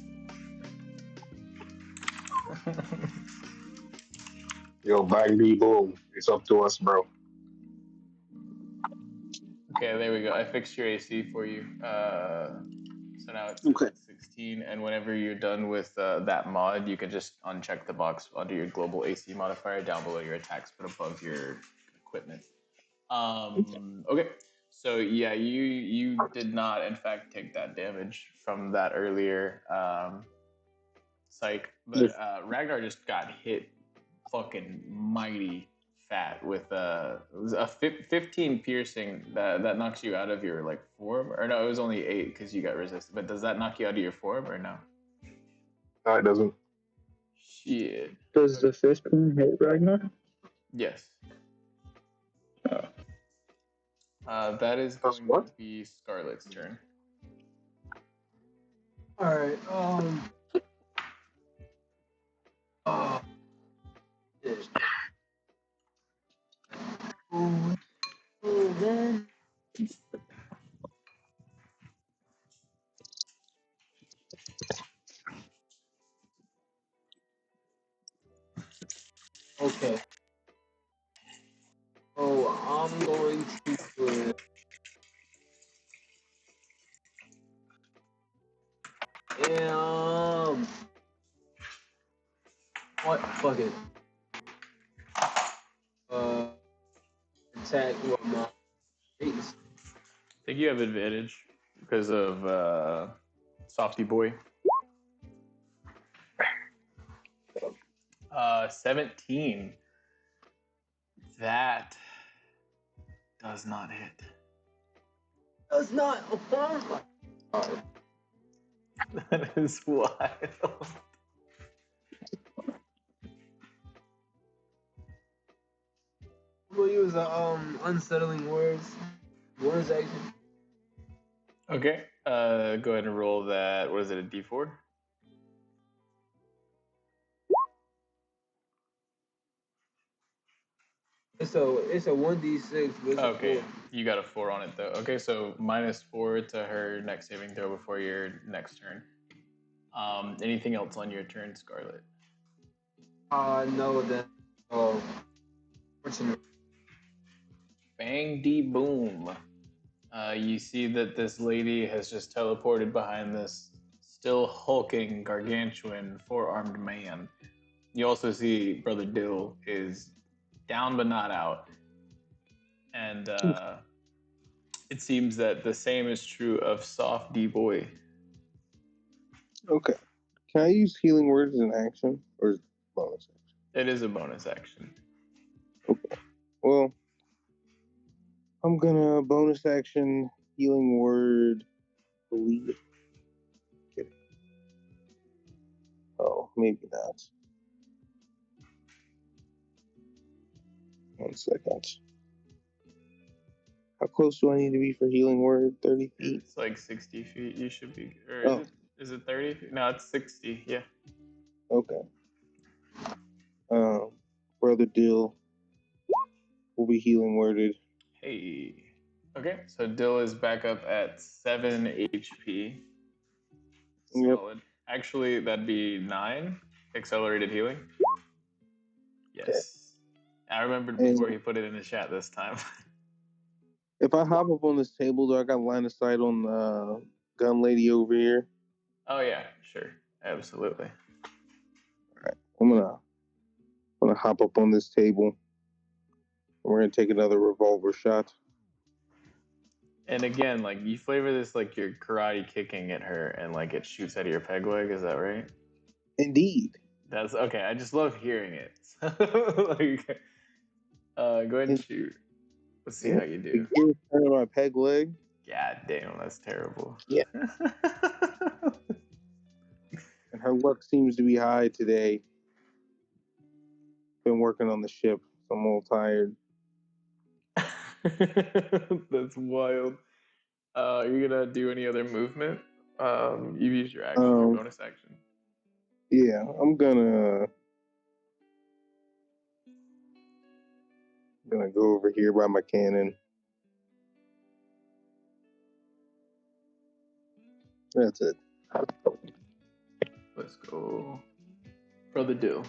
Yo, bang B boom. It's up to us, bro. Okay, there we go. I fixed your AC for you. So now it says Okay. it's 16, and whenever you're done with that mod, you can just uncheck the box under your global AC modifier down below your attacks, but above your equipment. Okay, so yeah, you did not, in fact, take that damage from that earlier psych, but Ragnar just got hit fucking mighty fat with it was a 15 piercing that knocks you out of your like form, or no, it was only 8 because you got resisted. But does that knock you out of your form or no? No, it doesn't. Shit. Does the fist one hit Ragnar? Yes. That is That's going what? to be Scarlet's turn. All right. Yeah. Then. Okay. Oh, I'm going to put. What? Fuck it. Attack with my face. I think you have advantage because of Softy Boy. 17. That does not hit. That's not a farm. That is wild. We'll use unsettling words. Words action. Okay. Go ahead and roll that. What is it? A D4? It's a 1d6. But it's Okay. A 4. You got a 4 on it though. Okay, so -4 to her next saving throw before your next turn. Anything else on your turn, Scarlet? No, that. Fortunate. Bang D boom. You see that this lady has just teleported behind this still hulking, gargantuan, 4-armed man. You also see Brother Dill is down but not out. And it seems that the same is true of Soft D Boy. Okay. Can I use healing words as an action or bonus action? It is a bonus action. Okay. Well, I'm gonna bonus action healing word believe. Kidding. Oh, maybe not. 1 second. How close do I need to be for healing word? 30 feet? It's like 60 feet. You should be. Or is it 30 feet? No, it's 60. Yeah. Okay. Brother Dill will be healing worded. Hey. Okay, so Dill is back up at 7 HP. Yep. Solid. Actually, that'd be 9 accelerated healing. Yes. I remembered before he put it in the chat this time. If I hop up on this table, do I got line of sight on the gun lady over here? Oh yeah, sure. Absolutely. All right. I'm gonna hop up on this table. We're gonna take another revolver shot. And again, like you flavor this like you're karate kicking at her and like it shoots out of your peg leg, is that right? Indeed. That's okay. I just love hearing it. Like, go ahead and shoot. Let's see how you do. You're turning my peg leg. God damn, that's terrible. Yeah. And her luck seems to be high today. Been working on the ship, so I'm a little tired. That's wild. Are you gonna do any other movement? You used your action, your bonus action. Yeah, I'm gonna go over here by my cannon. That's it. Let's go. Brother Dill.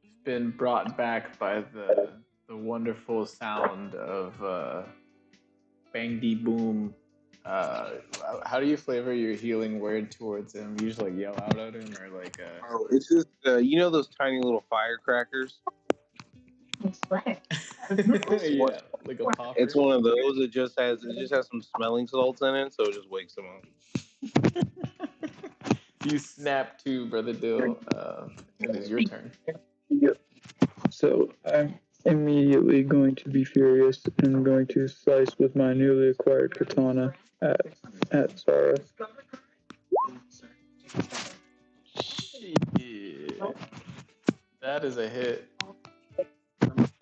He's been brought back by the wonderful sound of bang dee boom. How do you flavor your healing word towards him? You just like yell out at him, or like Oh, it's just you know those tiny little firecrackers. yeah, like a popper. It's one of those. It just has some smelling salts in it, so it just wakes them up. You snap to Brother Dill. It is your turn. Yep. So I'm immediately going to be furious and going to slice with my newly acquired katana at Zara. Shit. That is a hit.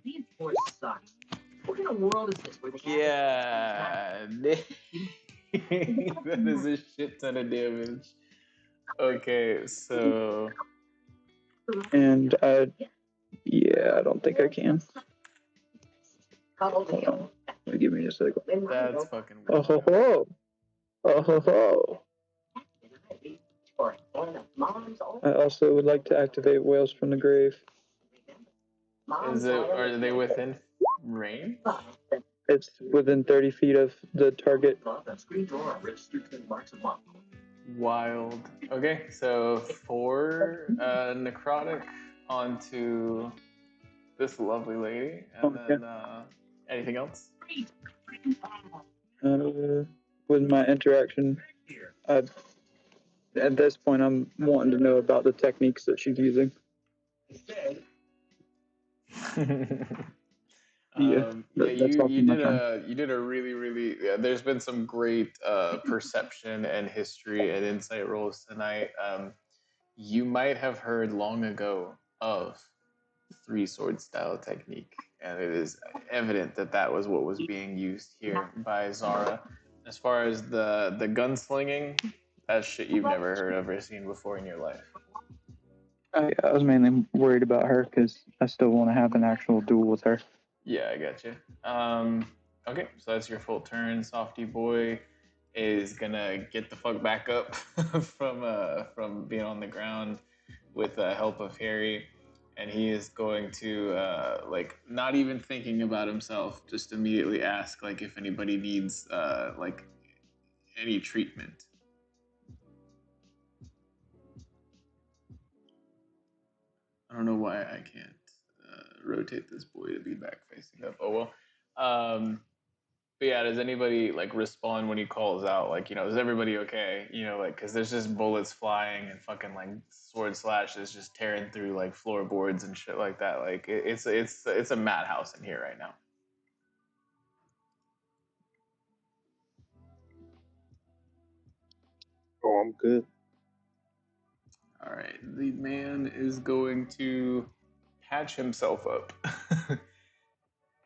These boys suck. What kind of world is this? Where the Yeah. That is a shit ton of damage. Okay, so. And I don't think I can. Hold on. Give me a second. That's fucking weird. Oh ho ho. Oh ho ho. I also would like to activate Whales from the Grave. Are they within range? It's within 30 feet of the target. Wild. Okay, so 4 necrotic onto this lovely lady, and then anything else? With my interaction, at this point, I'm wanting to know about the techniques that she's using. You did a really there's been some great perception and history and insight rolls tonight. You might have heard long ago of 3 sword style technique, and it is evident that was what was being used here by Zara. As far as the gunslinging, that's shit you've never heard of or seen before in your life. I was mainly worried about her because I still want to have an actual duel with her. Yeah, I got you. Okay, so that's your full turn. Softy boy is gonna get the fuck back up from being on the ground with the help of Harry, and he is going to like not even thinking about himself, just immediately ask like if anybody needs like any treatment. I don't know why I can't rotate this boy to be back facing up. Oh well. But yeah, does anybody like respond when he calls out? Like, is everybody okay? Like, because there's just bullets flying and fucking like sword slashes just tearing through like floorboards and shit like that. Like, it's a madhouse in here right now. Oh, I'm good. All right, the man is going to patch himself up,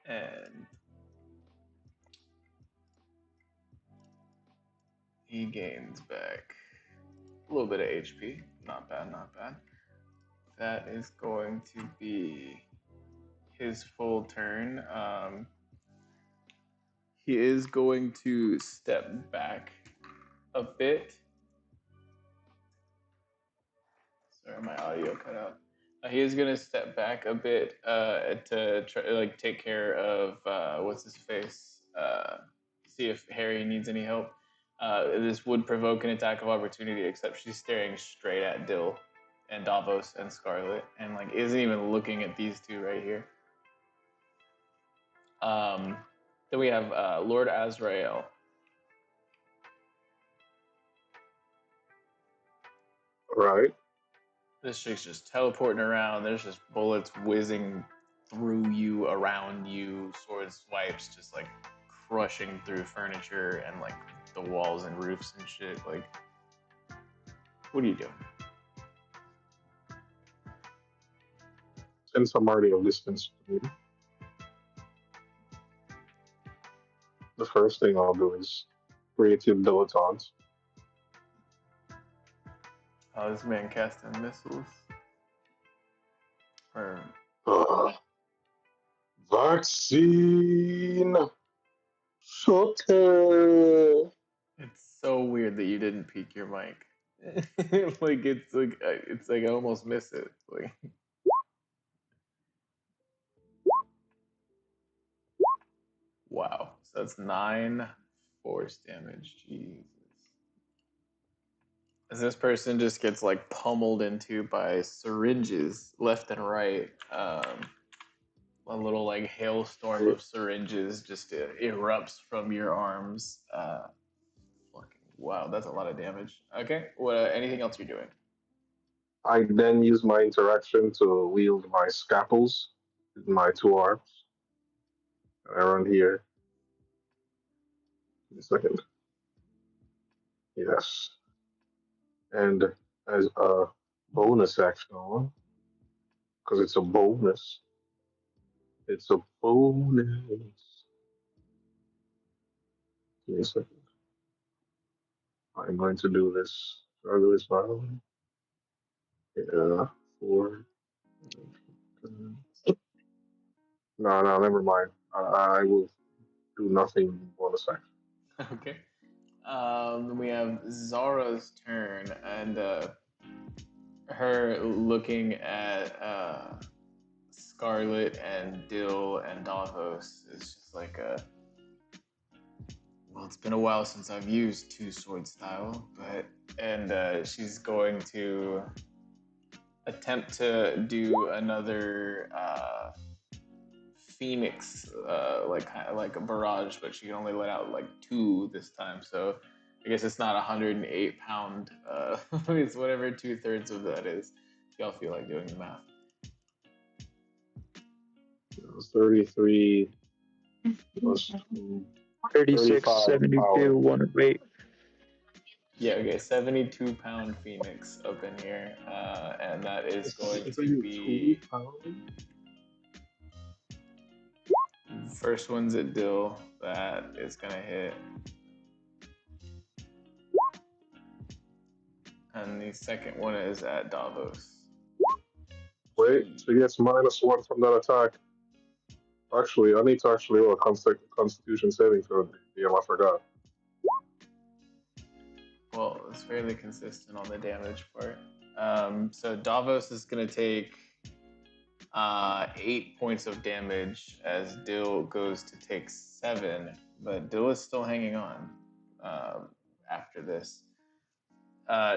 and he gains back a little bit of HP. Not bad, not bad. That is going to be his full turn. He is going to step back a bit. Sorry, my audio cut out. He is going to step back a bit to try, like take care of what's his face. See if Harry needs any help. This would provoke an attack of opportunity, except she's staring straight at Dill and Davos and Scarlet, and like isn't even looking at these two right here. Then we have Lord Azrael. Right. This chick's just teleporting around. There's just bullets whizzing through you, around you, sword swipes just like crushing through furniture and like the walls and roofs and shit. Like, what are you doing? Since I'm already a distance from you, the first thing I'll do is creative dilettante. Oh, this man casting missiles. Or Vaccine. Shaka. it's so weird that you didn't peek your mic. It's like I almost miss it. Like wow. So that's 9 force damage. Jesus. As this person just gets like pummeled into by syringes left and right. A little like hailstorm of syringes just erupts from your arms. Wow, that's a lot of damage. Okay, what? Anything else you're doing? I then use my interaction to wield my scalpels with my 2 arms. Around here. Give me a second. Yes. And as a bonus action, because it's a bonus. It's a bonus. Give me a second. I'm going to do this. Should I do this now? Yeah. 4. No, never mind. I will do nothing bonus action. Okay. We have Zara's turn, and her looking at Scarlet and Dill and Davos is just like well, it's been a while since I've used 2 sword style, and she's going to attempt to do another Phoenix, like a barrage, but she can only let out like 2 this time. So I guess it's not 108 pound. It's whatever 2/3 of that is. If y'all feel like doing the math. It was 33 plus 36, 72, 108. Yeah, okay, 72 pound Phoenix up in here, and that is going to be. First one's at Dill. That is gonna hit. And the second one is at Davos. Wait, so he gets -1 from that attack. Actually, I need to actually roll a Constitution saving throw. Yeah, I forgot. Well, it's fairly consistent on the damage part. So Davos is going to take 8 points of damage as Dill goes to take 7, but Dill is still hanging on after this.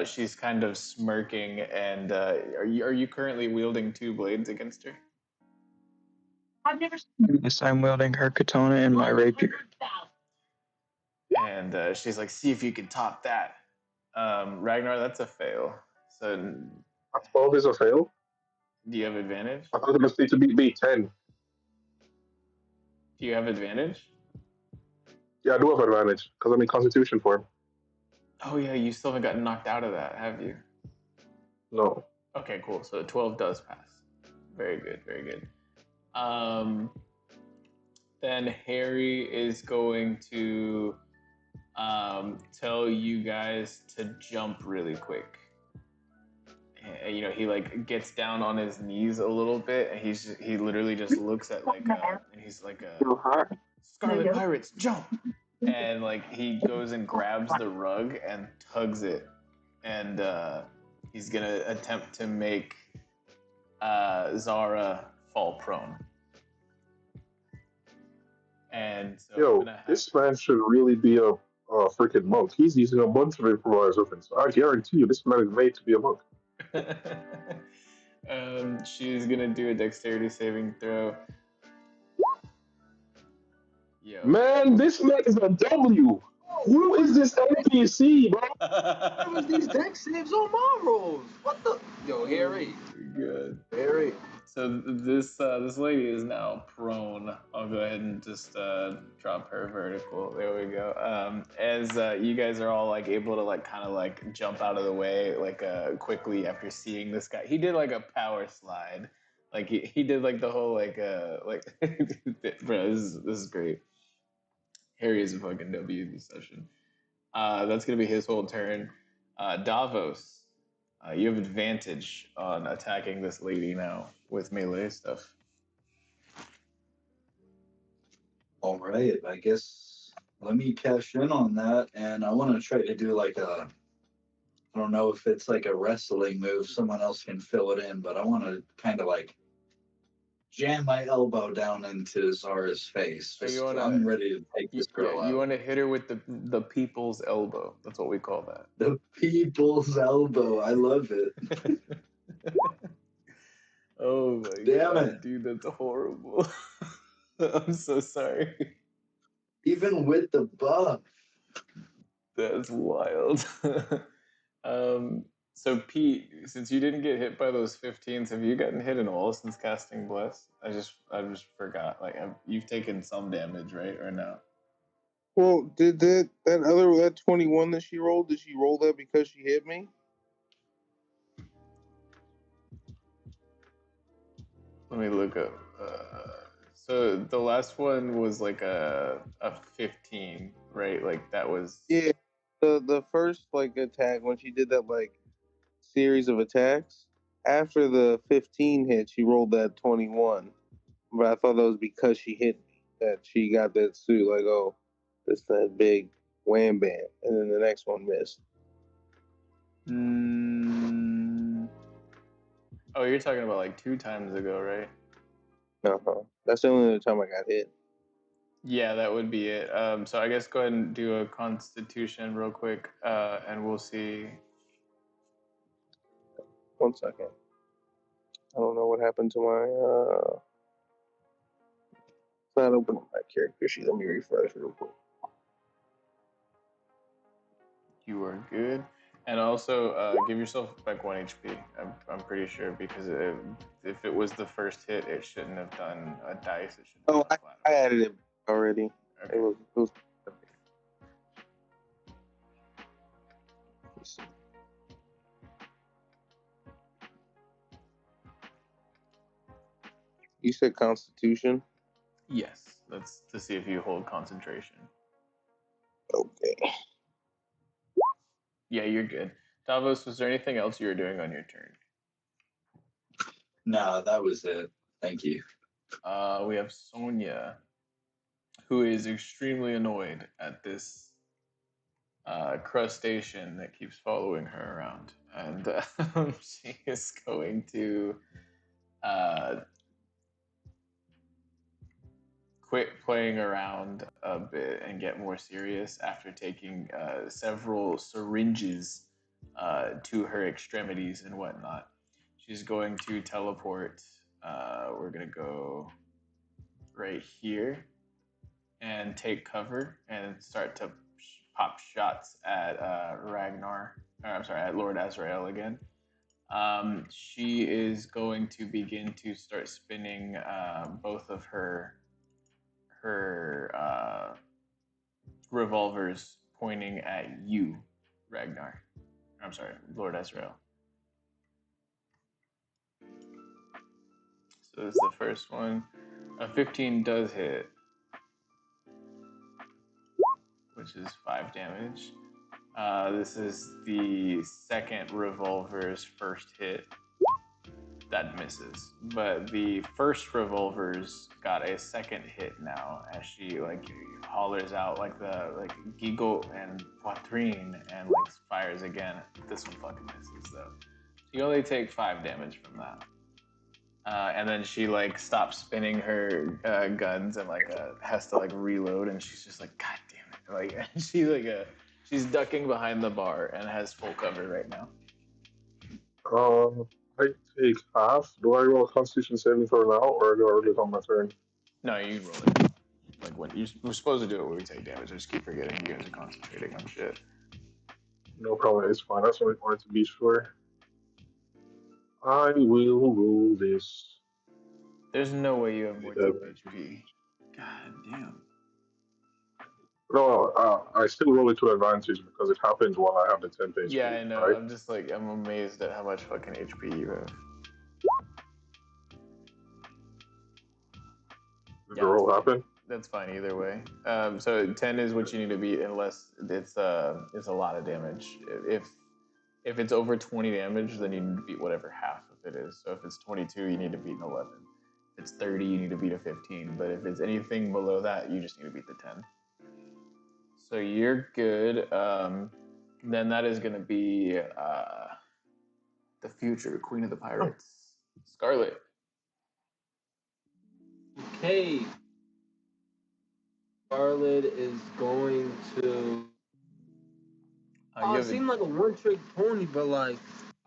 She's kind of smirking, and are you currently wielding 2 blades against her? I've never Yes, I'm wielding her katana and my rapier. And she's like, see if you can top that. Ragnar, that's a fail. So, A 12 is a fail? do you have advantage? I thought it must need to be 10. Do you have advantage? Yeah, I do have advantage, because I'm in Constitution form. Oh, yeah, you still haven't gotten knocked out of that, have you? No. Okay, cool. So 12 does pass. Very good, very good. Then Harry is going to tell you guys to jump really quick. And, he like gets down on his knees a little bit, and he literally just looks at and he's like Scarlet Pirates, jump! And like he goes and grabs the rug and tugs it, and he's gonna attempt to make Zara fall prone. And so this man should really be a freaking monk. He's using a bunch of improvised weapons. I guarantee you, this man is made to be a monk. She's gonna do a dexterity saving throw. Yo. Man, this man is a W. Who is this NPC, bro? What was these dex saves on my rolls? What the? Yo, Harry. Good. Harry. So this lady is now prone. I'll go ahead and just drop her vertical. There we go. As you guys are all like able to like kind of like jump out of the way like quickly after seeing this guy. He did like a power slide. Like he did like the whole like bro, this is great. Harry is a fucking W this session. That's gonna be his whole turn. Davos, you have advantage on attacking this lady now with melee stuff. All right, I guess let me cash in on that, and I want to try to do like a. I don't know if it's like a wrestling move. Someone else can fill it in, but I want to kind of like jam my elbow down into Zara's face. I'm ready to take this girl out. You want to hit her with the people's elbow. That's what we call that. The people's elbow. I love it. Oh my Damn god, it. dude, that's horrible. I'm so sorry. Even with the buff. That's wild. So Pete, since you didn't get hit by those 15s, have you gotten hit at all since casting Bless? I just forgot. Like, you've taken some damage, right, or no? Well, did that 21 that she rolled? Did she roll that because she hit me? Let me look up. So the last one was like a 15, right? Like that was. Yeah, the first like attack when she did that like series of attacks after the 15 hit, she rolled that 21. But I thought that was because she hit me that she got that suit. Like, oh, this that big wham bam, and then the next one missed. Oh, you're talking about like 2 times ago, right? That's the only other time I got hit. Yeah, that would be it. So I guess go ahead and do a Constitution real quick, and we'll see. 1 second. I don't know what happened to my. It's not opening my character sheet. Let me refresh real quick. You are good. And also give yourself like 1 HP. I'm pretty sure because if it was the first hit, it shouldn't have done a dice. It should have done I added it already. Okay. It was You said Constitution? Yes, that's to see if you hold concentration. Okay. Yeah, you're good. Davos, was there anything else you were doing on your turn? No, that was it. Thank you. We have Sonja, who is extremely annoyed at this crustacean that keeps following her around, and she is going to quit playing around a bit and get more serious after taking several syringes to her extremities and whatnot. She's going to teleport. We're going to go right here and take cover and start to pop shots at at Lord Azrael again. She is going to begin to start spinning both of her revolvers pointing at you, Ragnar. I'm sorry, Lord Azrael. So this is the first one. A 15 does hit, which is 5 damage. This is the second revolver's first hit. That misses. But the first revolver's got a second hit now as she hollers out like giggle and poitrine and fires again. This one fucking misses though. So you only take 5 damage from that. And then she stops spinning her guns and has to reload, and she's just like, God damn it! She's ducking behind the bar and has full cover right now. I take half. Do I roll a Constitution saving throw now, or do I roll it on my turn? No, you roll it. When we're supposed to do it when we take damage. I just keep forgetting you guys are concentrating on shit. No problem, it's fine. That's what I wanted to be sure. I will roll this. There's no way you have more than HP. God damn. No, I still roll it to advantage because it happens while I have the 10 HP. Yeah, I know. Right? I'm just I'm amazed at how much fucking HP you have. Did the roll happen? That's fine either way. So 10 is what you need to beat unless it's a lot of damage. If it's over 20 damage, then you need to beat whatever half of it is. So if it's 22, you need to beat an 11. If it's 30, you need to beat a 15. But if it's anything below that, you just need to beat the 10. So you're good. Then that is going to be the future Queen of the Pirates, Scarlet. Okay. Scarlet is going to. It seemed like a one-trick pony, but like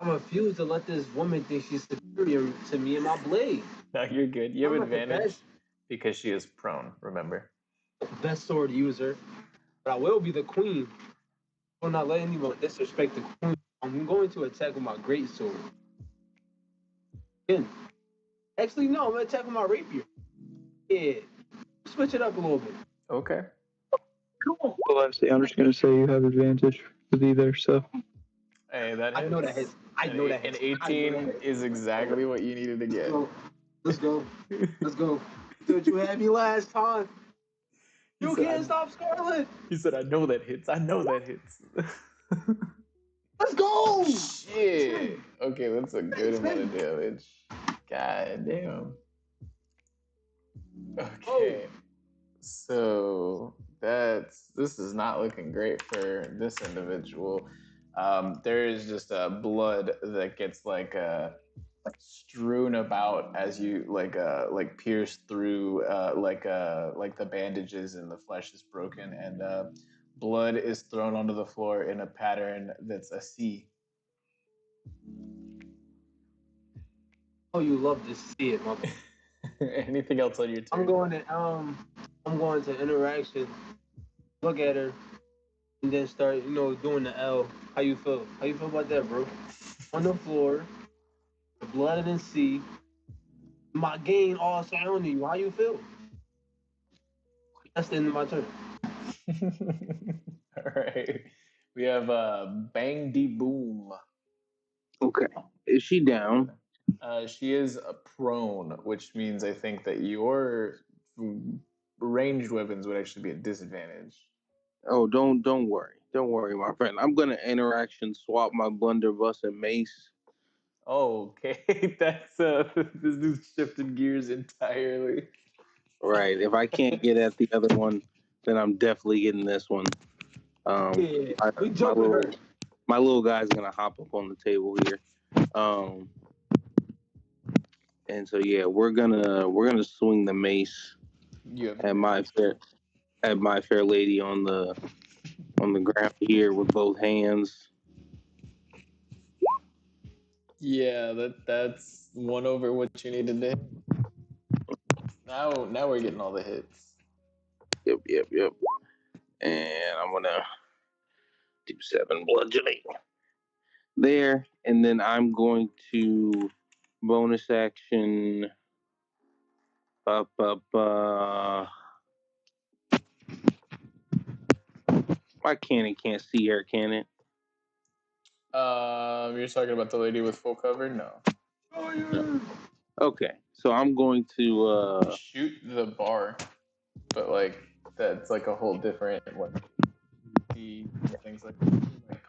I refuse to let this woman think she's superior to me and my blade. No, you're good. You have I'm not the advantage best. because she is prone, remember? Best sword user, but I will be the queen. I will not let anyone disrespect the queen. I'm going to attack with my great sword. Again. Actually, no, I'm gonna attack with my rapier. Yeah, switch it up a little bit. Okay. Well, I'm just gonna say you have advantage with either, so. Hey, that hits. I know that hits. I know that hits. An 18 is exactly what you needed to get. Let's go. Let's go. Dude, you had me last time. You can't stop Scarlet. He said, I know that hits. I know that hits. Let's go. Shit. Okay, that's a good amount of damage. God damn. Okay. So this is not looking great for this individual. There is just blood that gets like strewn about as you like pierce through like the bandages and the flesh is broken and blood is thrown onto the floor in a pattern that's a C. Oh, you love to see it, mother. Anything else on your turn? I'm going to interaction. Look at her, and then start doing the L. How you feel? How you feel about that, bro? On the floor, the blood and sea. My game all surrounding you. How you feel? That's the end of my turn. All right. We have Bang D Boom. Okay. Is she down? She is prone, which means I think that your ranged weapons would actually be a disadvantage. Oh, don't worry, my friend. I'm gonna interaction swap my blunderbuss and mace. Oh, okay. That's this dude's shifted gears entirely. Right. If I can't get at the other one, then I'm definitely getting this one. Yeah, we jumping her. My little guy's gonna hop up on the table here. And so yeah, we're gonna swing the mace at my fair lady on the ground here with both hands. Yeah, that's one over what you needed to hit. Now we're getting all the hits. Yep. And I'm gonna do 7 bludgeoning there, and then I'm going to bonus action my cannon can't see her, can it? You're talking about the lady with full cover? No. No. Okay, so I'm going to shoot the bar, but like that's like a whole different things like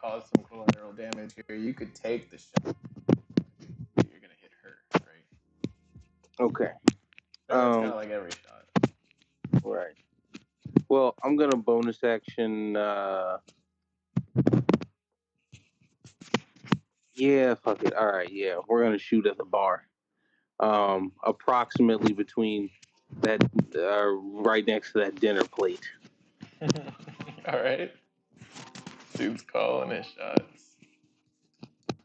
cause some collateral damage here. You could take the shot. You're gonna hit her, right? Okay. That's kind of like every shot. Right. Well, I'm gonna bonus action. Yeah, fuck it. All right, yeah, we're gonna shoot at the bar. Approximately between that, right next to that dinner plate. All right. Dude's calling his shots.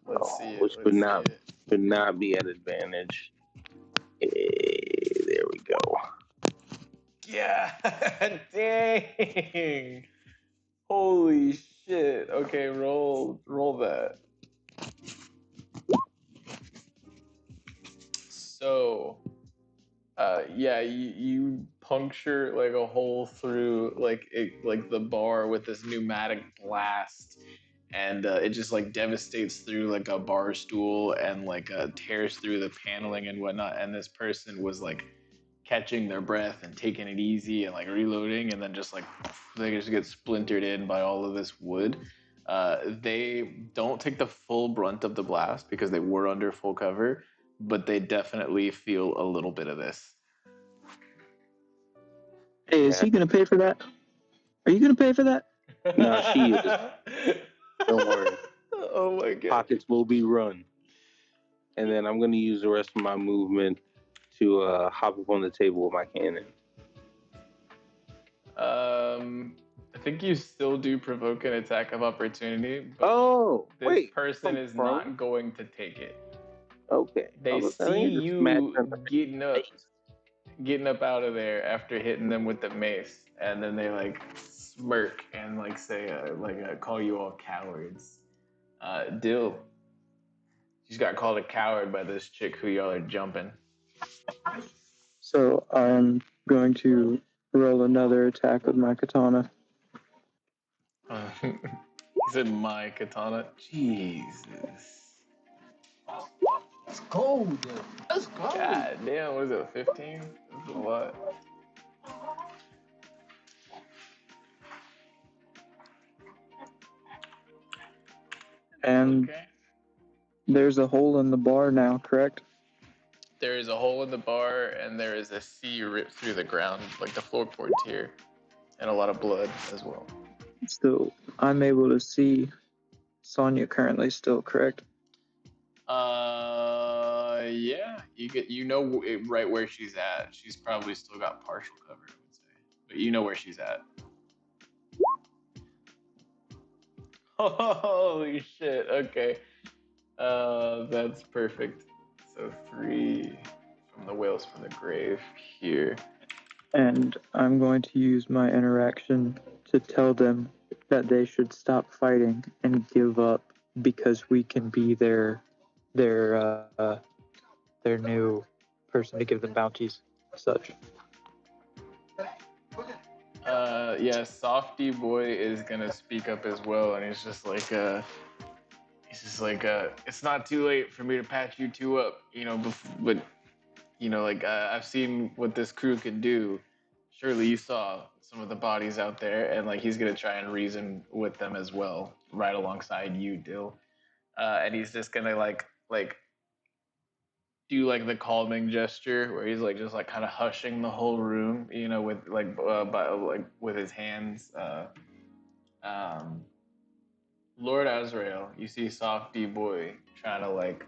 Let's see it. Which would not be at advantage. There we go. Yeah. Dang. Holy shit. Okay, roll that. So, yeah, you puncture like a hole through like the bar with this pneumatic blast, and it just like devastates through like a bar stool and like tears through the paneling and whatnot. And this person was like catching their breath and taking it easy and like reloading, and then just like they just get splintered in by all of this wood. They don't take the full brunt of the blast because they were under full cover, but they definitely feel a little bit of this. Hey, is he gonna pay for that? Are you gonna pay for that? No, she is. Don't worry. Oh my god. Pockets will be run. And then I'm going to use the rest of my movement to hop up on the table with my cannon. I think you still do provoke an attack of opportunity. But this person is not going to take it. Okay. They see you getting up out of there after hitting them with the mace, and then they like smirk and like say call you all cowards. Dill, she's got called a coward by this chick who y'all are jumping. So I'm going to roll another attack with my katana. He said my katana. Jesus. Let's go, dude. Let's go. God damn, what is it, 15? That's a lot. And there's a hole in the bar now, correct? There is a hole in the bar, and there is a sea ripped through the ground, like the floorboards here, and a lot of blood as well. So I'm able to see Sonja currently still, correct? Yeah, you know right where she's at. She's probably still got partial cover, I would say, but you know where she's at. Holy shit! Okay, that's perfect. So 3 from the whales from the grave here. And I'm going to use my interaction to tell them that they should stop fighting and give up because we can be their new person to give them bounties, such. Yeah, Softy Boy is gonna speak up as well, and he's just like, it's not too late for me to patch you two up, you know, but you know, like I've seen what this crew can do. Surely you saw some of the bodies out there, and like he's gonna try and reason with them as well, right alongside you, Dill. And he's just gonna like do like the calming gesture where he's like just like kind of hushing the whole room, you know, with with his hands. Lord Azrael, you see Softy Boy trying to like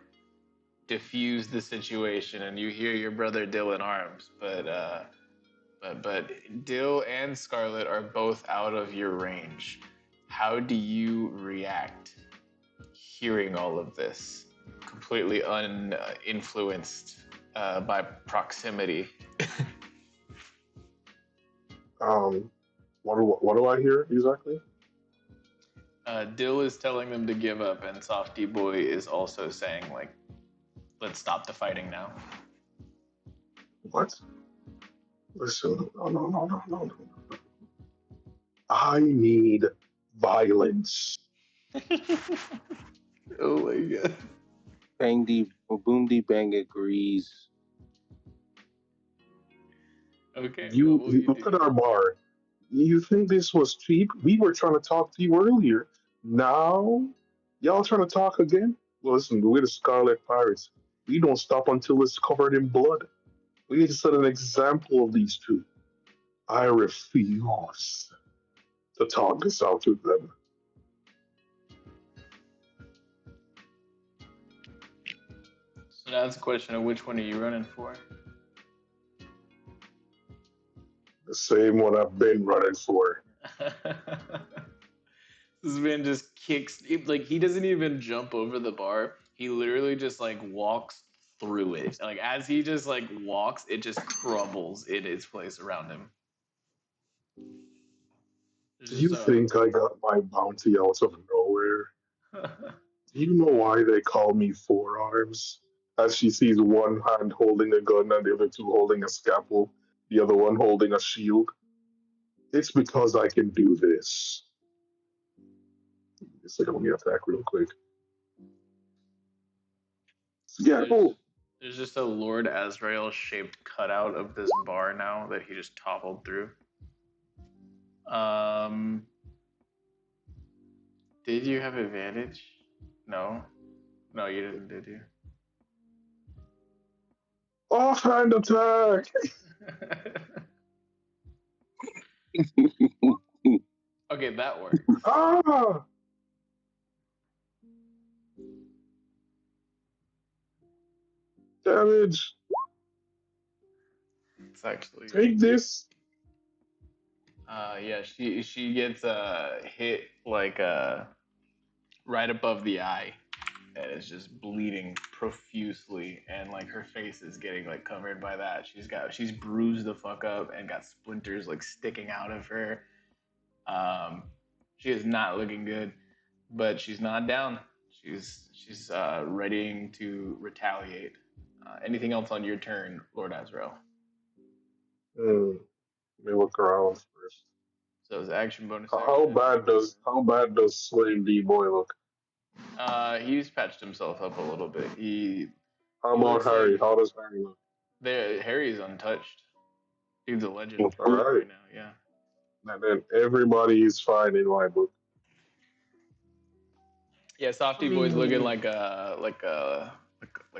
diffuse the situation, and you hear your brother Dill in arms, but Dill and Scarlet are both out of your range. How do you react hearing all of this? Completely uninfluenced by proximity. What do I hear exactly? Dill is telling them to give up, and Softy Boy is also saying, like, let's stop the fighting now. What? Listen, no. I need violence. Oh my god. Boom D Bang agrees. Okay. You look at our bar. You think this was cheap? We were trying to talk to you earlier. Now, y'all trying to talk again? Listen, we're the Scarlet Pirates. We don't stop until it's covered in blood. We need to set an example of these two. I refuse to talk this out with them. So now it's a question of which one are you running for? The same one I've been running for. This man just kicks, like he doesn't even jump over the bar. He literally just like walks through it. Like as he just like walks, it just crumbles in its place around him. Do you think I got my bounty out of nowhere? Do you know why they call me Four Arms? As she sees one hand holding a gun and the other two holding a scalpel, the other one holding a shield. It's because I can do this. Just like, let me attack real quick. Scalpel! There's just a Lord Azrael shaped cutout of this bar now that he just toppled through. Did you have advantage? No. No, you didn't, did you? Offhand attack! Okay, that works. Ah! Damage! It's actually Take this! yeah, she gets hit like right above the eye, and is just bleeding profusely, and like her face is getting like covered by that. She's bruised the fuck up and got splinters like sticking out of her. She is not looking good, but she's not down. She's readying to retaliate. Anything else on your turn, Lord Azrael? Let me look around first. So his action bonus. How bad does Slave D boy look? He's patched himself up a little bit. How about Harry? Like, how does Harry look? Harry's untouched. He's a legend All right now. Yeah. And then everybody is fine in my book. Yeah, Softy Boy's looking like a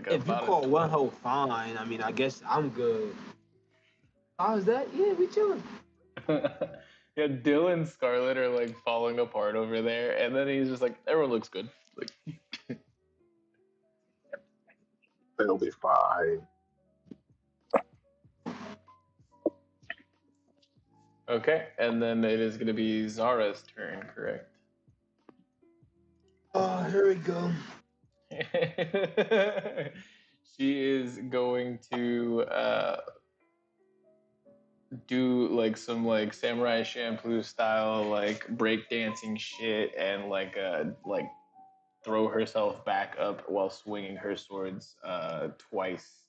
If you call one hoe fine, I mean, I guess I'm good. How's that? Yeah, we chilling. Yeah, Dill and Scarlet are like falling apart over there, and then he's just like, everyone looks good. Like, they'll be fine. Okay, and then it is going to be Zara's turn, correct? Oh, here we go. She is going to do like some like Samurai Champloo style like breakdancing shit and like throw herself back up while swinging her swords twice,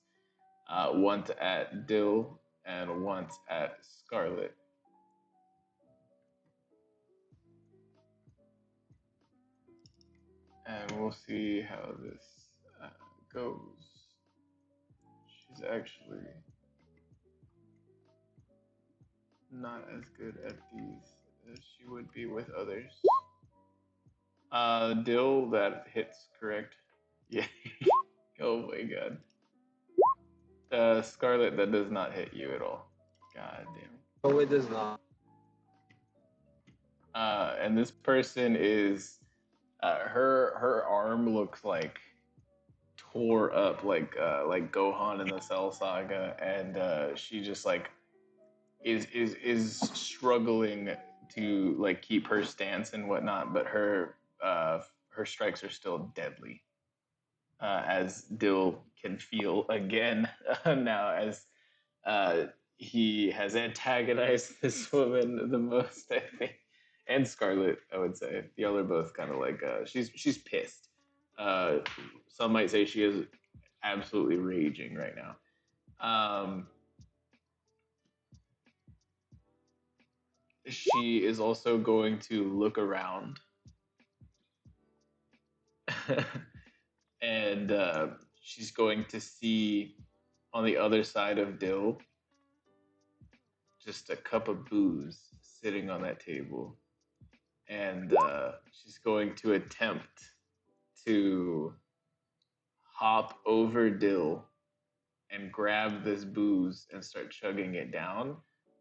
once at Dill and once at Scarlet. And we'll see how this goes. She's actually not as good at these as she would be with others. Dill, that hits, correct? Yeah. Oh my god. Scarlet, that does not hit you at all. God damn. Oh, it does not. And this person is, her arm looks like tore up, like Gohan in the Cell Saga, and she just like is struggling to like keep her stance and whatnot, but her strikes are still deadly, as Dill can feel again now, as he has antagonized this woman the most, I think, and Scarlet, I would say. Y'all are both kind of like she's pissed. Some might say she is absolutely raging right now. She is also going to look around and she's going to see on the other side of Dill just a cup of booze sitting on that table, and she's going to attempt to hop over Dill and grab this booze and start chugging it down.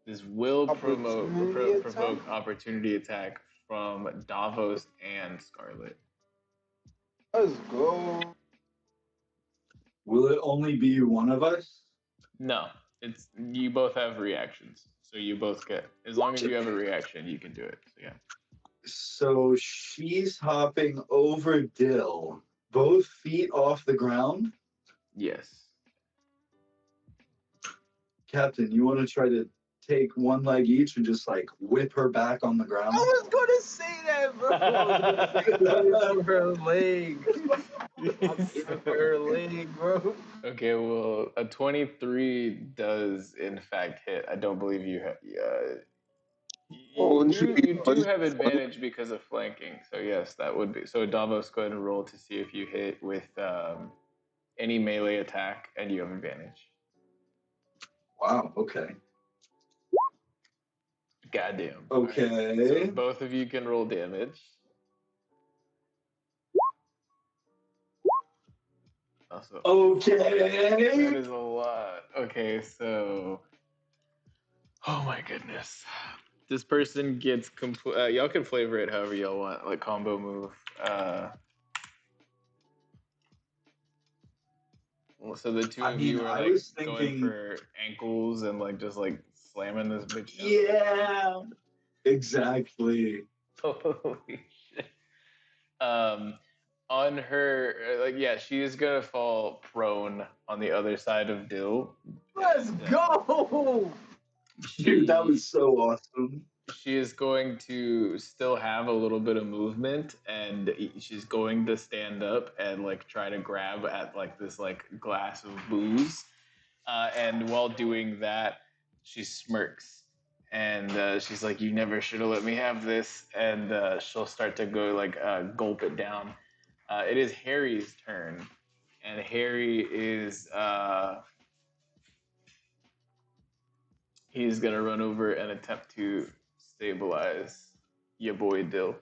This will provoke opportunity attack from Davos and Scarlet. Let's go. Will it only be one of us? No, it's you both have reactions, so you both get, as long as you have a reaction, you can do it. So yeah. So she's hopping over Dill, both feet off the ground. Yes. Captain, you want to try to take one leg each and just like whip her back on the ground? I was gonna say that, bro. Her leg. Her leg, bro. Okay, well, a 23 does in fact hit. I don't believe you have. You do have advantage because of flanking. So yes, that would be. So Davos, go ahead and roll to see if you hit with any melee attack, and you have advantage. Wow. Okay. Goddamn. Okay. Right. So both of you can roll damage. Also, Okay. that is a lot. Okay, so. Oh my goodness. This person gets y'all can flavor it however y'all want, like combo move. So the two of you are like going for ankles and like just like slamming this bitch. Yeah. Exactly. Holy shit. On her, like, yeah, she is gonna fall prone on the other side of Dill. Let's go! Dude, that was so awesome. She is going to still have a little bit of movement, and she's going to stand up and like try to grab at like this like glass of booze. And while doing that, she smirks and she's like, "You never should have let me have this." And she'll start to go like gulp it down. It is Harry's turn, and Harry is he's gonna run over and attempt to stabilize your boy Dill.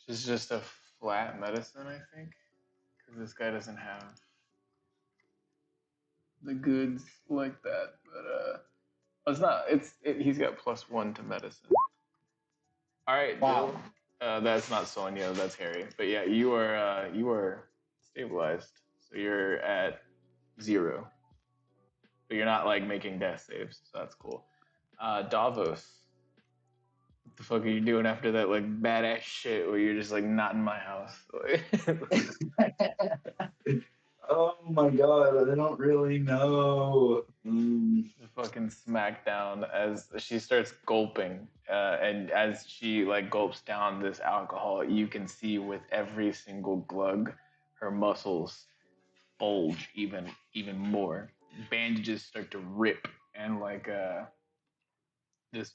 This is just a flat medicine, I think, because this guy doesn't have the goods like that. But it's not. He's got +1 to medicine. All right, Wow. Dill. That's not Sonja. That's Harry. But yeah, you are stabilized, so you're at 0. But you're not like making death saves, so that's cool. Davos, what the fuck are you doing after that like badass shit where you're just like not in my house? Oh my god, I don't really know. Fucking smackdown as she starts gulping, and as she like gulps down this alcohol, you can see with every single glug, her muscles bulge even more. Bandages start to rip, and like this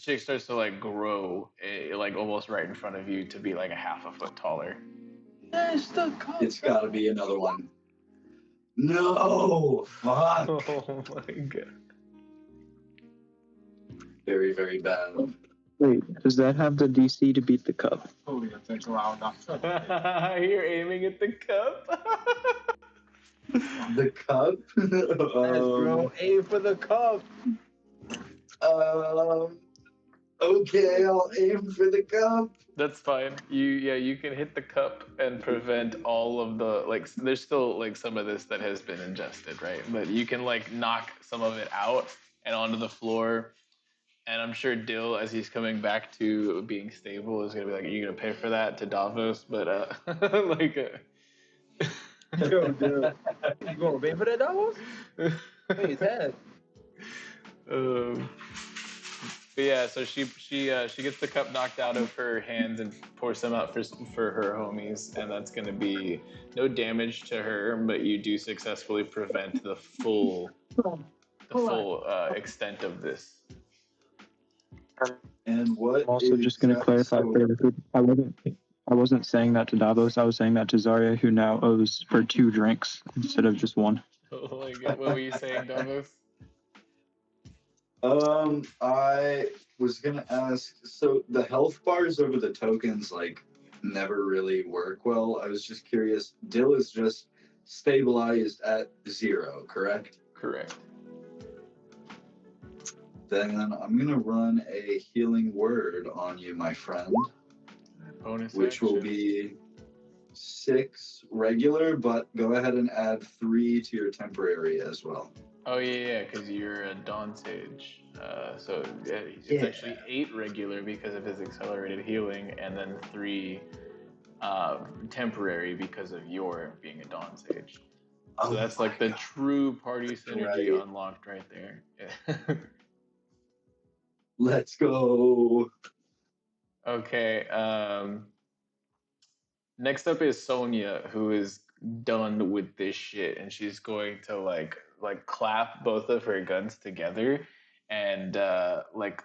chick starts to like grow, like almost right in front of you to be like a half a foot taller. It's got to be another one. No, fuck. Oh my god. Very, very bad. Wait, does that have the DC to beat the cup? You're aiming at the cup. The cup? Yes, bro. Aim for the cup. Okay, I'll aim for the cup. That's fine. You can hit the cup and prevent all of the like. There's still like some of this that has been ingested, right? But you can like knock some of it out and onto the floor. And I'm sure Dill, as he's coming back to being stable, is gonna be like, "Are you gonna pay for that to Davos?" But like, Yo, dude. You gonna pay for that, Davos? Hey, his head. But yeah, so she gets the cup knocked out of her hands and pours some out for her homies, and that's gonna be no damage to her, but you do successfully prevent the full extent of this. And what? I'm also just going to clarify for everyone. I wasn't saying that to Davos. I was saying that to Zara, who now owes for 2 drinks instead of just 1. Oh my god, what were you saying, Davos? I was gonna ask. So the health bars over the tokens like never really work well. I was just curious. Dill is just stabilized at 0, correct? Correct. Then I'm gonna run a healing word on you, my friend. Bonus which action. will be 6 regular, but go ahead and add 3 to your temporary as well. Oh yeah, because you're a Dawn Sage. So it's actually 8 regular because of his accelerated healing, and then 3 temporary because of your being a Dawn Sage. So that's like the true party synergy unlocked right there. Yeah. Let's go. Okay. Next up is Sonja, who is done with this shit, and she's going to like clap both of her guns together and like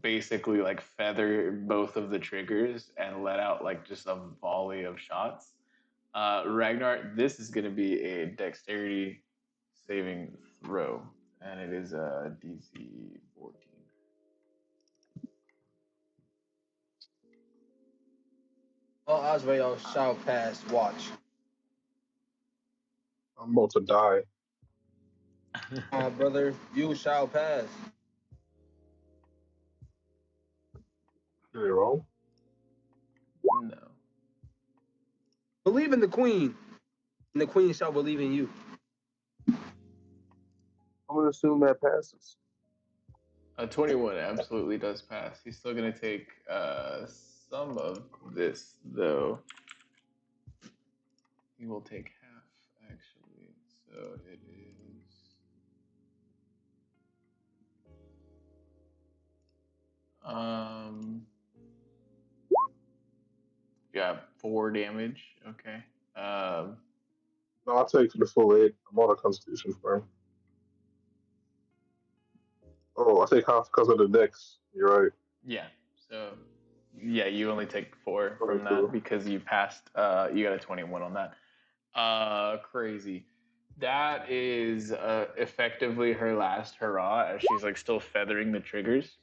basically like feather both of the triggers and let out like just a volley of shots. Ragnar, this is going to be a dexterity saving throw, and it is a DC 14. Azrael shall pass. Watch. I'm about to die. Brother, you shall pass. Did it wrong? No. Believe in the queen, and the queen shall believe in you. I'm gonna assume that passes. A 21 absolutely does pass. He's still going to take some of this, though. He will take half, actually. So it is. Yeah, 4 damage. Okay. No, I'll take the full 8. I'm on a constitution firm. Oh, I take half because of the dex. You're right. Yeah. So, yeah, you only take 4 from Alright, that cool. because you passed. You got a 21 on that. Crazy. That is effectively her last hurrah as she's like still feathering the triggers.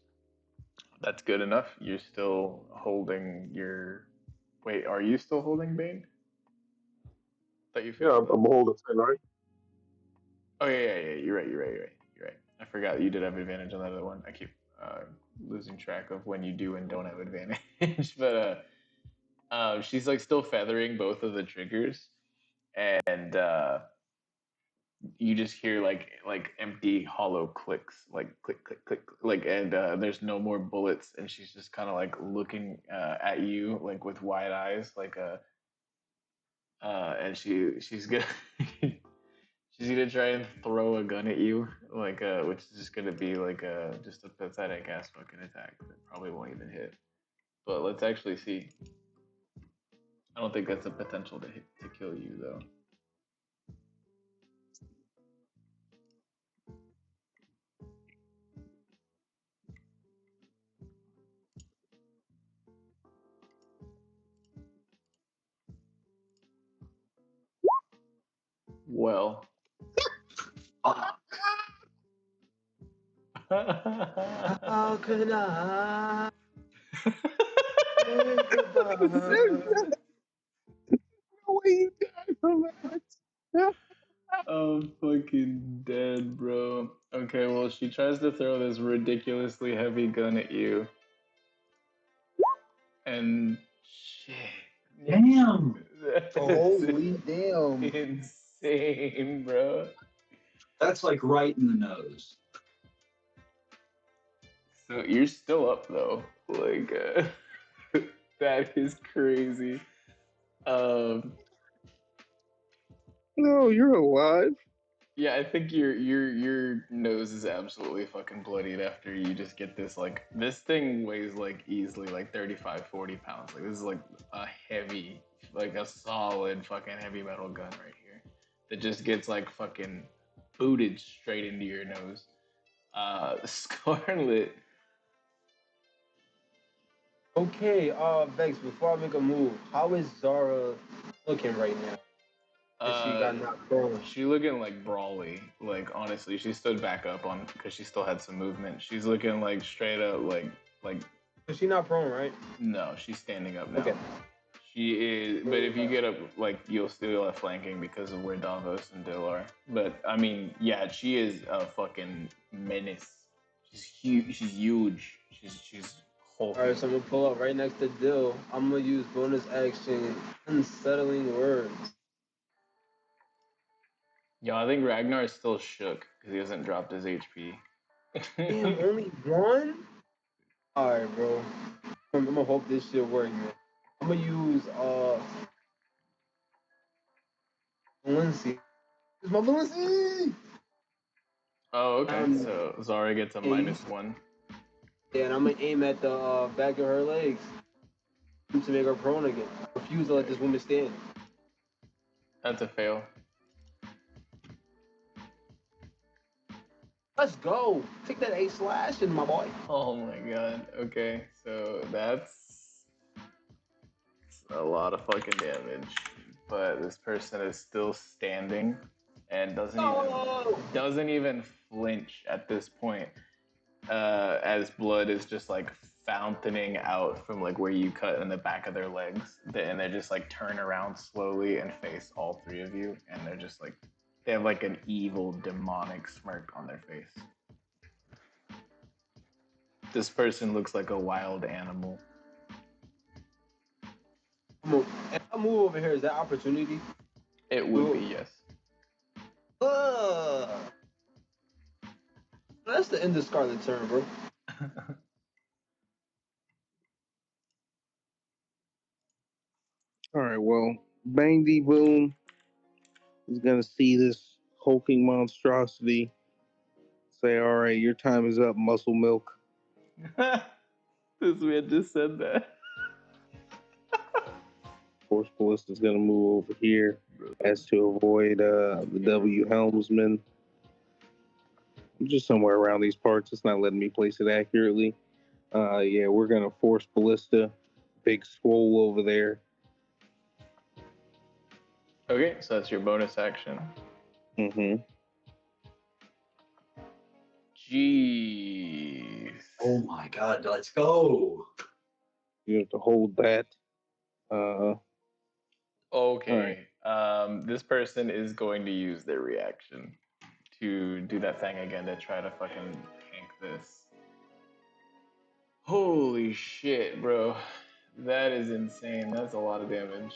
That's good enough. You're still holding your. Wait, are you still holding Bane? Thought you Yeah, finished I'm that. holding 10, right? Oh yeah. You're right. I forgot you did have advantage on that other one. I keep losing track of when you do and don't have advantage. But she's like still feathering both of the triggers, and you just hear like empty hollow clicks, like click click click, like, and there's no more bullets, and she's just kind of like looking at you like with wide eyes, like and she's gonna she's gonna try and throw a gun at you, like which is just gonna be like just a pathetic ass fucking attack that probably won't even hit. But let's actually see. I don't think that's a potential to kill you though. Well. How can I? No way you died from that. I'm fucking dead, bro. Okay, well, she tries to throw this ridiculously heavy gun at you. And shit. Damn. Holy damn. Insane, bro. That's like right in the nose. So you're still up, though. Like, that is crazy. Um, No, you're alive. Yeah, I think your nose is absolutely fucking bloodied after you just get this, like, this thing weighs like easily like 35, 40 pounds. Like, this is like a heavy, like a solid fucking heavy metal gun right here that just gets like fucking booted straight into your nose. Scarlet. Okay, Vex, before I make a move, how is Zara looking right now? She got knocked prone. She looking like brawly. Like, honestly, she stood back up on because she still had some movement. She's looking like straight up like. Is she not prone, right? No, she's standing up now. Okay. She is, but if you get up, like, you'll still have flanking because of where Davos and Dill are. But I mean, yeah, she is a fucking menace. She's huge. She's huge. She's hulking. Alright, so I'm gonna pull up right next to Dill. I'm gonna use bonus action, unsettling words. Yo, I think Ragnar is still shook because he hasn't dropped his HP. Damn, only one? Alright, bro. I'm gonna hope this shit works, man. I'm gonna use Balincc. It's my Balincc! Oh, okay. So Zara gets a -1. Yeah, and I'm gonna aim at the back of her legs to make her prone again. I refuse to let this woman stand. That's a fail. Let's go. Take that 8 slash in, my boy. Oh my god. Okay, so that's a lot of fucking damage. But this person is still standing and doesn't even flinch at this point. As blood is just like fountaining out from like where you cut in the back of their legs, and they just like turn around slowly and face all three of you, and they're just like they have like an evil demonic smirk on their face. This person looks like a wild animal. If I move over here, is that opportunity? It would be, yes. That's the end of Scarlet's turn, bro. All right, well, Bang D Boom is going to see this hulking monstrosity, say, all right, your time is up, muscle milk. This man just said that. Force Ballista is going to move over here as to avoid the W Helmsman. I'm just somewhere around these parts. It's not letting me place it accurately. Yeah, we're going to Force Ballista. Big swole over there. Okay, so that's your bonus action. Mm-hmm. Jeez. Oh my god, let's go. You have to hold that. Okay. This person is going to use their reaction to do that thing again to try to fucking tank this. Holy shit, bro. That is insane. That's a lot of damage.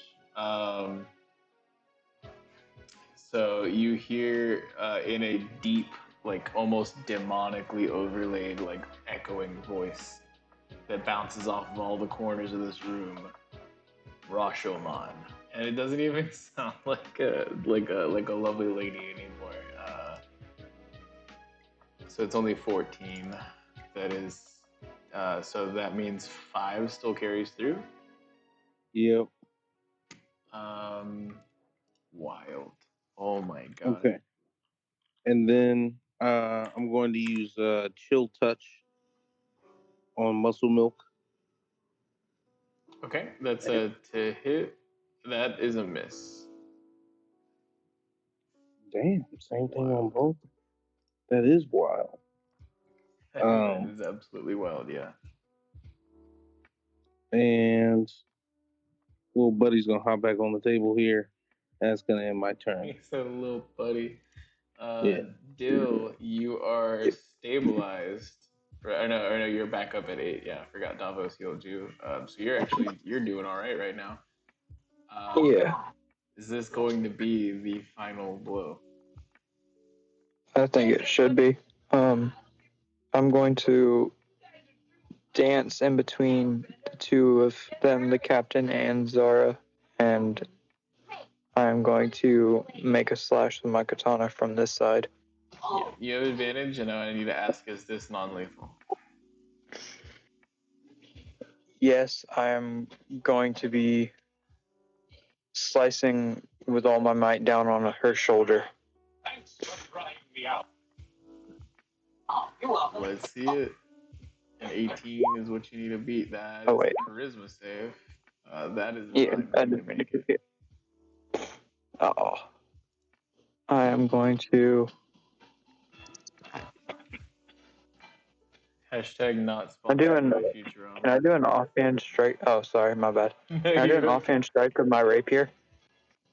So you hear in a deep, like almost demonically overlaid, like echoing voice that bounces off of all the corners of this room, Rashomon, and it doesn't even sound like a lovely lady anymore. So it's only 14. That is, so that means 5 still carries through. Yep. Wild. Oh my god. Okay. And then I'm going to use Chill Touch on Muscle Milk. Okay, that's a to hit. That is a miss. Damn, same thing on both. That is wild. That is absolutely wild, yeah. And little buddy's gonna hop back on the table here. That's gonna end my turn. He's a little buddy. Yeah. Dill, you are stabilized. Or no, you're back up at 8. Yeah, I forgot Davos healed you. So you're doing all right now. Yeah, Is this going to be the final blow? I think it should be. I'm going to dance in between the two of them, the captain and Zara, and I'm going to make a slash with my katana from this side. Yeah, you have advantage, and I need to ask: is this non-lethal? Yes, I'm going to be slicing with all my might down on her shoulder. Thanks for trying me out. Oh, you're welcome. Let's see it. An 18 is what you need to beat. That Oh, is wait. a charisma save. That is Yeah, not I going to didn't make it. Oh. I am going to... Hashtag not I'm sponsored doing... by Futurama. Can I do an offhand strike? Oh, sorry, my bad. Can I do an offhand strike with my rapier?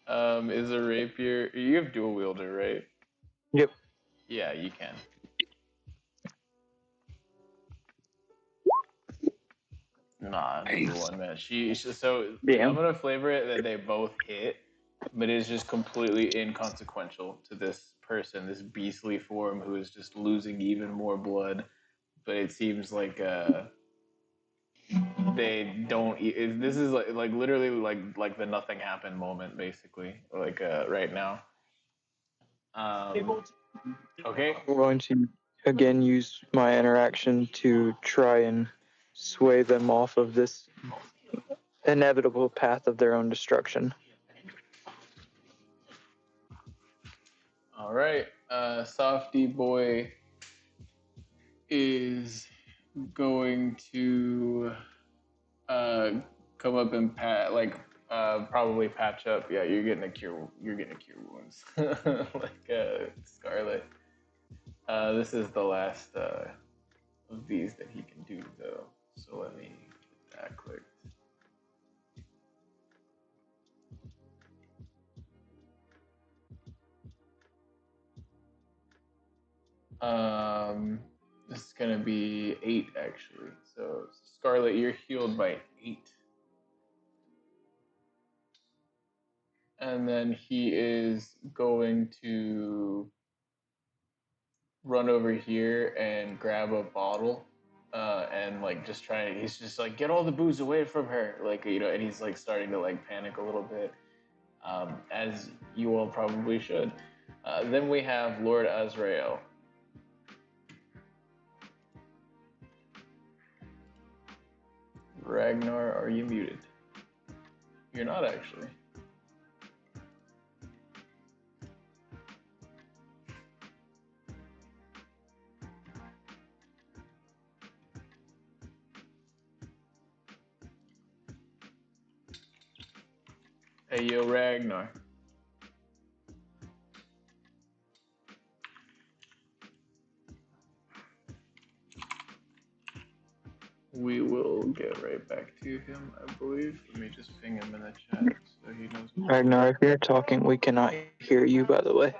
Is a rapier... You have dual wielder, right? Yep. Yeah, you can. Nah, number one, man. So Damn. I'm gonna flavor it that they both hit, but it's just completely inconsequential to this person, this beastly form who is just losing even more blood. But it seems like they don't. This is like literally like the nothing happened moment, basically. Like right now. Okay. I'm going to again use my interaction to try and sway them off of this inevitable path of their own destruction. All right, Softy boy. is going to come up and probably patch up. Yeah, you're getting a cure. You're getting a cure wounds, like Scarlet. This is the last of these that he can do, though. So let me get that clicked. This is gonna be 8 actually. So Scarlet, you're healed by 8. And then he is going to run over here and grab a bottle, and like just trying. He's just like, get all the booze away from her, like, you know. And he's like starting to like panic a little bit, as you all probably should. Then we have Lord Azrael. Ragnar, are you muted? You're not actually. Hey, yo, Ragnar. We will get right back to him, I believe. Let me just ping him in the chat so he knows. Ragnar, if you're talking, we cannot hear you, by the way.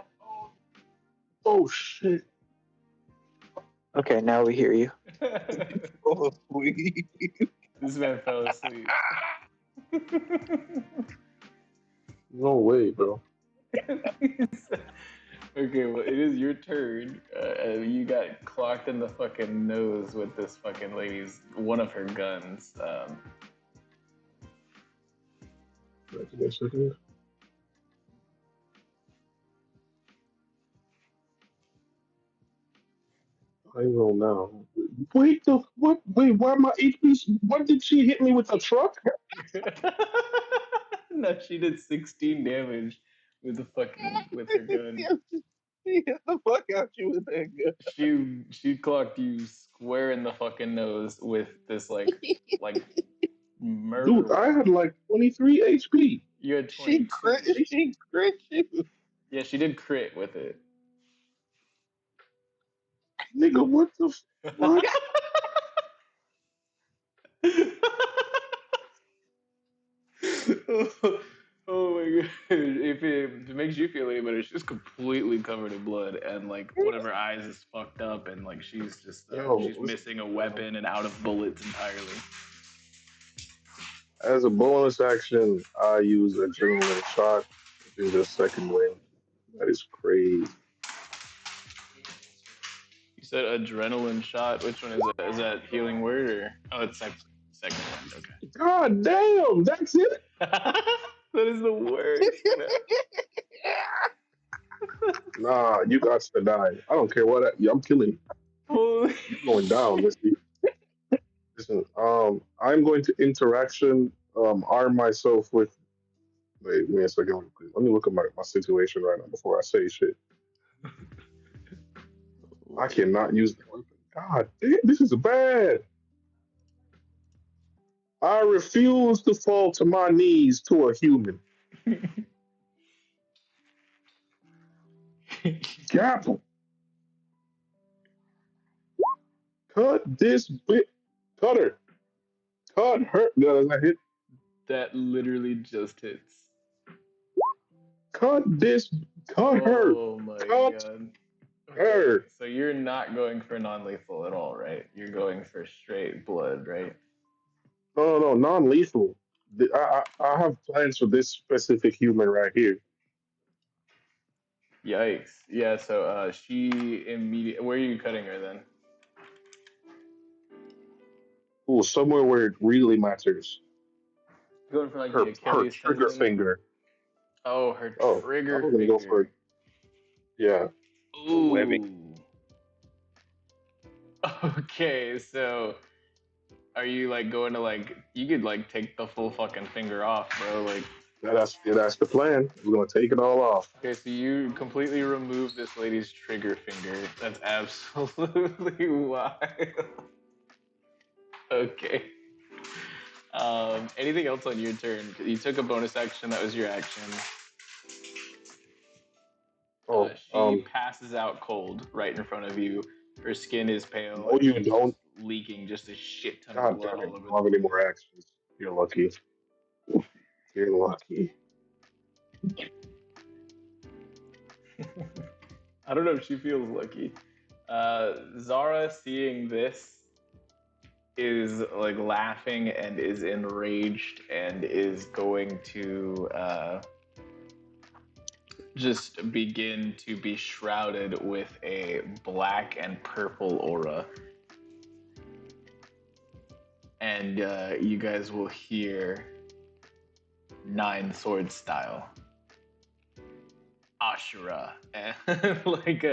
Oh shit. Okay, now we hear you. Oh, sweet. This man fell asleep. No way, bro. Okay, well, it is your turn. You got clocked in the fucking nose with this fucking lady's, one of her guns. I will now. Wait, what? Wait, why my HP? What did she hit me with a truck? No, she did 16 damage with her gun. Get the fuck out you with that gun. She clocked you square in the fucking nose with this like murder. Dude, I had like 23 HP. You had 22. She crit you. Yeah, she did crit with it. Nigga, what the fuck? Oh my god! If it makes you feel any better, she's completely covered in blood, and like one of her eyes is fucked up, and like she's just she's missing a weapon and out of bullets entirely. As a bonus action, I use adrenaline shot, which is just second wind. That is crazy. You said adrenaline shot. Which one is that? Is that healing word or? Oh, it's second wind. Okay. God damn, that's it. That is the worst. Nah, you got to die. I don't care what. I'm killing. Holy You're going down, Misty. Listen, I'm going to interaction. Arm myself with. Wait a second. Let me look at my situation right now before I say shit. I cannot use the weapon. God damn, this is bad. I refuse to fall to my knees to a human. Gapple. Cut this bit. Cut her. Cut her. No, that hit. That literally just hits. Cut this. Cut her. Oh my Cut god. her. Okay, so you're not going for non-lethal at all, right? You're going for straight blood, right? No, non-lethal. I have plans for this specific human right here. Yikes. Yeah, so she immediately. Where are you cutting her then? Ooh, somewhere where it really matters. Going for like Her the Achilles trigger tendon? finger. Oh, her Oh, trigger I'm gonna finger. go for it. Yeah. Ooh. Webbing. Okay, so are you like going to like, you could like take the full fucking finger off, bro? Like That's the plan. We're gonna take it all off. Okay, so you completely remove this lady's trigger finger. That's absolutely wild. Okay. Anything else on your turn? You took a bonus action. That was your action. Oh, She passes out cold right in front of you. Her skin is pale. no, And you she's don't. leaking just a shit ton of God blood damn it! all You over don't have the any place. more actions. You're lucky. You're lucky. I don't know if she feels lucky. Zara, seeing this, is like laughing and is enraged and is going to just begin to be shrouded with a black and purple aura. And you guys will hear Nine Sword style. Ashura. And like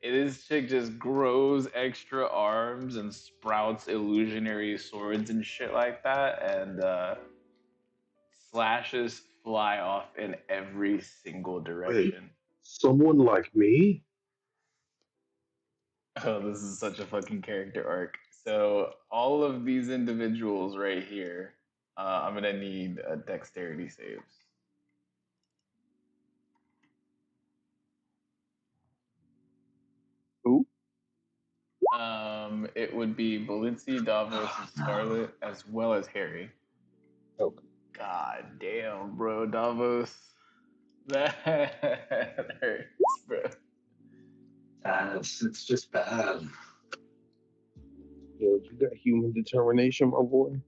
this chick just grows extra arms and sprouts illusionary swords and shit like that, and slashes fly off in every single Wait, direction. someone like me? Oh, this is such a fucking character arc. So all of these individuals right here, I'm gonna need dexterity saves. Who? It would be Balincc, Davos, and Scarlet, as well as Harry. Okay. God damn, bro, Davos. That hurts, bro. It's just bad. Yo, you got human determination, my boy.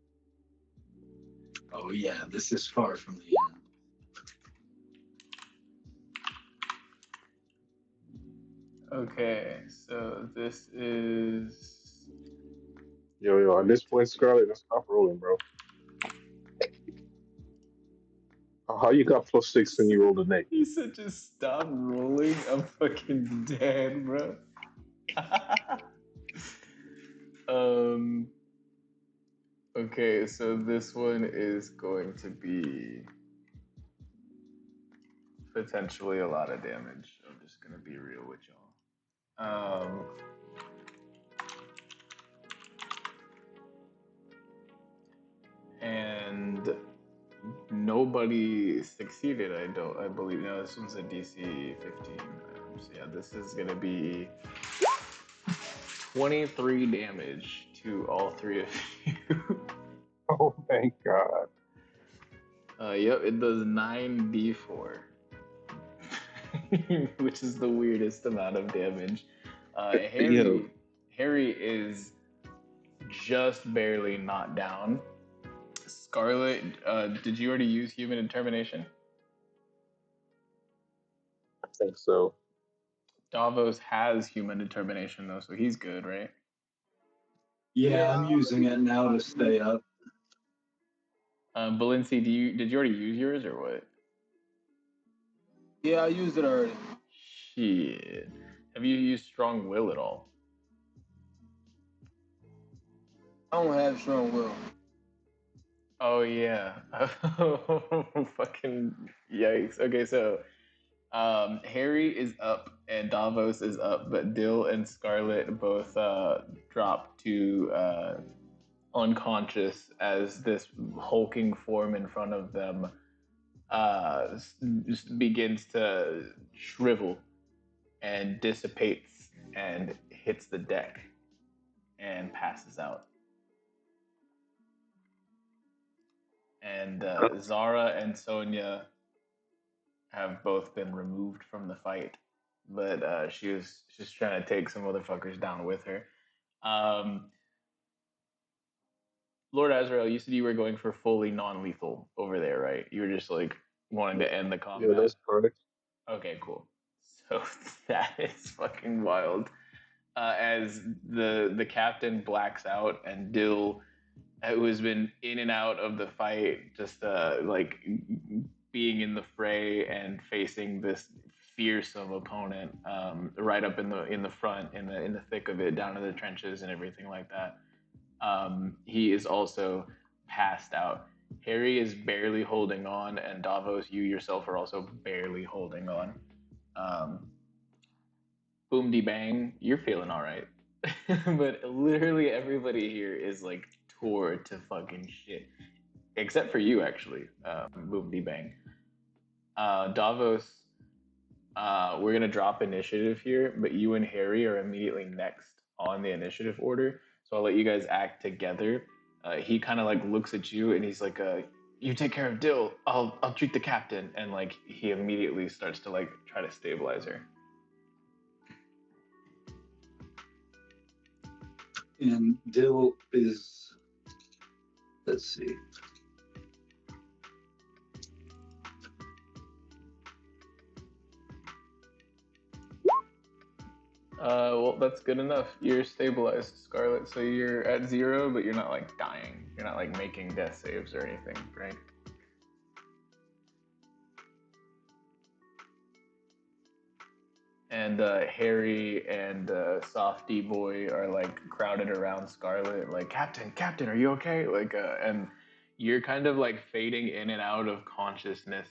Oh yeah, this is far from the end. Okay, so this is. Yo, at this point, Scarlet, just stop rolling, bro. How you got +6 and you rolled an 8? He said just stop rolling. I'm fucking dead, bro. um. Okay, so this one is going to be potentially a lot of damage. I'm just gonna be real with y'all. And nobody succeeded. I believe. No, this one's a DC 15. So yeah, this is gonna be 23 damage to all three of you. Oh, thank God. Yep, it does 9d4, which is the weirdest amount of damage. Yo, Harry is just barely knocked down. Scarlet, did you already use human determination? I think so. Davos has human determination though, so he's good, right? Yeah, I'm using it now to stay up. Balincc, did you already use yours or what? Yeah, I used it already. Shit. Have you used strong will at all? I don't have strong will. Oh yeah. Fucking yikes. Okay, so Harry is up and Davos is up, but Dill and Scarlet both drop to unconscious as this hulking form in front of them just begins to shrivel and dissipates and hits the deck and passes out. And Zara and Sonja have both been removed from the fight, but she was just trying to take some motherfuckers down with her. Um, Lord Azrael, you said you were going for fully non-lethal over there, right? You were just like wanting to end the Yeah, combat. that's correct. Okay, cool. So that is fucking wild. As the captain blacks out and Dill, who has been in and out of the fight, just like being in the fray and facing this fearsome opponent, right up in the front, in the thick of it, down in the trenches and everything like that. He is also passed out. Harry is barely holding on, and Davos, you yourself are also barely holding on. Boom de bang, you're feeling all right. But literally everybody here is like tore to fucking shit, except for you actually. Boom de bang. Davos, we're gonna drop initiative here, but you and Harry are immediately next on the initiative order. So I'll let you guys act together. He kind of like looks at you and he's like, "You take care of Dill. I'll treat the captain." And like he immediately starts to like try to stabilize her. And Dill is, let's see. Well, that's good enough. You're stabilized, Scarlet. So you're at 0, but you're not like dying. You're not like making death saves or anything, right? And Harry and Softy Boy are like crowded around Scarlet, like, Captain, are you okay? Like, and you're kind of like fading in and out of consciousness,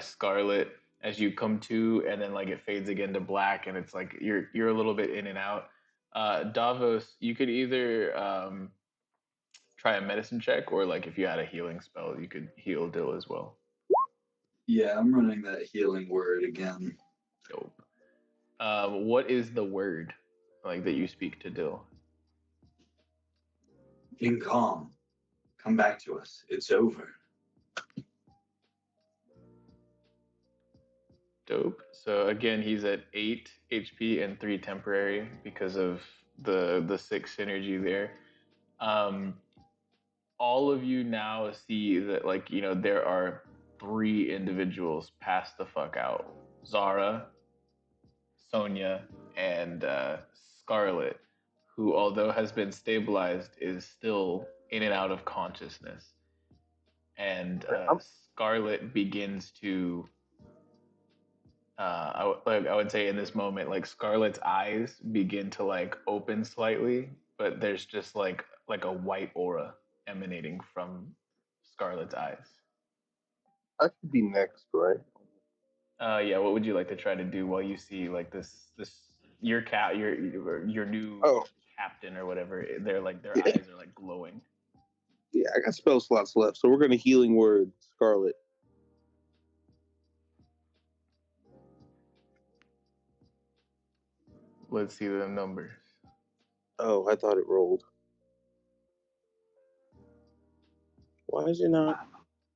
Scarlet, as you come to, and then like it fades again to black, and it's like you're a little bit in and out. Davos, you could either try a medicine check, or like if you had a healing spell, you could heal Dill as well. Yeah, I'm running that healing word again. Dope. What is the word like that you speak to Dill? In calm. Come back to us. It's over. Dope. So again, he's at 8 HP and 3 temporary because of the 6 synergy there. All of you now see that there are 3 individuals passed the fuck out. Zara, Sonja, and Scarlet, who although has been stabilized, is still in and out of consciousness. And Scarlet begins to I would say in this moment, like Scarlet's eyes begin to like open slightly, but there's just like a white aura emanating from Scarlet's eyes. I could be next, right? Yeah. What would you like to try to do while you see like this your new captain or whatever? They're like their eyes are like glowing. Yeah, I got spell slots left, so we're gonna healing word Scarlet. Let's see the numbers. Oh, I thought it rolled. Why is it not?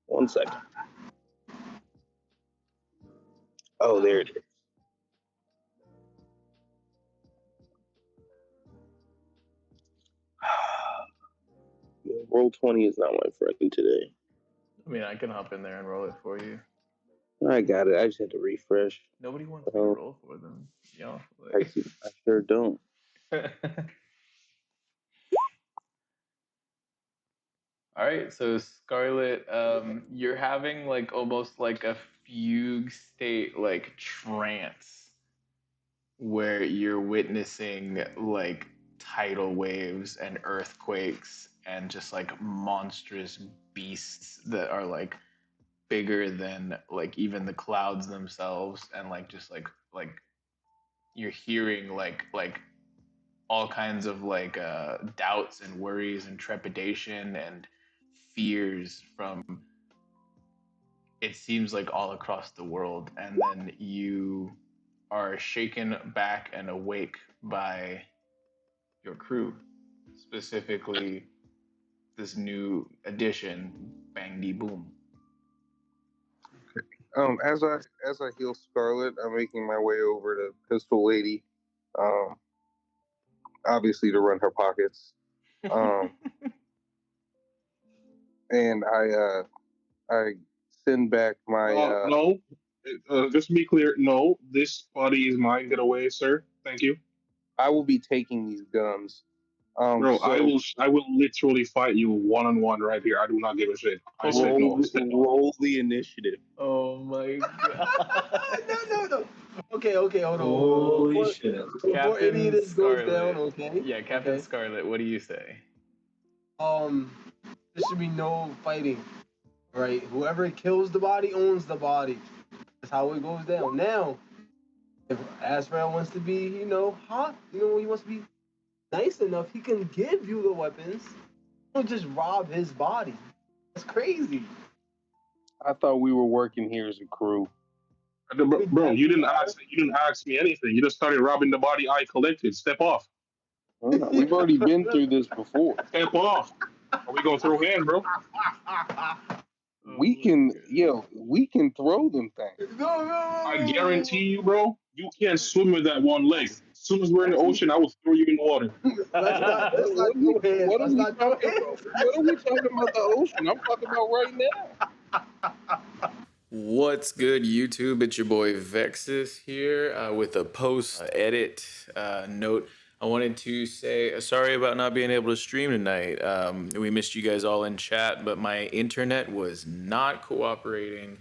1 second. Oh, there it is. Roll 20 is not my friend today. I mean, I can hop in there and roll it for you. I got it. I just had to refresh. Nobody wants me to roll for them. Yeah, I sure don't. All right, so Scarlet, you're having like almost like a fugue state, like trance, where you're witnessing like tidal waves and earthquakes and just like monstrous beasts that are like bigger than like even the clouds themselves, and like just like you're hearing like all kinds of like doubts and worries and trepidation and fears from, it seems like, all across the world. And then you are shaken back and awake by your crew, specifically this new addition, Bang D Boom. As I heal Scarlet, I'm making my way over to Pistol Lady, obviously to run her pockets, and I send back my. No, just to be clear, no, this body is mine. Get away, sir. Thank you. I will be taking these guns. Bro, So I will literally fight you 1-on-1 right here. I do not give a shit. I said no. roll the initiative. Oh my god. No. Okay, hold on. Holy shit. Before any of this goes down, okay? Yeah, Captain Scarlet, what do you say? there should be no fighting. Right? Whoever kills the body owns the body. That's how it goes down. Now, if Azrael wants to be, hot, he wants to be nice enough, he can give you the weapons. Don't just rob his body. That's crazy. I thought we were working here as a crew. Bro, you didn't ask me anything. You just started robbing the body I collected. Step off. We've already been through this before. Step off. Are we gonna throw hands, bro? We can throw them things. I guarantee you, bro, you can't swim with that one leg. As soon as we're in the ocean, I will throw you in the water. Let's not go hands. What are we talking about? What are we talking about the ocean? I'm talking about right now. What's good, YouTube? It's your boy vexyz here with a post edit note. I wanted to say sorry about not being able to stream tonight. We missed you guys all in chat, but my internet was not cooperating.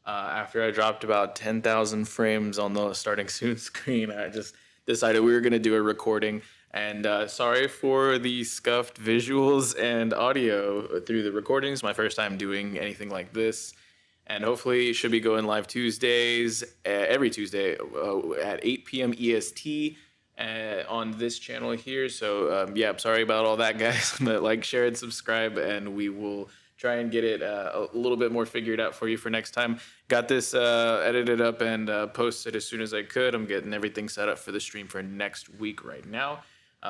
After I dropped about 10,000 frames on the starting soon screen, I just decided we were going to do a recording. And sorry for the scuffed visuals and audio through the recordings. My first time doing anything like this. And hopefully it should be going live Tuesdays, every Tuesday at 8 p.m. EST on this channel here. So yeah, I'm sorry about all that, guys. But like, share, and subscribe, and we will try and get it a little bit more figured out for you for next time. Got this edited up and posted as soon as I could. I'm getting everything set up for the stream for next week right now.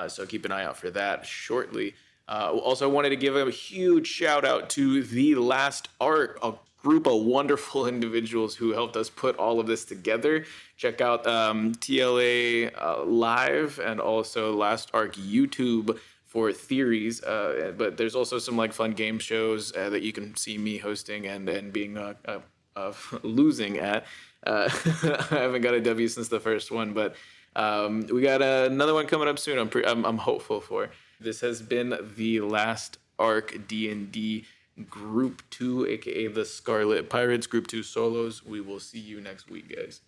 So keep an eye out for that shortly. Also wanted to give a huge shout out to The Last Arc, a group of wonderful individuals who helped us put all of this together. Check out TLA Live and also Last Arc YouTube for theories. But there's also some like fun game shows that you can see me hosting and being losing at. I haven't got a W since the first one, but we got another one coming up soon. I'm hopeful for. This has been The Last Arc D&D Group 2, aka the Scarlet Pirates, Group 2 solos. We will see you next week, guys.